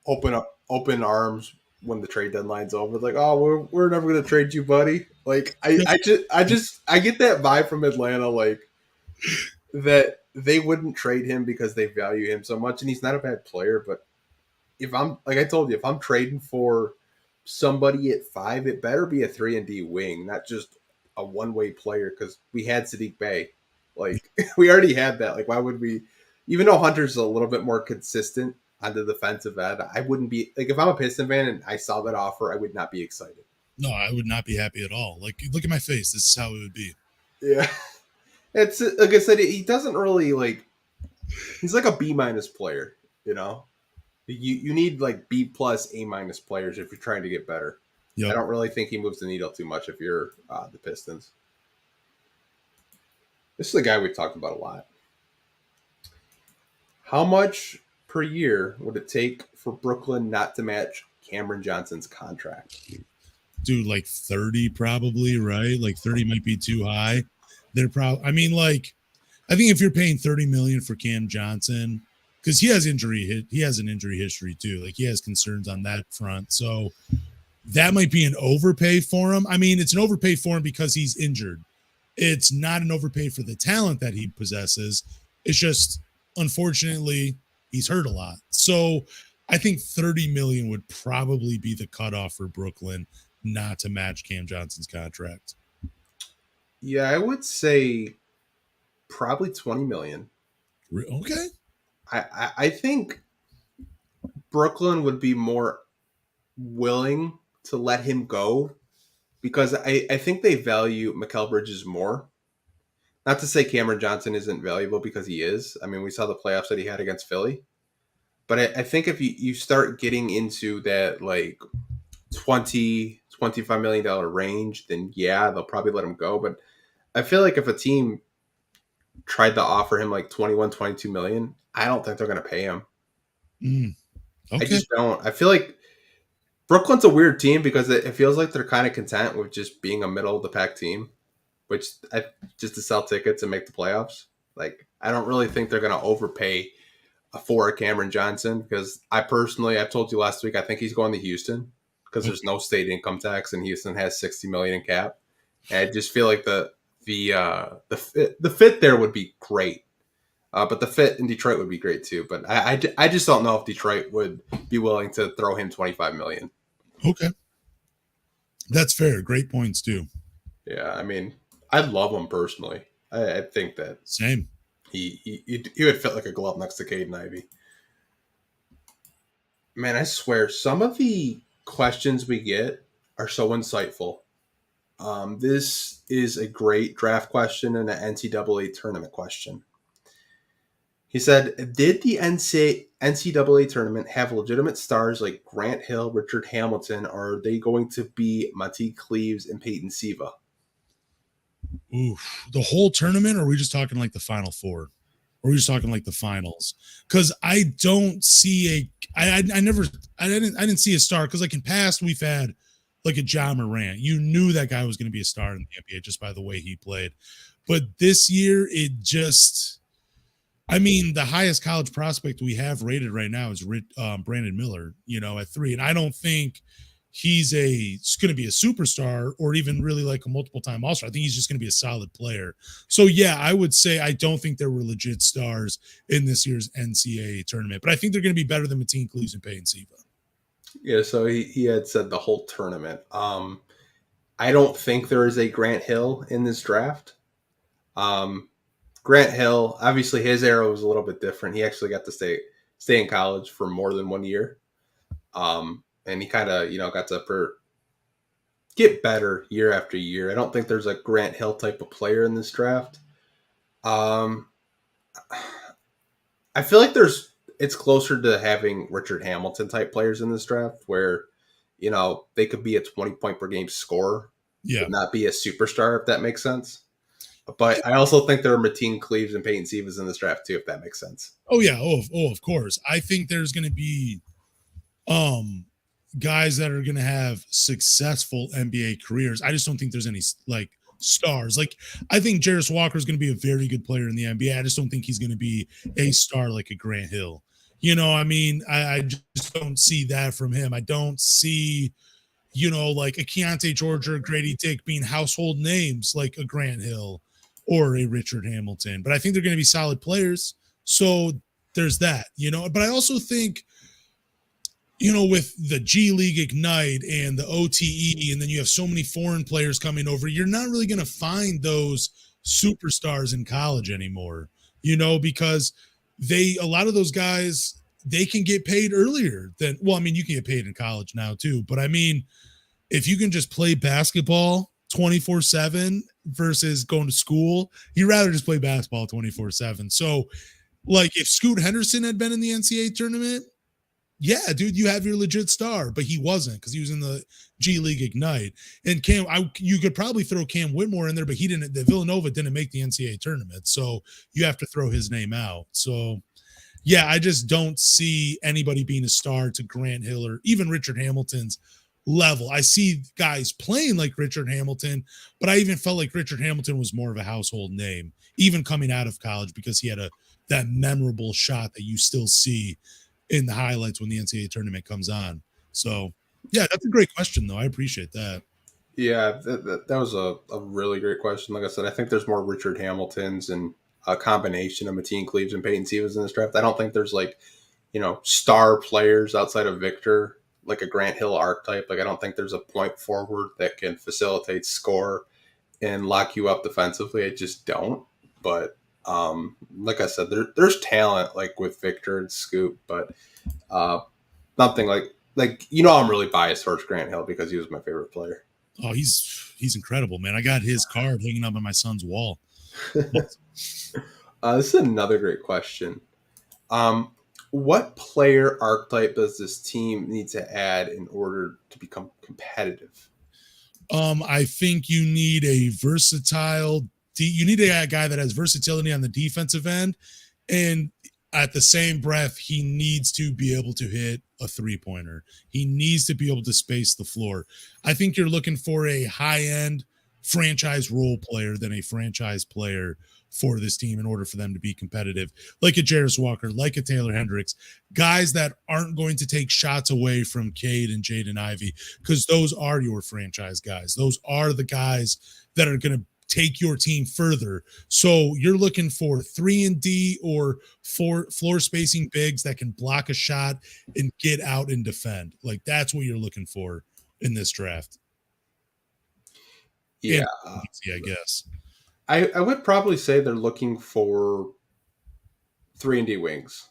open arms when the trade deadline's over. Like, oh, we're never gonna trade you, buddy. Like I get that vibe from Atlanta, like that they wouldn't trade him because they value him so much, and he's not a bad player. But if I'm like I told you, if I'm trading for somebody at 5, it better be a 3-and-D wing, not just a one-way player. Because we had Sadiq Bey, like we already had that. Like, why would we? Even though Hunter's a little bit more consistent on the defensive end, I wouldn't be like if I'm a Piston fan and I saw that offer, I would not be excited. No, I would not be happy at all. Like, look at my face. This is how it would be. Yeah, it's like I said, he doesn't really like. He's like a B- player, you know. You need like B+, A- players if you're trying to get better. Yep. I don't really think he moves the needle too much if you're the Pistons. This is a guy we've talked about a lot. How much per year would it take for Brooklyn not to match Cameron Johnson's contract? Dude, like 30 probably, right? Like 30 might be too high. They're probably, I mean, like, I think if you're paying $30 million for Cam Johnson, because he has an injury history too. Like he has concerns on that front. So that might be an overpay for him. I mean, it's an overpay for him because he's injured. It's not an overpay for the talent that he possesses. It's just, unfortunately, he's hurt a lot. So I think 30 million would probably be the cutoff for Brooklyn not to match Cam Johnson's contract. Yeah, I would say probably 20 million. Okay. I think Brooklyn would be more willing to let him go because I think they value Mikal Bridges more. Not to say Cameron Johnson isn't valuable because he is. I mean, we saw the playoffs that he had against Philly. But I think if you start getting into that like $25 million range, then yeah, they'll probably let him go. But I feel like if a team tried to offer him like 21, 22 million, I don't think they're going to pay him. Okay. I just don't. I feel like Brooklyn's a weird team because it feels like they're kind of content with just being a middle of the pack team, which just to sell tickets and make the playoffs. Like, I don't really think they're going to overpay for Cameron Johnson because I've told you last week, I think he's going to Houston because there's no state income tax and Houston has 60 million in cap. And I just feel like the fit there would be great. But the fit in Detroit would be great too. But I just don't know if Detroit would be willing to throw him 25 million. Okay. That's fair. Great points too. Yeah. I mean, I love him personally. I think that same. He would fit like a glove next to Caden Ivey. Man, I swear, some of the questions we get are so insightful. This is a great draft question and an NCAA tournament question. He said, did the NCAA tournament have legitimate stars like Grant Hill, Richard Hamilton, or are they going to be Monteith Cleaves and Peyton Siva? Oof. The whole tournament, or are we just talking like the Final Four? Or are we just talking like the finals? Because I don't see I didn't see a star because like in past we've had like a John Morant. You knew that guy was going to be a star in the NBA just by the way he played. But this year, it just, I mean, the highest college prospect we have rated right now is Brandon Miller, at 3. And I don't think he's going to be a superstar or even really like a multiple-time All-Star. I think he's just going to be a solid player. So, yeah, I would say I don't think there were legit stars in this year's NCAA tournament. But I think they're going to be better than Monteith Cleaves and Peyton Siva. Yeah, so he had said the whole tournament. I don't think there is a Grant Hill in this draft. Grant Hill, obviously his era was a little bit different. He actually got to stay in college for more than 1 year. And he kind of, got to get better year after year. I don't think there's a Grant Hill type of player in this draft. I feel like it's closer to having Richard Hamilton type players in this draft where, they could be a 20 point per game scorer, but not be a superstar, if that makes sense. But I also think there are Monteith Cleaves and Peyton Sivas in this draft too, if that makes sense. Oh yeah. Oh, of course. I think there's going to be, guys that are going to have successful NBA careers. I just don't think there's any like stars. Like I think Jarris Walker is going to be a very good player in the NBA. I just don't think he's going to be a star like a Grant Hill. I mean, I just don't see that from him. I don't see, like a Keontae George or a Grady Dick being household names like a Grant Hill or a Richard Hamilton. But I think they're going to be solid players. So there's that, But I also think, with the G League Ignite and the OTE, and then you have so many foreign players coming over, you're not really going to find those superstars in college anymore, because a lot of those guys, they can get paid earlier than, well, I mean, you can get paid in college now too, but I mean, if you can just play basketball 24/7 versus going to school, you'd rather just play basketball 24/7. So like if Scoot Henderson had been in the NCAA tournament, yeah, dude, you have your legit star, but he wasn't because he was in the G League Ignite. And you could probably throw Cam Whitmore in there, but he didn't. The Villanova didn't make the NCAA tournament, so you have to throw his name out. So, yeah, I just don't see anybody being a star to Grant Hill or even Richard Hamilton's level. I see guys playing like Richard Hamilton, but I even felt like Richard Hamilton was more of a household name, even coming out of college because he had a that memorable shot that you still see in the highlights when the NCAA tournament comes on. So, yeah, that's a great question, though. I appreciate that. Yeah, that was a really great question. Like I said, I think there's more Richard Hamiltons and a combination of Mateen Cleaves and Peyton Sievas in this draft. I don't think there's like, star players outside of Victor, like a Grant Hill archetype. Like I don't think there's a point forward that can facilitate, score, and lock you up defensively. I just don't. But like I said, there's talent like with Victor and Scoop, but uh, nothing like I'm really biased towards Grant Hill because he was my favorite player. Oh, he's incredible, man. I got his card hanging up on my son's wall. This is another great question. What player archetype does this team need to add in order to become competitive? I think you need a versatile. You need a guy that has versatility on the defensive end, and at the same breath, he needs to be able to hit a three-pointer. He needs to be able to space the floor. I think you're looking for a high-end franchise role player than a franchise player for this team in order for them to be competitive, like a Jarris Walker, like a Taylor Hendricks, guys that aren't going to take shots away from Cade and Jaden Ivey, because those are your franchise guys. Those are the guys that are going to take your team further. So you're looking for 3-and-D or floor spacing bigs that can block a shot and get out and defend. Like that's what you're looking for in this draft. Yeah, I guess. I would probably say they're looking for 3-and-D wings.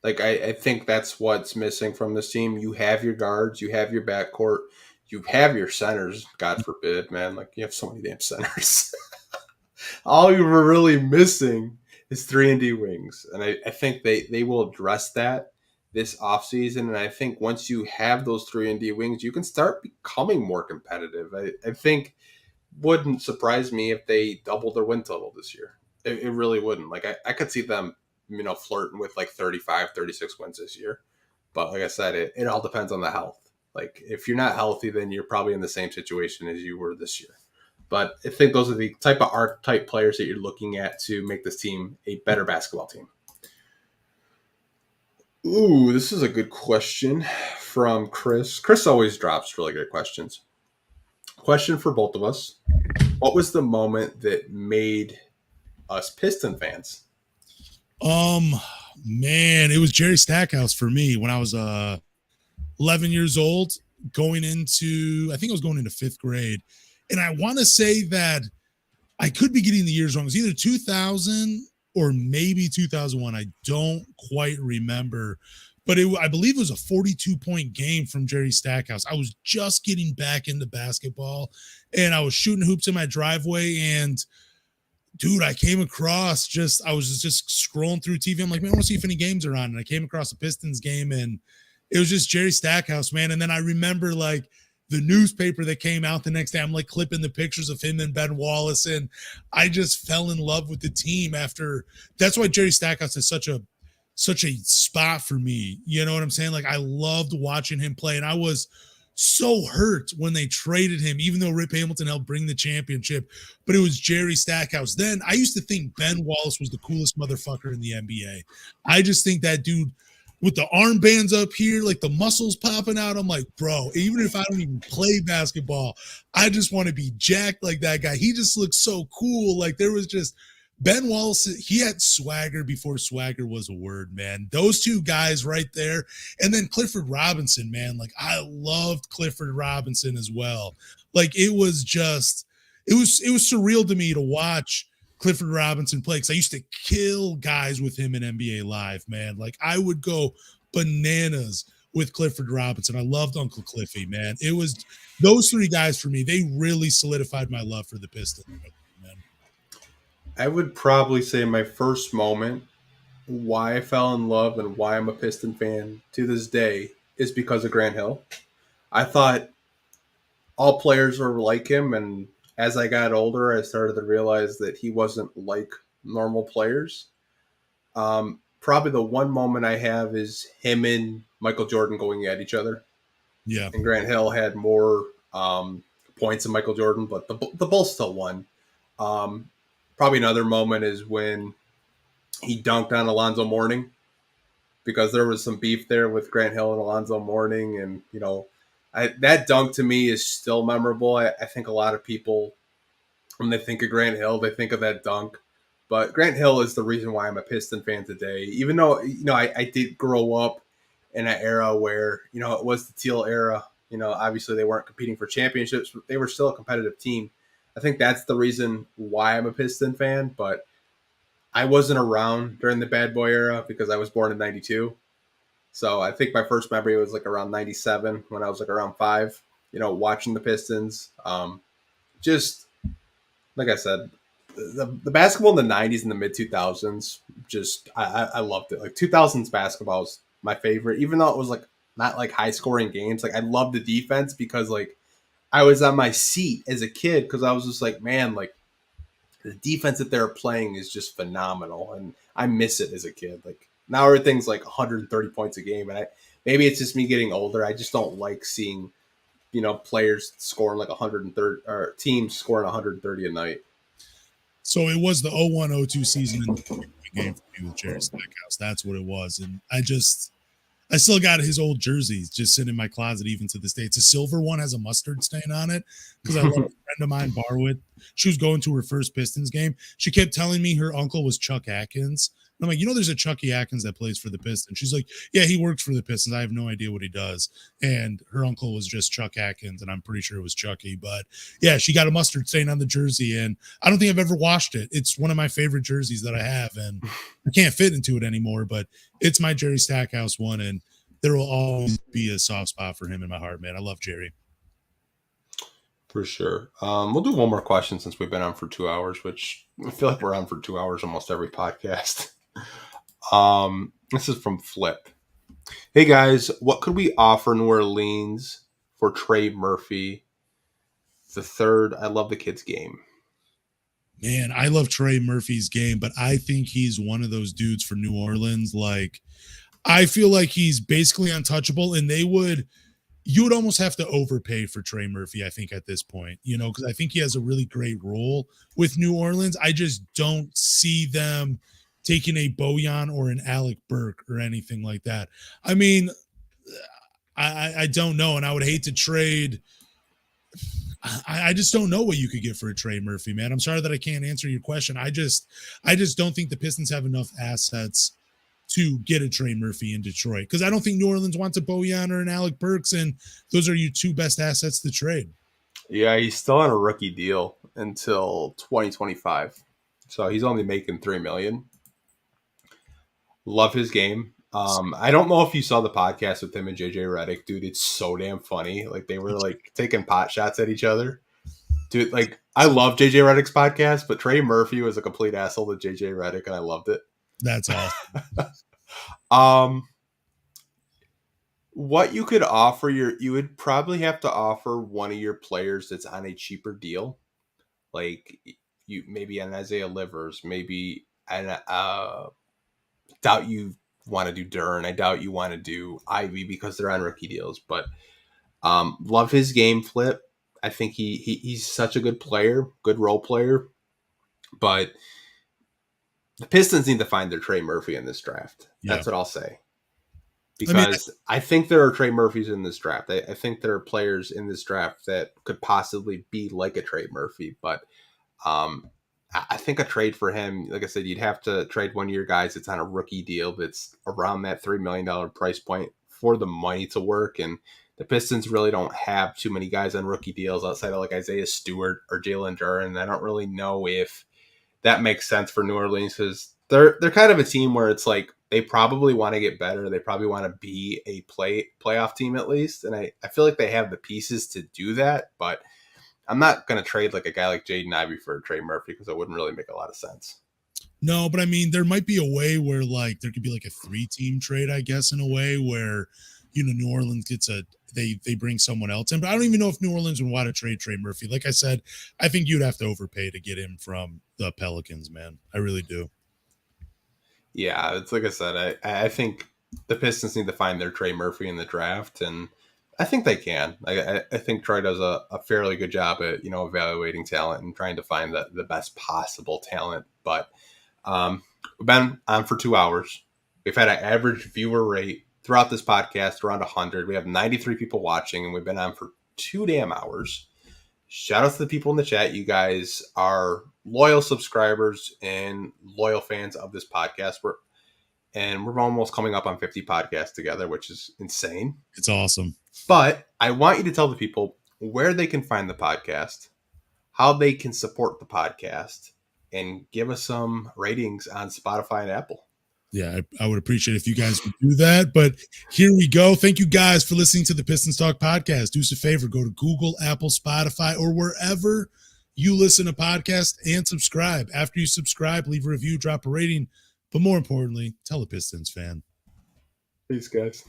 Like I think that's what's missing from this team. You have your guards, you have your backcourt, you have your centers. God forbid, man. Like you have so many damn centers. All you were really missing is 3-and-D wings, and I think they will address that this offseason. And I think once you have those 3-and-D wings, you can start becoming more competitive. I think wouldn't surprise me if they doubled their win total this year. It really wouldn't. Like I could see them, flirting with like 35, 36 wins this year. But like I said, it all depends on the health. Like if you're not healthy, then you're probably in the same situation as you were this year. But I think those are the type of archetype players that you're looking at to make this team a better basketball team. Ooh, this is a good question from Chris. Chris always drops really good questions. Question for both of us. What was the moment that made us Piston fans? Man, it was Jerry Stackhouse for me when I was 11 years old, going into, I think I was going into 5th grade. And I want to say that I could be getting the years wrong. It was either 2000 or maybe 2001. I don't quite remember. But I believe it was a 42-point game from Jerry Stackhouse. I was just getting back into basketball, and I was shooting hoops in my driveway. And, dude, I came across I was just scrolling through TV. I'm like, man, I want to see if any games are on. And I came across a Pistons game, and it was just Jerry Stackhouse, man. And then I remember, like, the newspaper that came out the next day, I'm like clipping the pictures of him and Ben Wallace. And I just fell in love with the team after. That's why Jerry Stackhouse is such a spot for me. You know what I'm saying? Like I loved watching him play, and I was so hurt when they traded him, even though Rip Hamilton helped bring the championship, but it was Jerry Stackhouse. Then I used to think Ben Wallace was the coolest motherfucker in the NBA. I just think that dude with the armbands up here, like the muscles popping out. I'm like, bro, even if I don't even play basketball, I just want to be jacked like that guy. He just looks so cool. Like there was just Ben Wallace, he had swagger before swagger was a word, man. Those two guys right there. And then Clifford Robinson, man. Like I loved Clifford Robinson as well. Like it was surreal to me to watch Clifford Robinson play, because I used to kill guys with him in NBA Live, man. Like I would go bananas with Clifford Robinson. I loved Uncle Cliffy, man. It was those three guys for me. They really solidified my love for the Pistons, man. I would probably say my first moment, why I fell in love and why I'm a Piston fan to this day, is because of Grant Hill. I thought all players were like him, and as I got older, I started to realize that he wasn't like normal players. Probably the one moment I have is him and Michael Jordan going at each other. Yeah. And Grant Hill had more points than Michael Jordan, but the Bulls still won. Probably another moment is when he dunked on Alonzo Mourning because there was some beef there with Grant Hill and Alonzo Mourning, and that dunk to me is still memorable. I think a lot of people, when they think of Grant Hill, they think of that dunk. But Grant Hill is the reason why I'm a Piston fan today. Even though I did grow up in an era where it was the teal era. Obviously they weren't competing for championships, but they were still a competitive team. I think that's the reason why I'm a Piston fan. But I wasn't around during the bad boy era because I was born in '92. So I think my first memory was like around '97 when I was like around 5. Watching the Pistons. Just like I said, the basketball in the '90s and the mid 2000s, just I loved it. Like 2000s basketball was my favorite, even though it was like not like high scoring games. Like I loved the defense because like I was on my seat as a kid because I was just like, man, like the defense that they're playing is just phenomenal, and I miss it as a kid. Like now everything's like 130 points a game, and maybe it's just me getting older. I just don't like seeing players scoring like 130 or teams scoring 130 a night. So it was the 01-02 season in the game for me with Jerry Stackhouse. That's what it was. And I still got his old jerseys just sitting in my closet even to this day. It's a silver one, has a mustard stain on it because I love a friend of mine borrow it. She was going to her first Pistons game. She kept telling me her uncle was Chuck Atkins. And I'm like, there's a Chucky Atkins that plays for the Pistons. She's like, yeah, he works for the Pistons. I have no idea what he does. And her uncle was just Chuck Atkins, and I'm pretty sure it was Chucky. But yeah, she got a mustard stain on the jersey, and I don't think I've ever washed it. It's one of my favorite jerseys that I have, and I can't fit into it anymore, but it's my Jerry Stackhouse one, and there will always be a soft spot for him in my heart, man. I love Jerry. For sure. We'll do one more question since we've been on for 2 hours, which I feel like we're on for 2 hours almost every podcast. This is from Flip. Hey guys, what could we offer New Orleans for Trey Murphy the third? I love the kid's game. Man, I love Trey Murphy's game, but I think he's one of those dudes for New Orleans. Like, I feel like he's basically untouchable, and you would almost have to overpay for Trey Murphy, I think, at this point, because I think he has a really great role with New Orleans. I just don't see them taking a Bojan or an Alec Burke or anything like that. I mean, I don't know, and I would hate to trade. I just don't know what you could get for a Trey Murphy, man. I'm sorry that I can't answer your question. I just don't think the Pistons have enough assets to get a Trey Murphy in Detroit, because I don't think New Orleans wants a Bojan or an Alec Burks, and those are your two best assets to trade. Yeah, he's still on a rookie deal until 2025, so he's only making $3 million. Love his game. I don't know if you saw the podcast with him and JJ Redick, dude. It's so damn funny. Like they were like taking pot shots at each other, dude. Like I love JJ Redick's podcast, but Trey Murphy was a complete asshole to JJ Redick, and I loved it. That's awesome. What you could offer you would probably have to offer one of your players that's on a cheaper deal, like you maybe an Isaiah Livers, maybe an doubt you want to do Dern. I doubt you want to do Ivy because they're on rookie deals. But love his game, Flip. I think he's such a good player, good role player. But the Pistons need to find their Trey Murphy in this draft. That's what I'll say. Because I think there are Trey Murphys in this draft. I think there are players in this draft that could possibly be like a Trey Murphy. But I think a trade for him, like I said, you'd have to trade one of your guys that's on a rookie deal that's around that $3 million price point for the money to work. And the Pistons really don't have too many guys on rookie deals outside of like Isaiah Stewart or Jalen Duren. I don't really know if that makes sense for New Orleans because they're kind of a team where it's like they probably want to get better. They probably want to be a playoff team at least. And I feel like they have the pieces to do that, but I'm not going to trade like a guy like Jaden Ivey for Trey Murphy because it wouldn't really make a lot of sense. No, but I mean, there might be a way where like there could be like a 3-team trade, I guess, in a way where, New Orleans gets they bring someone else in. But I don't even know if New Orleans would want to trade Trey Murphy. Like I said, I think you'd have to overpay to get him from the Pelicans, man. I really do. Yeah, it's like I said, I think the Pistons need to find their Trey Murphy in the draft, and I think they can. I think Troy does a fairly good job at, evaluating talent and trying to find the best possible talent. But We've been on for 2 hours. We've had an average viewer rate throughout this podcast around 100. We have 93 people watching, and we've been on for 2 damn hours. Shout out to the people in the chat. You guys are loyal subscribers and loyal fans of this podcast. We're almost coming up on 50 podcasts together, which is insane. It's awesome. But I want you to tell the people where they can find the podcast, how they can support the podcast, and give us some ratings on Spotify and Apple. Yeah, I would appreciate if you guys would do that. But here we go. Thank you guys for listening to the Pistons Talk Podcast. Do us a favor, go to Google, Apple, Spotify, or wherever you listen to podcasts and subscribe. After you subscribe, leave a review, drop a rating. But more importantly, tell a Pistons fan. Peace, guys.